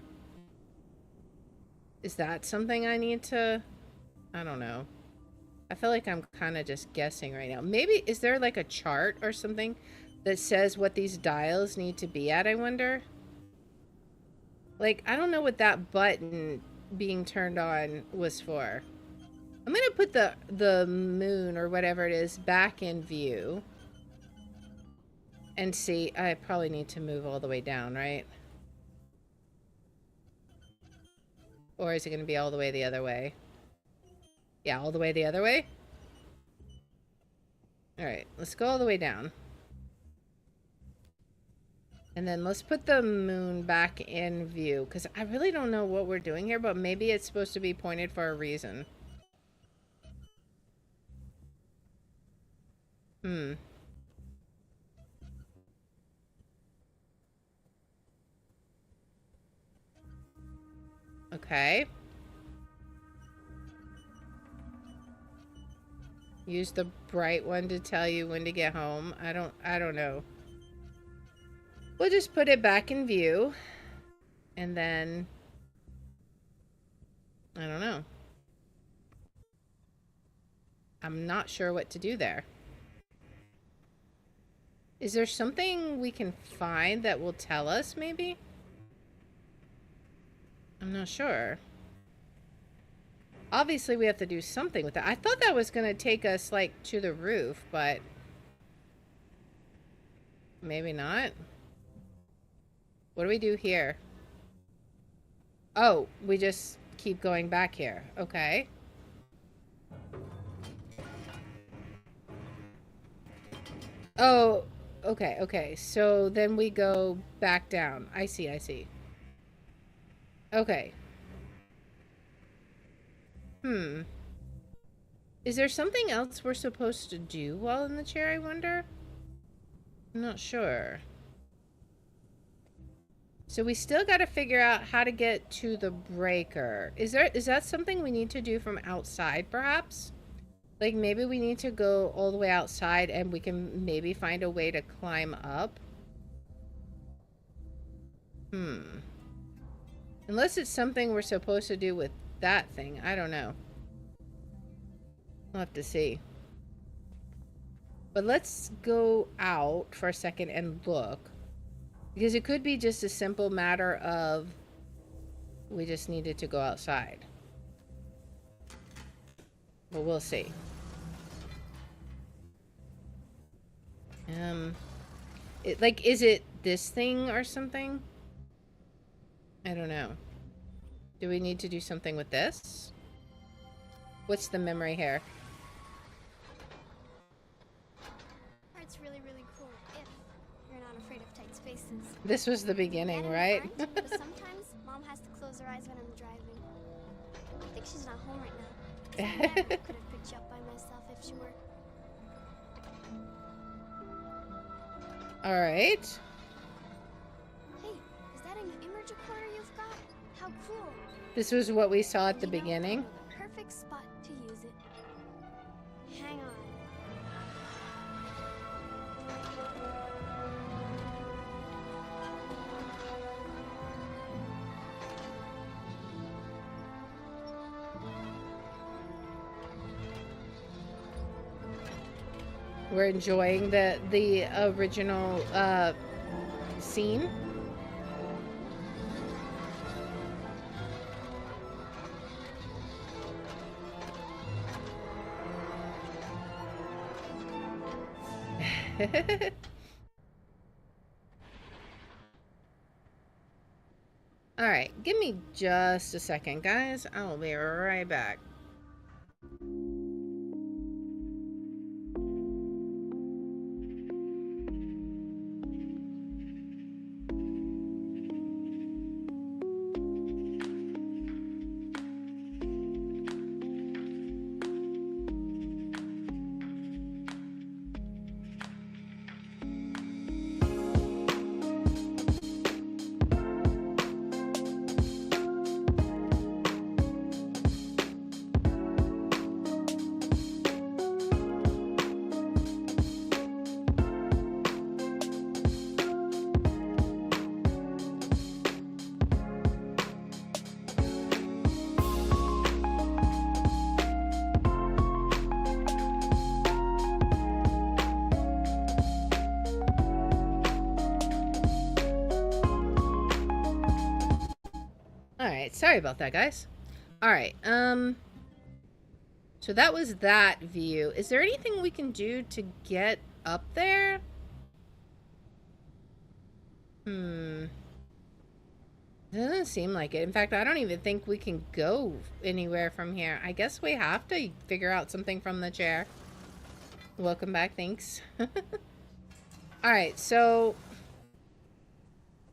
Is that something I need to... I don't know. I feel like I'm kind of just guessing right now. Maybe, is there like a chart or something that says what these dials need to be at, I wonder? Like, I don't know what that button being turned on was for. I'm going to put the moon or whatever it is back in view. And see, I probably need to move all the way down, right? Or is it going to be all the way the other way? Yeah, all the way the other way? Alright, let's go all the way down. And then let's put the moon back in view. Because I really don't know what we're doing here, but maybe it's supposed to be pointed for a reason. Okay. Use the bright one to tell you when to get home. I don't know. We'll just put it back in view. And then... I don't know. I'm not sure what to do there. Is there something we can find that will tell us, maybe? I'm not sure. Obviously, we have to do something with that. I thought that was going to take us, like, to the roof, but... maybe not. What do we do here? Oh, we just keep going back here. Okay. Oh, okay, okay. So then we go back down. I see, I see. Okay. Is there something else we're supposed to do while in the chair, I wonder? I'm not sure. So we still got to figure out how to get to the breaker. Is that something we need to do from outside, perhaps? Like, maybe we need to go all the way outside and we can maybe find a way to climb up? Unless it's something we're supposed to do with that thing. I don't know. We'll have to see. But let's go out for a second and look. Because it could be just a simple matter of we just needed to go outside. But we'll see. Is it this thing or something? I don't know. Do we need to do something with this? What's the memory here? Art's really, really cool if you're not afraid of tight spaces. This was the beginning, right? But sometimes Mom has to close her eyes when I'm driving. I think she's not home right now. I never could have picked you up by myself if she were. Alright. Hey, is that an image recorder you've got? How cool. This was what we saw at the beginning. Perfect spot to use it. Hang on. We're enjoying the original scene. Alright, give me just a second, guys. I will be right back. Alright, sorry about that, guys. Alright, so that was that view. Is there anything we can do to get up there? Doesn't seem like it. In fact, I don't even think we can go anywhere from here. I guess we have to figure out something from the chair. Welcome back, thanks. Alright, so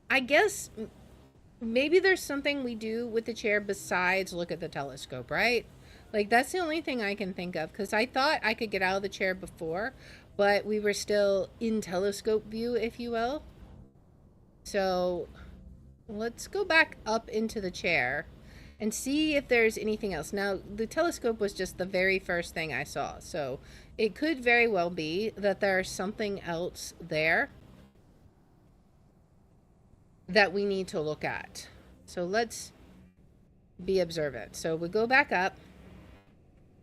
I guess maybe there's something we do with the chair besides look at the telescope, right? Like, that's the only thing I can think of, because I thought I could get out of the chair before, but we were still in telescope view, if you will. So let's go back up into the chair and see if there's anything else. Now, the telescope was just the very first thing I saw, so it could very well be that there's something else there that we need to look at. So let's be observant. So we go back up.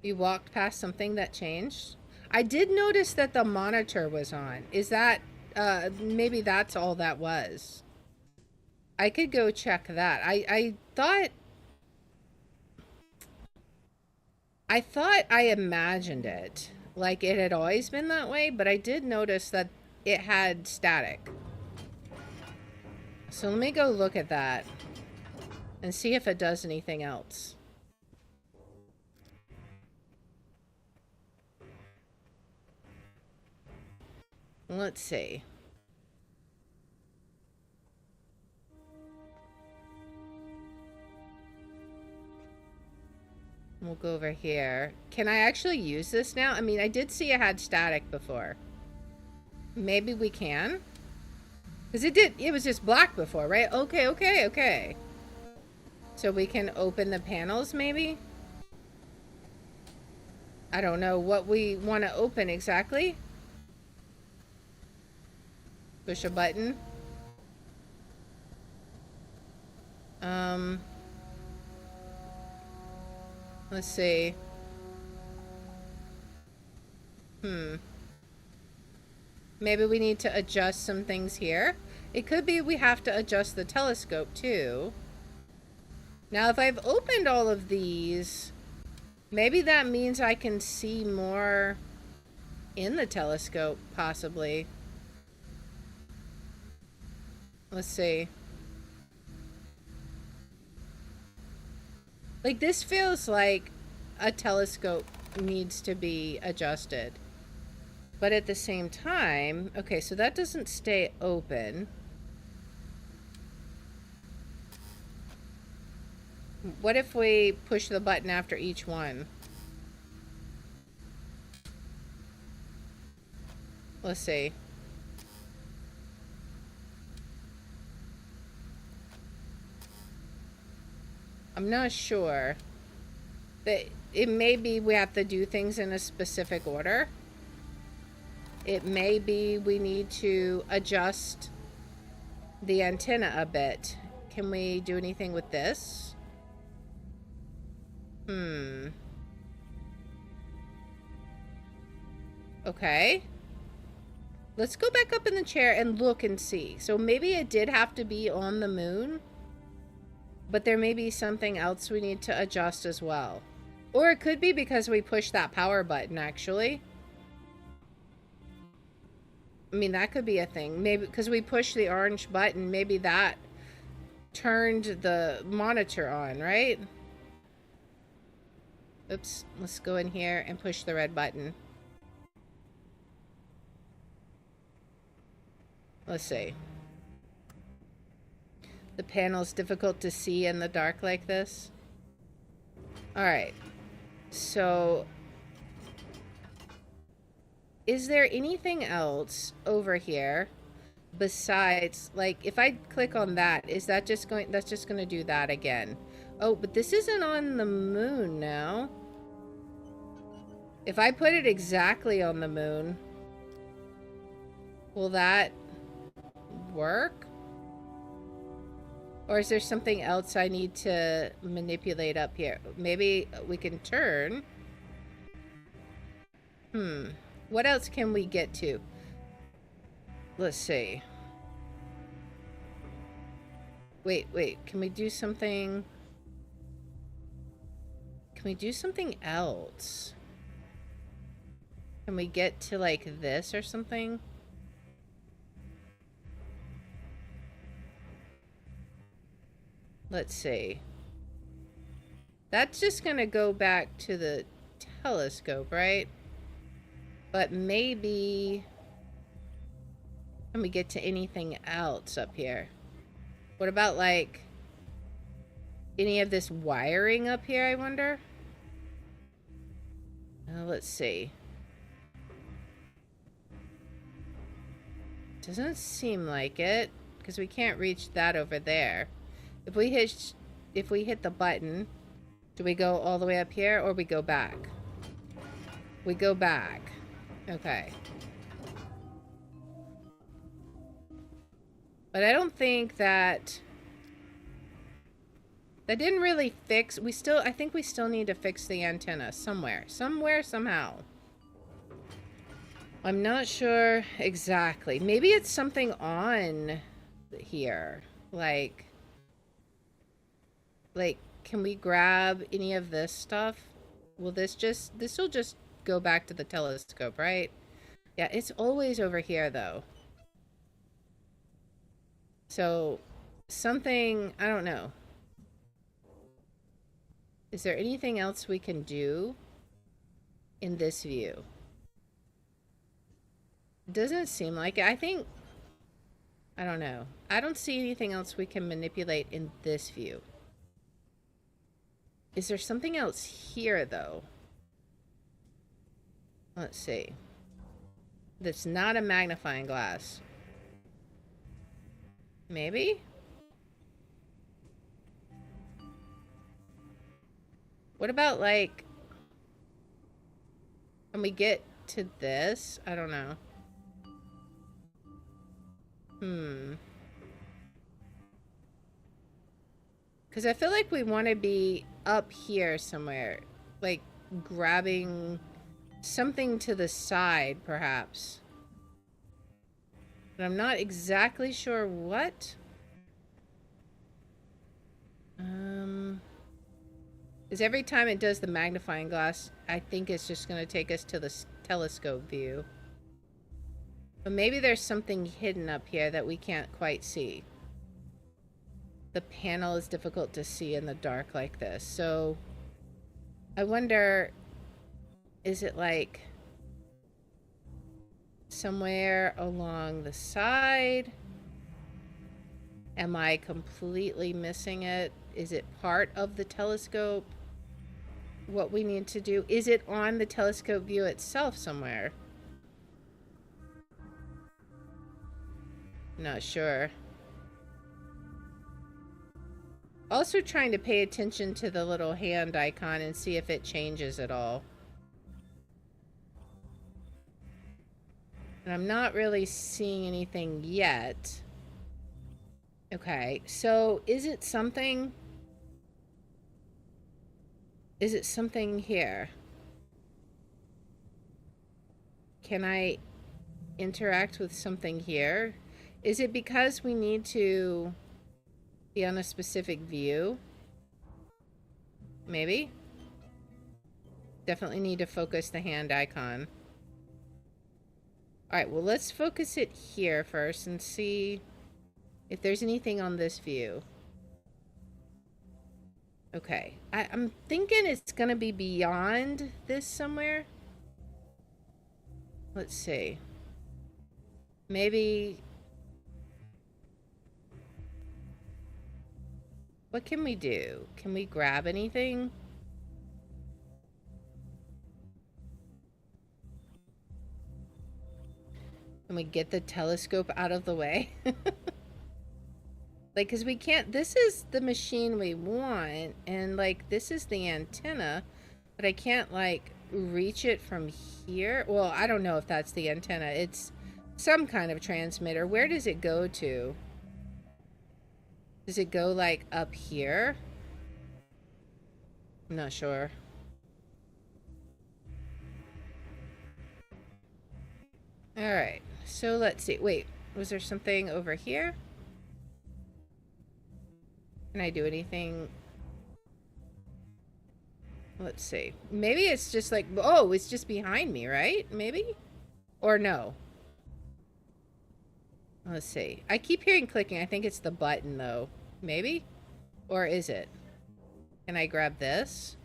We walked past something that changed. I did notice that the monitor was on. Is that, maybe that's all that was. I could go check that. I thought I imagined it like it had always been that way, but I did notice that it had static. So let me go look at that and see if it does anything else. Let's see. We'll go over here. Can I actually use this now? I mean, I did see it had static before. Maybe we can? Because it was just black before, right? Okay. So we can open the panels, maybe? I don't know what we want to open exactly. Push a button. Let's see. Maybe we need to adjust some things here. It could be we have to adjust the telescope too. Now, if I've opened all of these, maybe that means I can see more in the telescope, possibly. Let's see. Like, this feels like a telescope needs to be adjusted. But at the same time, okay, so that doesn't stay open. What if we push the button after each one? Let's see. I'm not sure. It may be we have to do things in a specific order. It may be we need to adjust the antenna a bit. Can we do anything with this? Okay. Let's go back up in the chair and look and see. So maybe it did have to be on the moon, but there may be something else we need to adjust as well. Or it could be because we pushed that power button, actually. I mean, that could be a thing. Maybe because we pushed the orange button, maybe that turned the monitor on, right? Oops, let's go in here and push the red button. Let's see. The panel's difficult to see in the dark like this. Alright. So, is there anything else over here besides, like, if I click on that, is that just going, that's just going to do that again? Oh, but this isn't on the moon now. If I put it exactly on the moon, will that work? Or is there something else I need to manipulate up here? Maybe we can turn. What else can we get to? Let's see. Wait. Can we do something? Can we do something else? Can we get to like this or something? Let's see. That's just gonna go back to the telescope, right? But maybe... Can we get to anything else up here? What about, like, any of this wiring up here, I wonder? Let's see. Doesn't seem like it, because we can't reach that over there. If we hit the button, do we go all the way up here, or we go back? We go back. Okay. But I don't think that... That didn't really fix... I think we still need to fix the antenna somewhere. Somewhere, somehow. I'm not sure exactly. Maybe it's something on here. Like, can we grab any of this stuff? Will this will just go back to the telescope, right? Yeah, it's always over here, though. So, something, I don't know. Is there anything else we can do in this view? It doesn't seem like it. I don't know. I don't see anything else we can manipulate in this view. Is there something else here, though? Let's see. That's not a magnifying glass. Maybe? What about, like... Can we get to this? I don't know. Because I feel like we want to be up here somewhere. Like, grabbing something to the side, perhaps. But I'm not exactly sure what. Because every time it does the magnifying glass, I think it's just going to take us to the telescope view. But maybe there's something hidden up here that we can't quite see. The panel is difficult to see in the dark like this. So, I wonder, is it like somewhere along the side? Am I completely missing it? Is it part of the telescope? What we need to do? Is it on the telescope view itself somewhere? Not sure. Also trying to pay attention to the little hand icon and see if it changes at all. And I'm not really seeing anything yet. Okay, so is it something? Is it something here? Can I interact with something here? Is it because we need to be on a specific view? Maybe? Definitely need to focus the hand icon. Alright, well, let's focus it here first and see if there's anything on this view. Okay. I'm thinking it's gonna be beyond this somewhere. Let's see. Maybe... What can we do? Can we grab anything? Can we get the telescope out of the way? Like, because we can't... This is the machine we want, and, like, this is the antenna, but I can't, like, reach it from here. Well, I don't know if that's the antenna. It's some kind of transmitter. Where does it go to? Does it go, like, up here? I'm not sure. Alright, so let's see. Wait, was there something over here? Can I do anything? Let's see. Maybe it's just like... Oh, it's just behind me, right? Maybe? Or no? Let's see. I keep hearing clicking. I think it's the button, though. Maybe? Or is it? Can I grab this?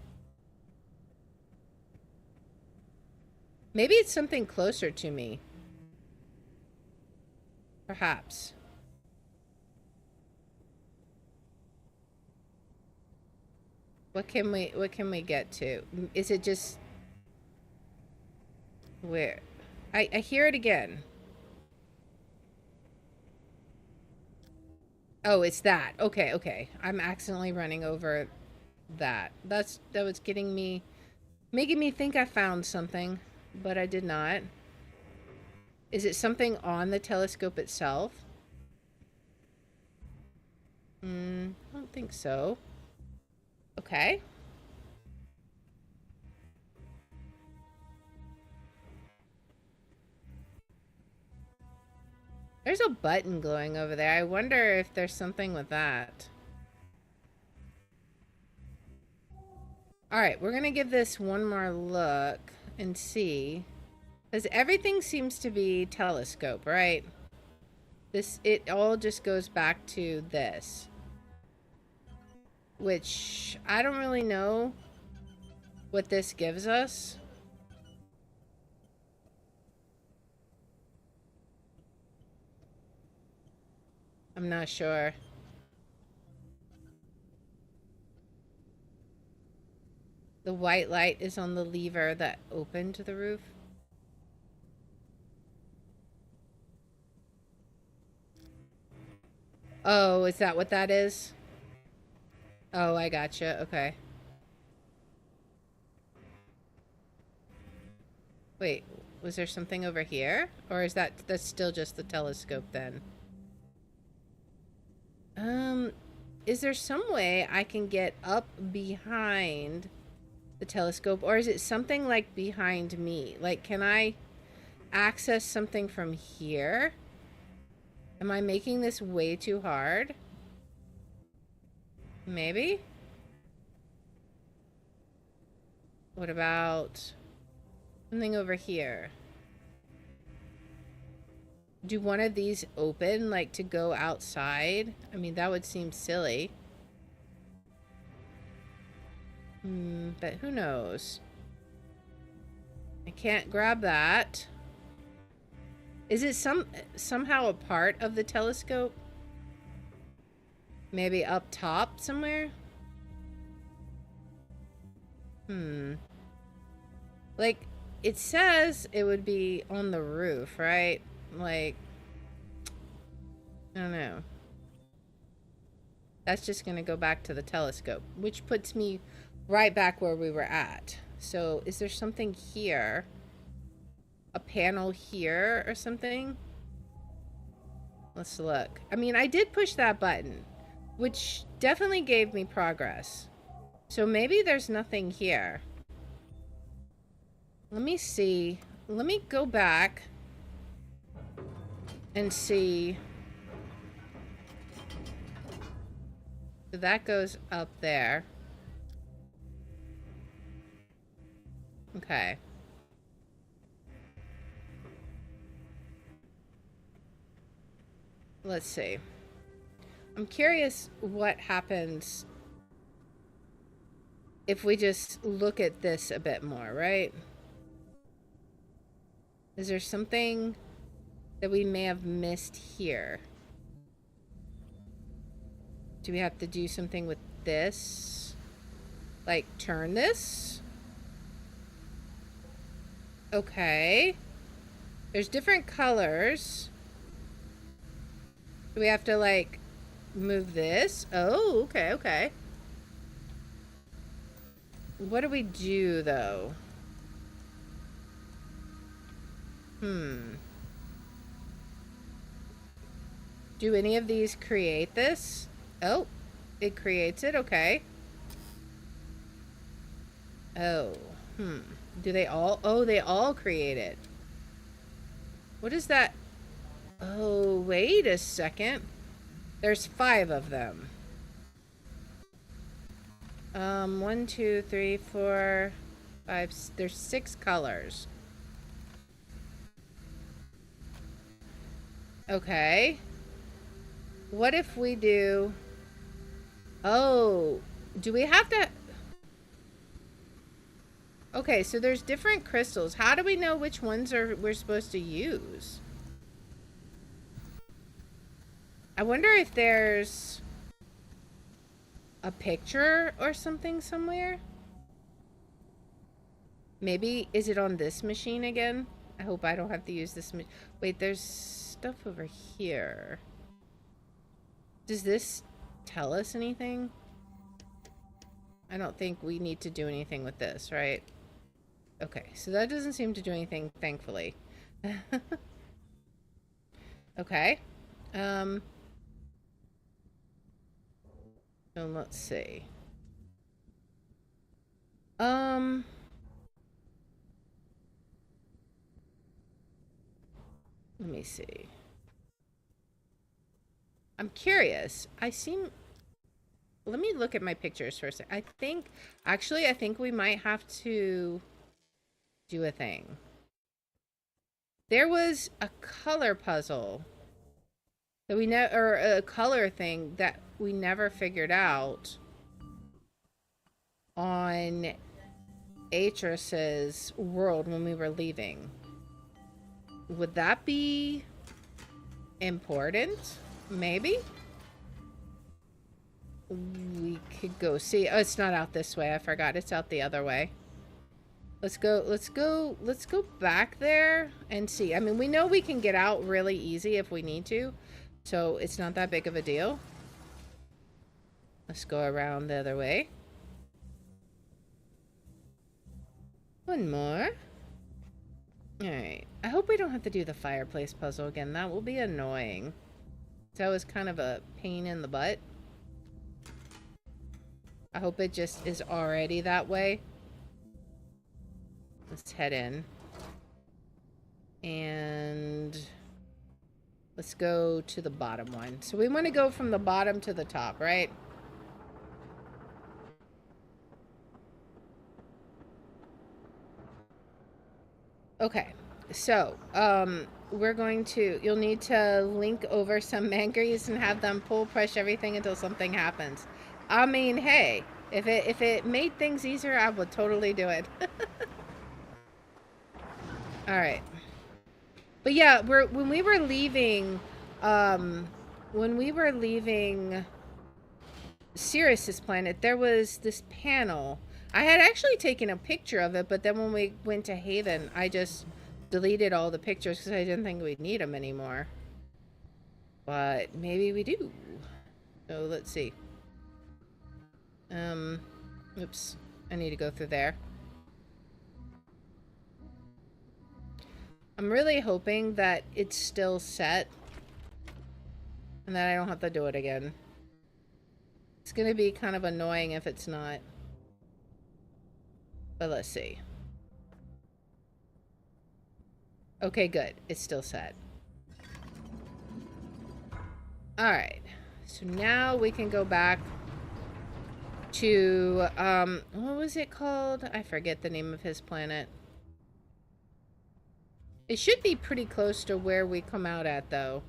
Maybe it's something closer to me. Perhaps. What can we get to? Is it just... Where? I hear it again. Oh, it's that. Okay, okay. I'm accidentally running over that. That was getting me... Making me think I found something, but I did not. Is it something on the telescope itself? I don't think so. Okay. There's a button glowing over there. I wonder if there's something with that. Alright, we're gonna give this one more look and see. Because everything seems to be telescope, right? It all just goes back to this. Which, I don't really know what this gives us. I'm not sure. The white light is on the lever that opened the roof. Oh, is that what that is? Oh, I gotcha. Okay. Wait, was there something over here? Or is that's still just the telescope then? Is there some way I can get up behind the telescope? Or is it something like behind me? Like, can I access something from here? Am I making this way too hard? Maybe? What about something over here? Do one of these open, like, to go outside? I mean, that would seem silly. But who knows? I can't grab that. Is it somehow a part of the telescope? Maybe up top somewhere? Like, it says it would be on the roof, right? Like, I don't know. That's just gonna go back to the telescope, which puts me right back where we were at. So, is there something here? A panel here or something? Let's look. I mean, I did push that button, which definitely gave me progress. So maybe there's nothing here. Let me see. Let me go back and see. So that goes up there. let's see. I'm curious what happens if we just look at this a bit more, right? Is there something that we may have missed here? Do we have to do something with this? Like, turn this? Okay. There's different colors. Do we have to, like, move this? Oh, okay, okay. What do we do, though? Do any of these create this? Oh, it creates it, okay. Oh, do they all? Oh, they all create it. What is that? Oh, wait a second. There's 5 of them. 1, 2, 3, 4, 5. There's 6 colors. Okay. What if we do... Oh, do we have to... Okay, so there's different crystals. How do we know which ones we're supposed to use? I wonder if there's a picture or something somewhere. Maybe, is it on this machine again? I hope I don't have to use this. Wait, there's stuff over here. Does this tell us anything? I don't think we need to do anything with this, right? Okay, so that doesn't seem to do anything, thankfully. Okay. So let's see. Let me see. I'm curious. Let me look at my pictures for a second. Actually, I think we might have to do a thing. There was a color puzzle that or a color thing that we never figured out on Atris's world when we were leaving. Would that be important? Maybe? We could go see. Oh, it's not out this way. I forgot. It's out the other way. Let's go back there and see. I mean, we know we can get out really easy if we need to. So it's not that big of a deal. Let's go around the other way. One more. Alright. I hope we don't have to do the fireplace puzzle again. That will be annoying. That was kind of a pain in the butt. I hope it just is already that way. Let's head in. And let's go to the bottom one. So we want to go from the bottom to the top, right? Okay. So, you'll need to link over some Mangrees and have them push everything until something happens. I mean, hey, if it made things easier, I would totally do it. All right. But yeah, when we were leaving Sirius's planet, there was this panel. I had actually taken a picture of it, but then when we went to Haven, I just deleted all the pictures because I didn't think we'd need them anymore. But maybe we do. So let's see. Oops. I need to go through there. I'm really hoping that it's still set and that I don't have to do it again. It's gonna be kind of annoying if it's not. But let's see. Okay, good. It's still set. Alright. So now we can go back to, what was it called? I forget the name of his planet. It should be pretty close to where we come out at, though.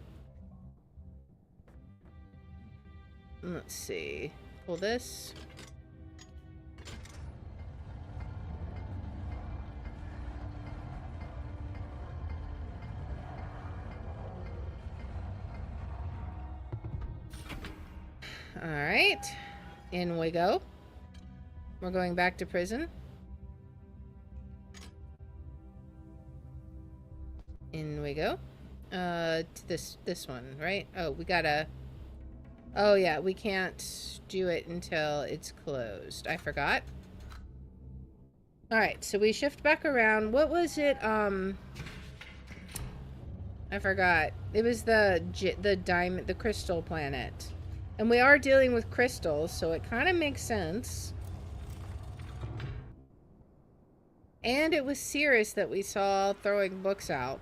Let's see. Pull this. All right. In we go. We're going back to prison. In we go. To this one, right? Oh, we gotta... Oh, yeah, we can't do it until it's closed. I forgot. Alright, so we shift back around. What was it? I forgot. It was the diamond, the crystal planet. And we are dealing with crystals, so it kind of makes sense. And it was Cirrus that we saw throwing books out.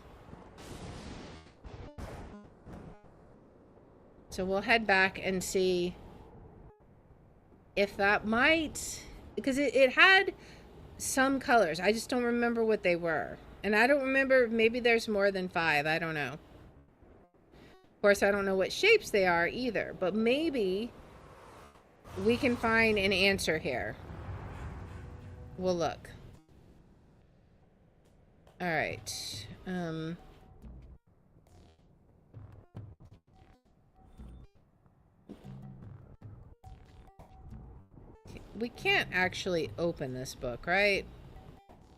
So we'll head back and see if that might... Because it had some colors. I just don't remember what they were. And I don't remember... Maybe there's more than 5. I don't know. Of course, I don't know what shapes they are either. But maybe we can find an answer here. We'll look. Alright. We can't actually open this book, right?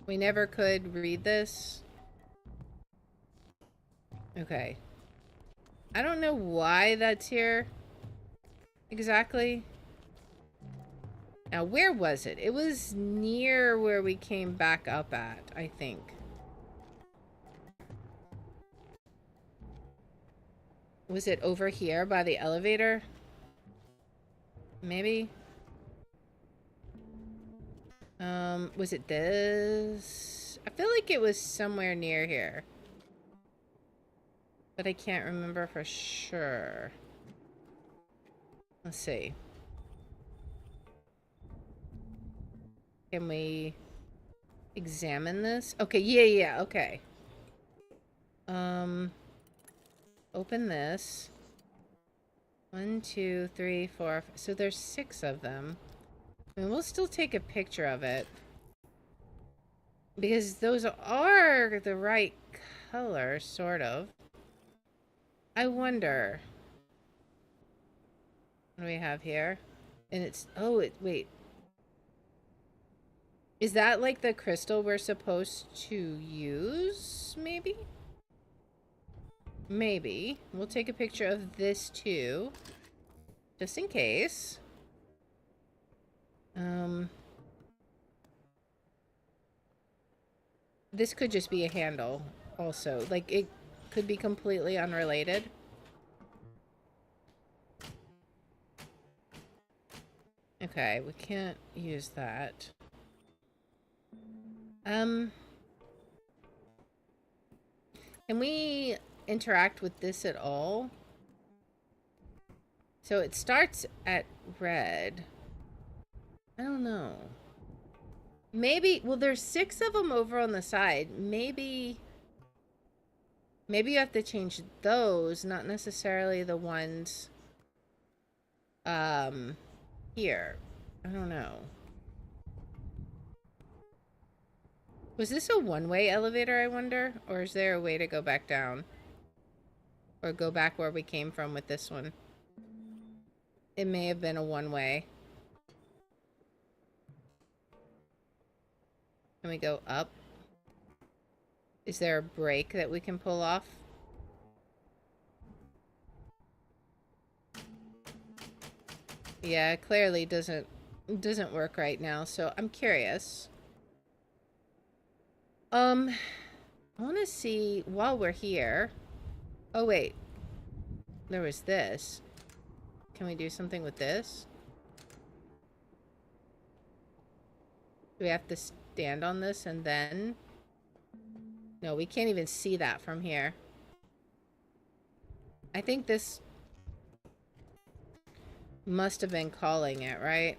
We never could read this. Okay. I don't know why that's here exactly. Now, where was it? It was near where we came back up at, I think. Was it over here by the elevator? Maybe? Was it this? I feel like it was somewhere near here. But I can't remember for sure. Let's see. Can we examine this? Okay, yeah, okay. Open this. 1, 2, 3, 4. So there's 6 of them. I mean, we'll still take a picture of it. Because those are the right color, sort of. I wonder. What do we have here? And it's... Oh, wait. Is that like the crystal we're supposed to use? Maybe? Maybe. We'll take a picture of this too. Just in case. This could just be a handle also. Like, it could be completely unrelated. Okay, we can't use that. Can we interact with this at all? So it starts at red. I don't know. Maybe, well, there's 6 of them over on the side. Maybe you have to change those, not necessarily the ones here. I don't know. Was this a one-way elevator, I wonder? Or is there a way to go back down? Or go back where we came from with this one? It may have been a one-way. Can we go up? Is there a brake that we can pull off? Yeah, it clearly doesn't work right now, so I'm curious. I want to see while we're here. Oh wait. There was this. Can we do something with this? Do we have to stand on this and then... No, we can't even see that from here. I think this must have been calling it, right?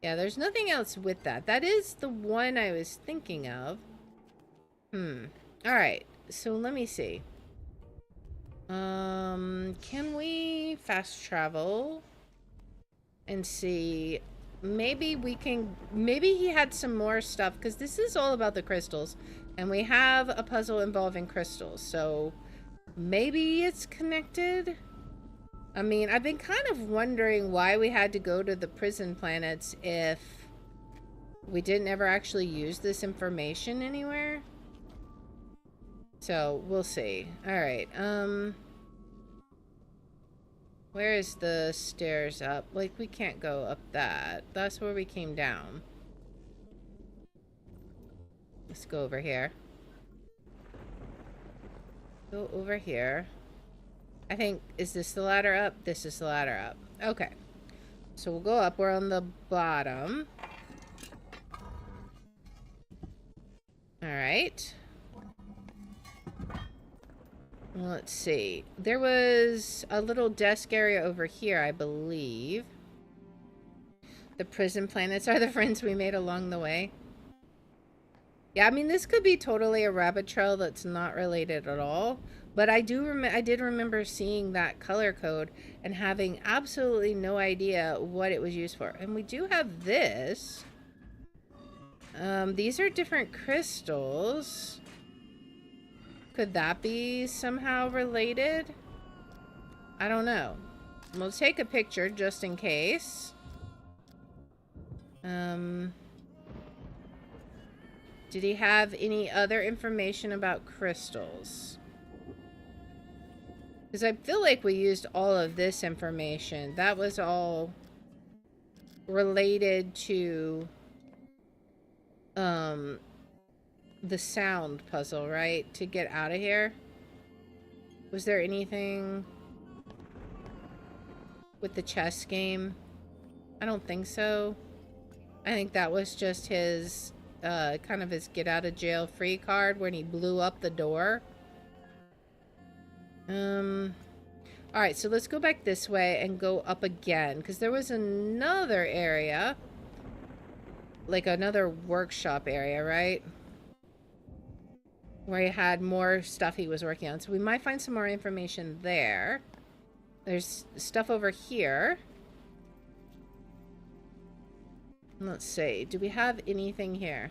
Yeah, there's nothing else with that. That is the one I was thinking of. Alright, so let me see. Can we fast travel and see? Maybe we can, maybe he had some more stuff, because this is all about the crystals, and we have a puzzle involving crystals, so maybe it's connected. I mean, I've been kind of wondering why we had to go to the prison planets if we didn't ever actually use this information anywhere. So, we'll see. Alright, where is the stairs up? Like, we can't go up that. That's where we came down. Let's go over here. Go over here. I think, is this the ladder up? This is the ladder up. Okay. So we'll go up. We're on the bottom. Alright. Let's see. There was a little desk area over here, I believe. The prison planets are the friends we made along the way. Yeah, I mean, this could be totally a rabbit trail that's not related at all. But I did remember seeing that color code and having absolutely no idea what it was used for. And we do have this. These are different crystals. Could that be somehow related? I don't know. We'll take a picture just in case. Did he have any other information about crystals? Because I feel like we used all of this information. That was all related to the sound puzzle, right? To get out of here. Was there anything with the chess game? I don't think so. I think that was just his kind of his get out of jail free card when he blew up the door. Alright, so let's go back this way and go up again, because there was another area, like another workshop area, right? Where he had more stuff he was working on. So we might find some more information there. There's stuff over here. Let's see. Do we have anything here?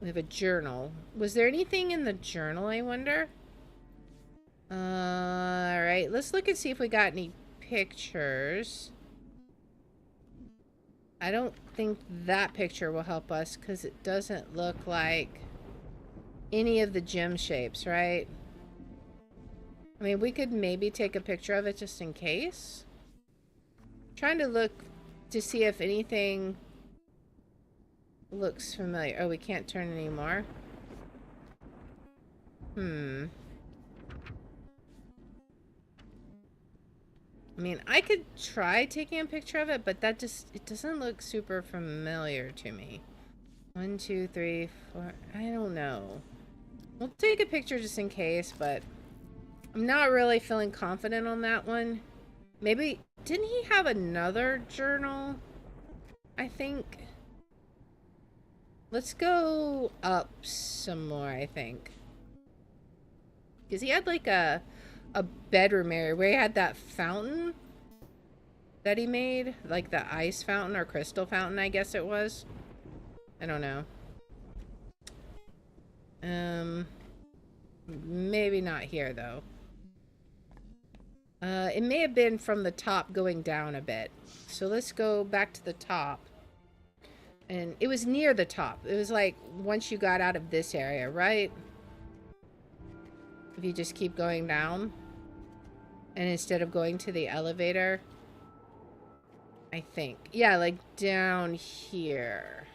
We have a journal. Was there anything in the journal, I wonder? Alright, let's look and see if we got any pictures. I don't think that picture will help us because it doesn't look like any of the gem shapes, right? I mean, we could maybe take a picture of it just in case. Trying to look to see if anything looks familiar. Oh, we can't turn anymore. I mean, I could try taking a picture of it, but that just, it doesn't look super familiar to me. 1, 2, 3, 4, I don't know. We'll take a picture just in case, but I'm not really feeling confident on that one. Maybe, didn't he have another journal? I think. Let's go up some more, I think. Because he had like a bedroom area where he had that fountain that he made. Like the ice fountain or crystal fountain, I guess it was. I don't know. Maybe not here, though. It may have been from the top going down a bit. So let's go back to the top. And it was near the top. It was like once you got out of this area, right? If you just keep going down. And instead of going to the elevator. I think. Yeah, like down here.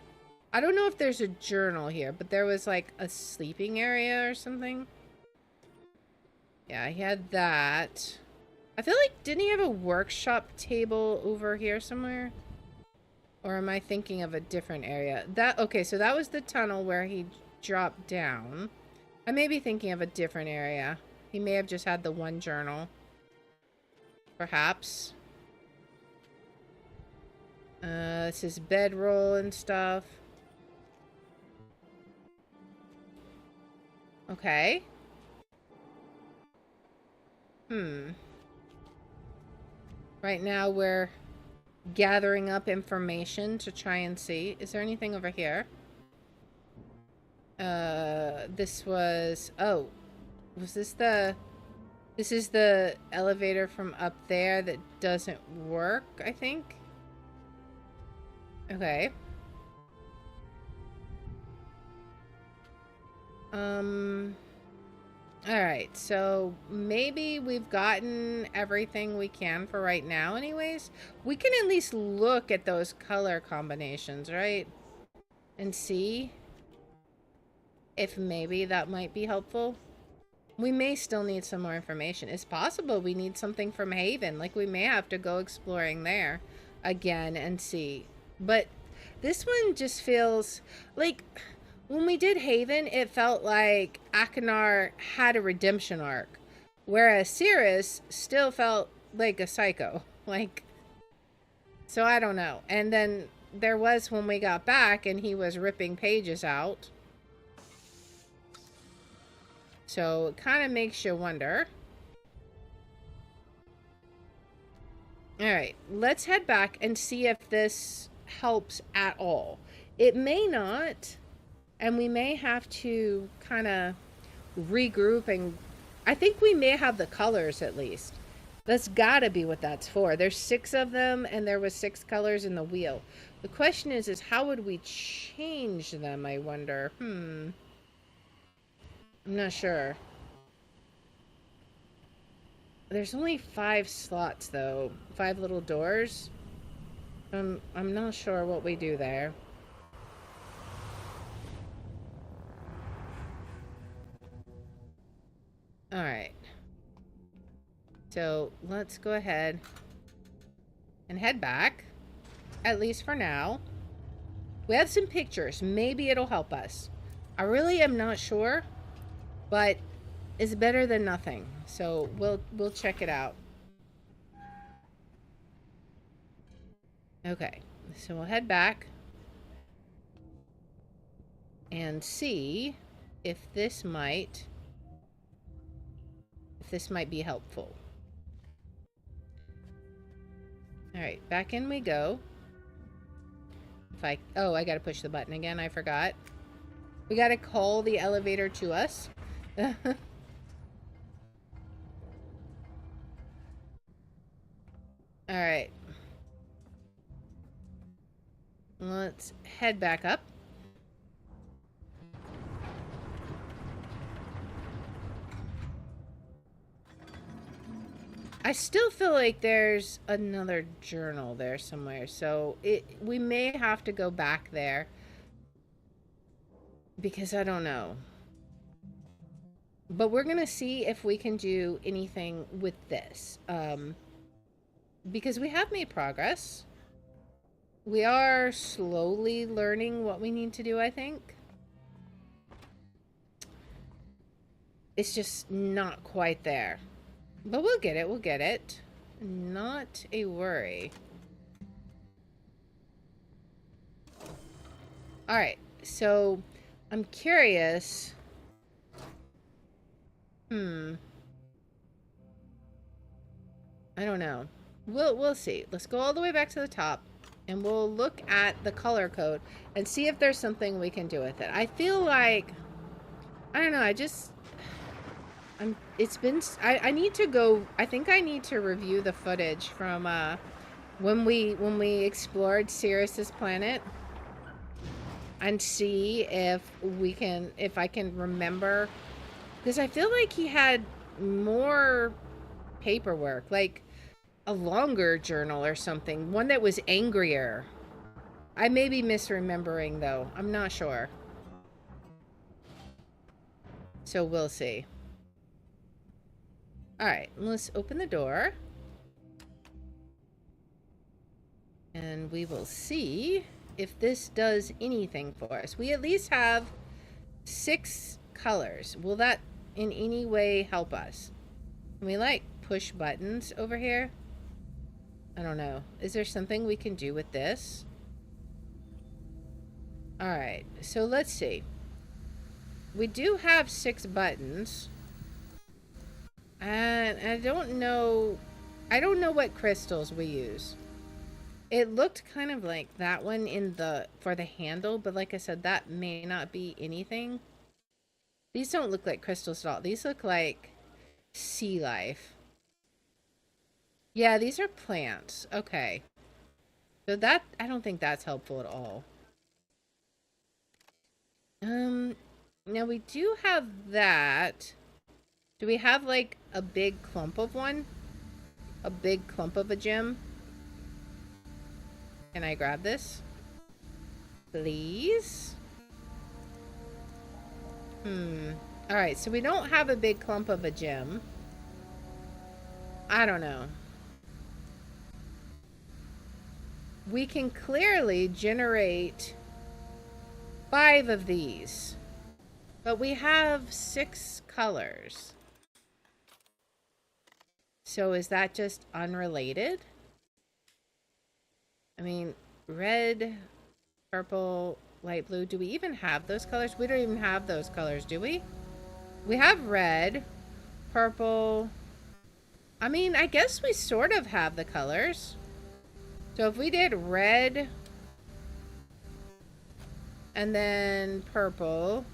I don't know if there's a journal here, but there was like a sleeping area or something. Yeah, he had that. I feel like, didn't he have a workshop table over here somewhere? Or am I thinking of a different area? Okay, so that was the tunnel where he dropped down. I may be thinking of a different area. He may have just had the one journal. Perhaps. It's his bedroll and stuff. Okay. Right now we're gathering up information to try and see. Is there anything over here? This was... Oh. Was this the... This is the elevator from up there that doesn't work, I think? Okay. Alright, so maybe we've gotten everything we can for right now anyways. We can at least look at those color combinations, right? And see if maybe that might be helpful. We may still need some more information. It's possible we need something from Haven. Like, we may have to go exploring there again and see. But this one just feels like... When we did Haven, it felt like Akinar had a redemption arc, whereas Cirrus still felt like a psycho. Like, so I don't know. And then there was when we got back and he was ripping pages out. So it kind of makes you wonder. Alright, let's head back and see if this helps at all. It may not... And we may have to kind of regroup, and I think we may have the colors at least. That's gotta be what that's for. There's 6 of them, and there was 6 colors in the wheel. The question is how would we change them, I wonder? I'm not sure. There's only 5 slots, though. 5 little doors. I'm not sure what we do there. Alright. So, let's go ahead and head back. At least for now. We have some pictures. Maybe it'll help us. I really am not sure. But it's better than nothing. So, we'll check it out. Okay. So, we'll head back. And see if this might... this might be helpful. Alright, back in we go. Oh, I gotta push the button again, I forgot. We gotta call the elevator to us. Alright. Let's head back up. I still feel like there's another journal there somewhere, so we may have to go back there. Because I don't know. But we're gonna see if we can do anything with this. Because we have made progress. We are slowly learning what we need to do, I think. It's just not quite there. But we'll get it, we'll get it. Not a worry. Alright, so I'm curious. I don't know. We'll see. Let's go all the way back to the top and we'll look at the color code and see if there's something we can do with it. I feel like, I don't know, I need to go. I think I need to review the footage from when we explored Cirrus's planet and see if I can remember, because I feel like he had more paperwork, like a longer journal or something, one that was angrier. I may be misremembering though. I'm not sure. So we'll see. Alright, let's open the door. And we will see if this does anything for us. We at least have 6 colors. Will that in any way help us? Can we, like, push buttons over here? I don't know. Is there something we can do with this? Alright, so let's see. we do have 6 buttons. And I don't know what crystals we use. It looked kind of like that one for the handle, but like I said, that may not be anything. These don't look like crystals at all. These look like sea life. Yeah, these are plants. Okay. So that, I don't think that's helpful at all. Now we do have that. Do we have like a big clump of one? A big clump of a gem? Can I grab this? Please? Alright, so we don't have a big clump of a gem. I don't know. We can clearly generate 5 of these. But we have 6 colors. So is that just unrelated? I mean, red, purple, light blue. Do we even have those colors? We don't even have those colors, do we? We have red, purple. I mean, I guess we sort of have the colors. So if we did red and then purple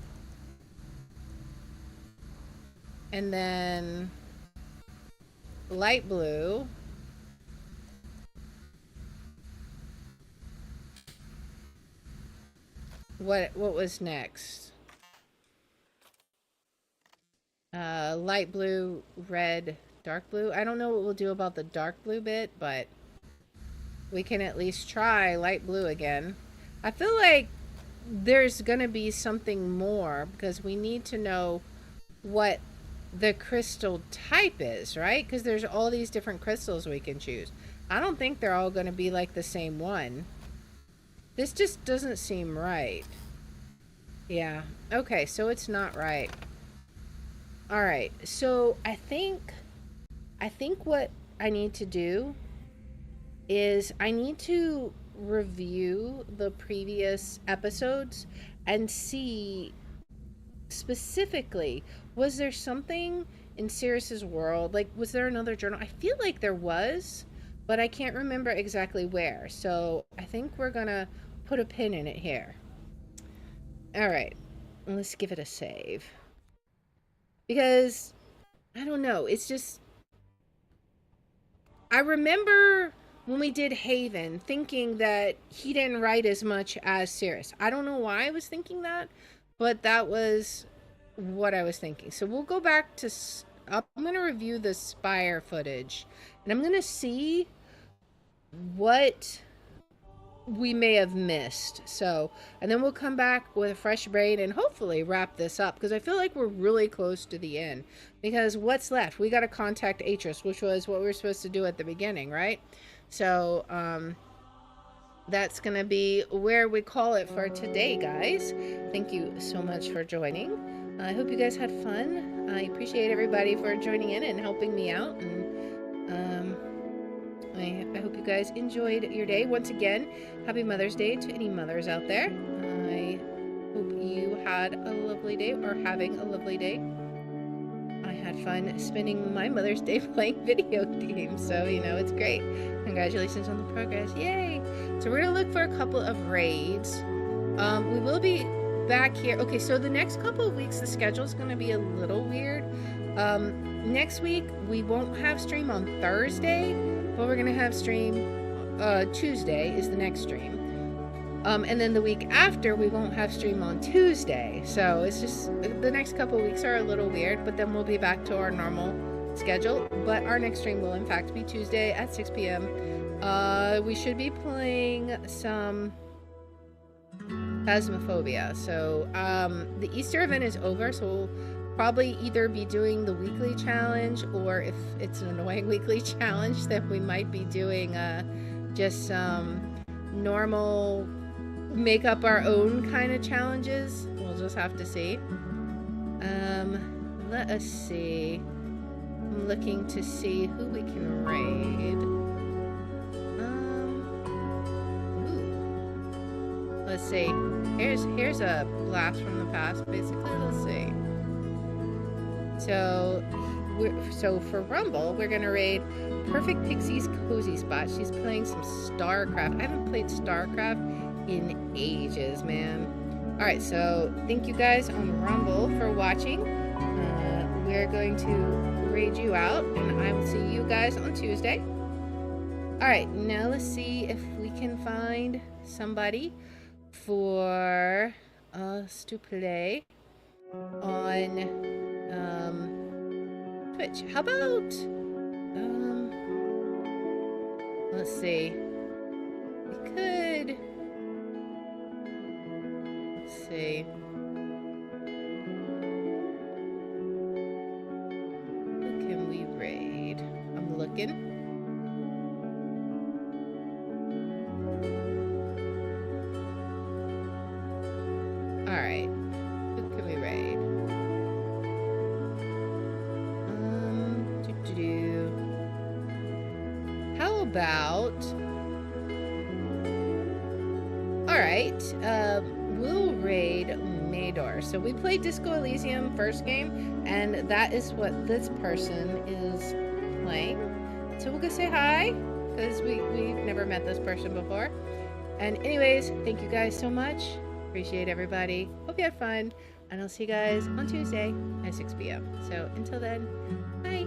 and then light blue, what was next? Light blue, red, dark blue. I don't know what we'll do about the dark blue bit, but we can at least try light blue again. I feel like there's gonna be something more because we need to know what the crystal type is, right? Because there's all these different crystals we can choose. I don't think they're all gonna be like the same one. This just doesn't seem right. Yeah. Okay, so it's not right. All right. So I think what I need to do is I need to review the previous episodes and see specifically, was there something in Sirius's world? Like, was there another journal? I feel like there was, but I can't remember exactly where. So I think we're gonna put a pin in it here. All right, let's give it a save. Because, I don't know, it's just, I remember when we did Haven thinking that he didn't write as much as Sirius. I don't know why I was thinking that, but that was what I was thinking. So we'll go back to, I'm going to review the Spire footage, and I'm going to see what we may have missed. So, and then we'll come back with a fresh brain and hopefully wrap this up, because I feel like we're really close to the end. Because what's left? We got to contact Atris, which was what we were supposed to do at the beginning, right? So, that's gonna be where we call it for today, guys. Thank you so much for joining. I hope you guys had fun. I appreciate everybody for joining in and helping me out, and I hope you guys enjoyed your day. Once again, happy Mother's Day to any mothers out there. I hope you had a lovely day, or having a lovely day. I had fun spending my Mother's Day playing video games, so, you know, it's great. Congratulations on the progress. Yay! So we're going to look for a couple of raids. We will be back here. Okay, so the next couple of weeks, the schedule is going to be a little weird. Next week, we won't have stream on Thursday, but we're going to have stream Tuesday is the next stream. And then the week after, we won't have stream on Tuesday. So it's just, the next couple of weeks are a little weird, but then we'll be back to our normal schedule. But our next stream will in fact be Tuesday at 6 p.m. We should be playing some Phasmophobia. So the Easter event is over, so we'll probably either be doing the weekly challenge, or if it's an annoying weekly challenge, then we might be doing just some normal make up our own kind of challenges. We'll just have to see. Let us see. I'm looking to see who we can raid. Let's see. Here's a blast from the past, basically. Let's see. So for Rumble, we're gonna raid Perfect Pixie's Cozy Spot. She's playing some StarCraft. I haven't played StarCraft in ages, man. All right, so thank you guys on Rumble for watching. We're going to raid you out, and I will see you guys on Tuesday. All right, now let's see if we can find somebody for us to play on Twitch. How about let's see. We could, let's see. Who can we raid? I'm looking. All right. Who can we raid? How about? All right. We'll raid Mador. So we played Disco Elysium first game, and that is what this person is playing. So we'll go say hi, because we've never met this person before. And anyways, thank you guys so much. Appreciate everybody. Hope you had fun. And I'll see you guys on Tuesday at 6 p.m. So until then, bye.